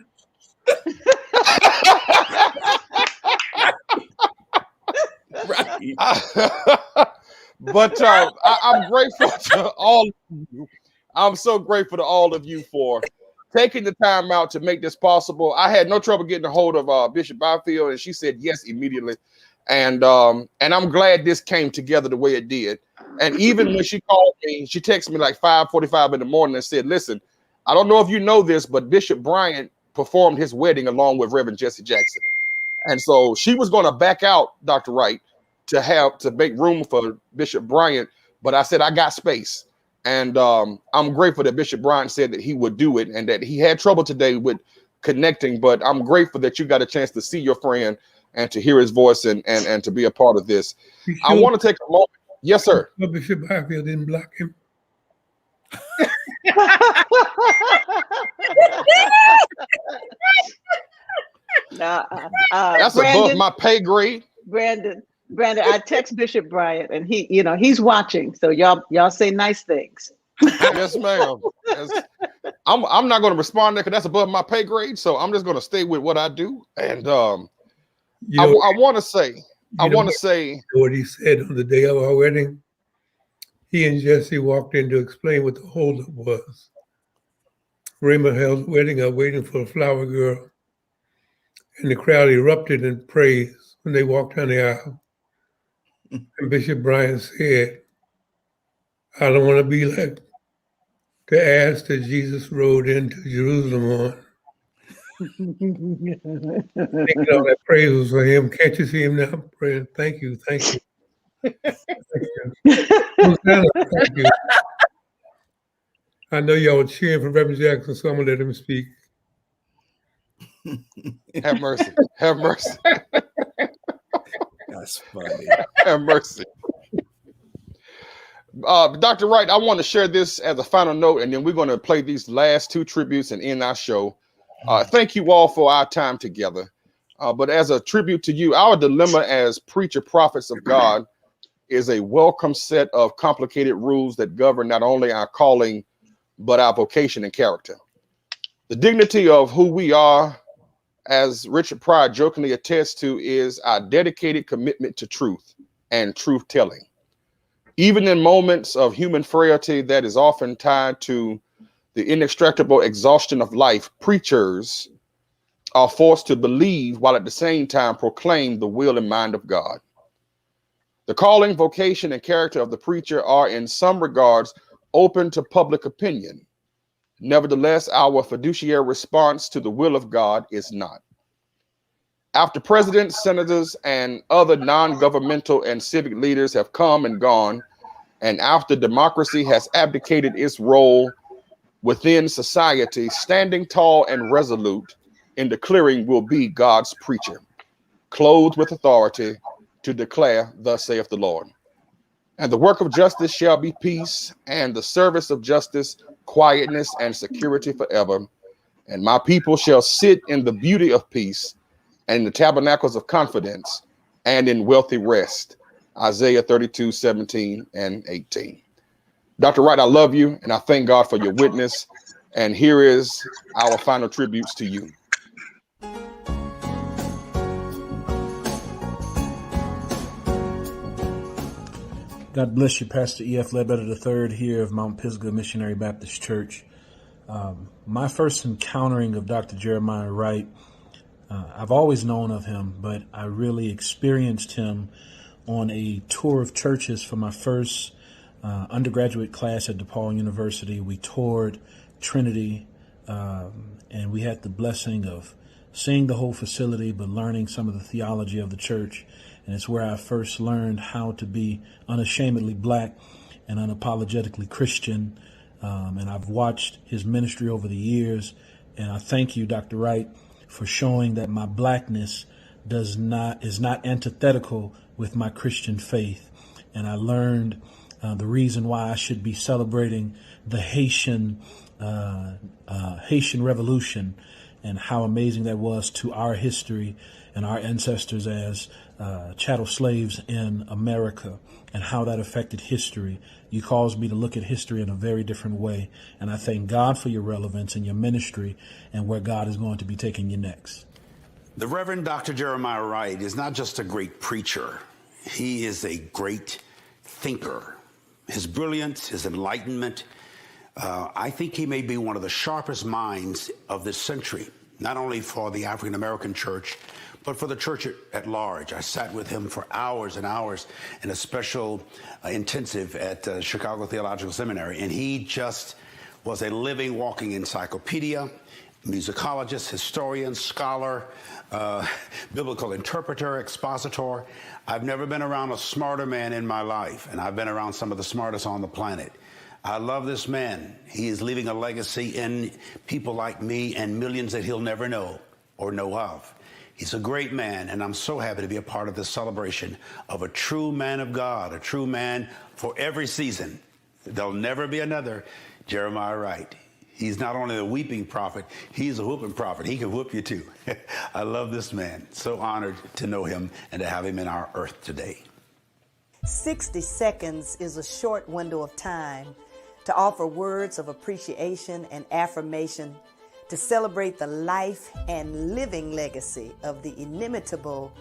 Right. But I'm grateful to all of you. I'm so grateful to all of you for taking the time out to make this possible. I had no trouble getting a hold of Bishop Byfield, and she said yes immediately. And I'm glad this came together the way it did. And even when she called me, she texted me like 5:45 in the morning and said, listen, I don't know if you know this, but Bishop Bryant performed his wedding along with Reverend Jesse Jackson. And so she was going to back out, Dr. Wright, to make room for Bishop Bryant. But I said, I got space. And I'm grateful that Bishop Bryant said that he would do it and that he had trouble today with connecting. But I'm grateful that you got a chance to see your friend and to hear his voice and to be a part of this. Sure? I want to take a moment. Yes, sir. Bishop Byfield didn't block him. That's Brandon, above my pay grade. Brandon, I text Bishop Bryant and he's watching. So y'all say nice things. Yes, ma'am. I'm not going to respond there because that's above my pay grade. So I'm just going to stay with what I do. And I want to say what he said on the day of our wedding. He and Jesse walked in to explain what the holdup was. Raymond held the wedding up waiting for a flower girl. And the crowd erupted in praise when they walked down the aisle. And Bishop Bryant said, I don't want to be like the ass that Jesus rode into Jerusalem on. Thinking all that praise was for him. Can't you see him now? Praying, thank you. Thank you. Thank you. I know y'all cheering for Reverend Jackson, so I'm going to let him speak. Have mercy. Have mercy. That's funny. Have mercy. Dr. Wright, I want to share this as a final note, and then we're going to play these last two tributes and end our show. Thank you all for our time together. But as a tribute to you, our dilemma as preacher prophets of God is a welcome set of complicated rules that govern not only our calling, but our vocation and character. The dignity of who we are, as Richard Pryor jokingly attests to, is our dedicated commitment to truth and truth telling. Even in moments of human frailty that is often tied to the inextricable exhaustion of life, preachers are forced to believe while at the same time proclaim the will and mind of God. The calling, vocation, and character of the preacher are in some regards open to public opinion. Nevertheless, our fiduciary response to the will of God is not. After presidents, senators, and other non-governmental and civic leaders have come and gone, and after democracy has abdicated its role within society, standing tall and resolute in the clearing will be God's preacher, clothed with authority to declare, thus saith the Lord. And the work of justice shall be peace, and the service of justice, quietness and security forever. And my people shall sit in the beauty of peace, and in the tabernacles of confidence, and in wealthy rest. Isaiah 32, 17 and 18. Dr. Wright, I love you, and I thank God for your witness. And here is our final tributes to you. God bless you, Pastor E.F. Ledbetter III here of Mount Pisgah Missionary Baptist Church. My first encountering of Dr. Jeremiah Wright, I've always known of him, but I really experienced him on a tour of churches for my first undergraduate class at DePaul University. We toured Trinity, and we had the blessing of seeing the whole facility, but learning some of the theology of the church. And it's where I first learned how to be unashamedly Black and unapologetically Christian. And I've watched his ministry over the years. And I thank you, Dr. Wright, for showing that my Blackness is not antithetical with my Christian faith. And I learned the reason why I should be celebrating the Haitian Revolution and how amazing that was to our history and our ancestors as chattel slaves in America, and how that affected history. You caused me to look at history in a very different way, and I thank God for your relevance and your ministry and where God is going to be taking you next. The Reverend Dr. Jeremiah Wright is not just a great preacher. He is a great thinker. His brilliance, his enlightenment, I think he may be one of the sharpest minds of this century, not only for the African American church, but for the church at large. I sat with him for hours and hours in a special intensive at Chicago Theological Seminary, and he just was a living, walking encyclopedia, musicologist, historian, scholar, biblical interpreter, expositor. I've never been around a smarter man in my life, and I've been around some of the smartest on the planet. I love this man. He is leaving a legacy in people like me and millions that he'll never know or know of. He's a great man, and I'm so happy to be a part of this celebration of a true man of God, a true man for every season. There'll never be another Jeremiah Wright. He's not only a weeping prophet, he's a whooping prophet. He can whoop you too. I love this man. So honored to know him and to have him in our earth today. 60 seconds is a short window of time to offer words of appreciation and affirmation to celebrate the life and living legacy of the inimitable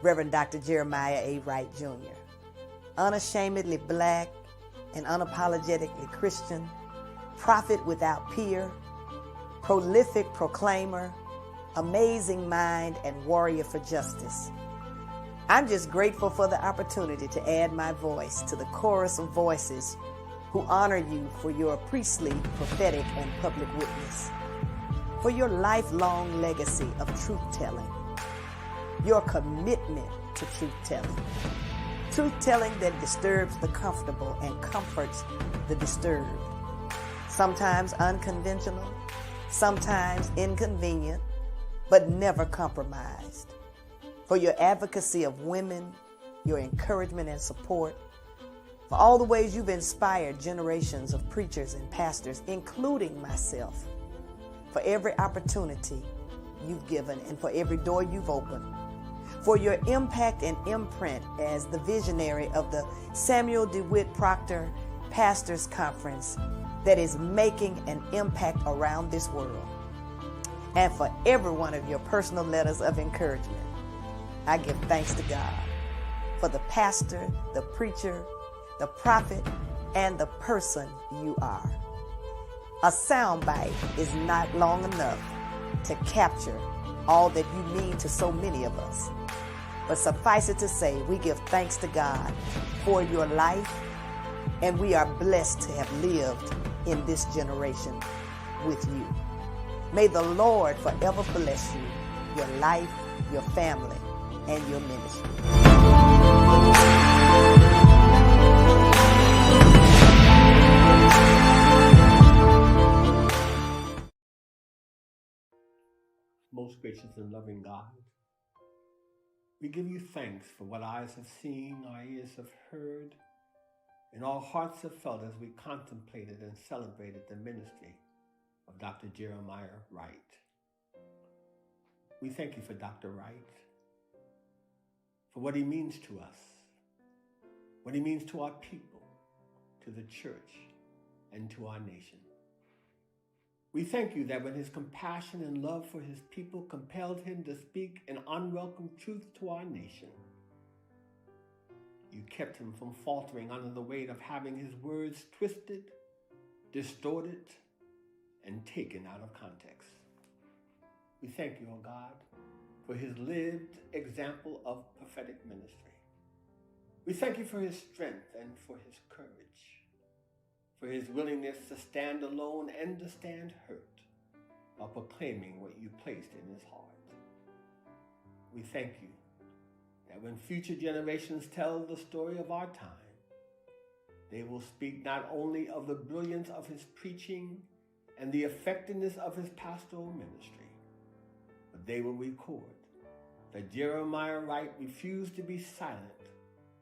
Reverend Dr. Jeremiah A. Wright, Jr. Unashamedly Black and unapologetically Christian, prophet without peer, prolific proclaimer, amazing mind, and warrior for justice. I'm just grateful for the opportunity to add my voice to the chorus of voices who honor you for your priestly, prophetic, and public witness, for your lifelong legacy of truth-telling, your commitment to truth-telling that disturbs the comfortable and comforts the disturbed, sometimes unconventional, sometimes inconvenient, but never compromised. For your advocacy of women, your encouragement and support, for all the ways you've inspired generations of preachers and pastors, including myself, for every opportunity you've given and for every door you've opened, for your impact and imprint as the visionary of the Samuel DeWitt Proctor Pastors Conference that is making an impact around this world, and for every one of your personal letters of encouragement. I give thanks to God for the pastor, the preacher, the prophet, and the person you are. A soundbite is not long enough to capture all that you mean to so many of us. But suffice it to say, we give thanks to God for your life, and we are blessed to have lived in this generation with you. May the Lord forever bless you, your life, your family, and your ministry. Most gracious and loving God, we give you thanks for what eyes have seen, our ears have heard, and our hearts have felt as we contemplated and celebrated the ministry of Dr. Jeremiah Wright. We thank you for Dr. Wright, for what he means to us, what he means to our people, to the church, and to our nation. We thank you that when his compassion and love for his people compelled him to speak an unwelcome truth to our nation, you kept him from faltering under the weight of having his words twisted, distorted, and taken out of context. We thank you, O God, for his lived example of prophetic ministry. We thank you for his strength and for his courage, for his willingness to stand alone and to stand hurt while proclaiming what you placed in his heart. We thank you that when future generations tell the story of our time, they will speak not only of the brilliance of his preaching and the effectiveness of his pastoral ministry, but they will record that Jeremiah Wright refused to be silent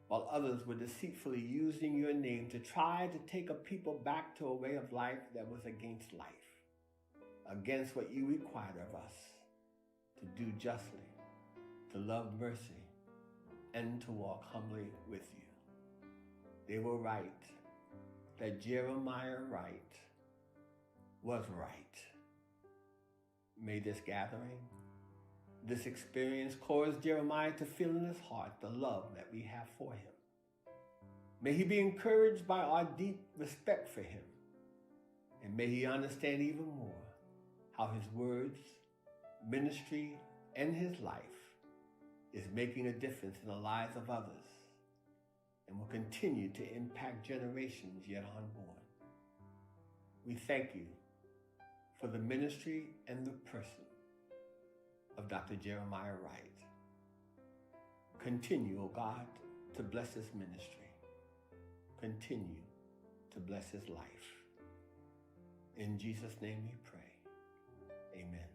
while others were deceitfully using your name to try to take a people back to a way of life that was against life, against what you required of us, to do justly, to love mercy, and to walk humbly with you. They will write that Jeremiah Wright was right. May this gathering, this experience cause Jeremiah to feel in his heart the love that we have for him. May he be encouraged by our deep respect for him, and may he understand even more how his words, ministry, and his life is making a difference in the lives of others and will continue to impact generations yet unborn. We thank you for the ministry and the person of Dr. Jeremiah Wright. Continue, O God, to bless his ministry. Continue to bless his life. In Jesus' name we pray. Amen.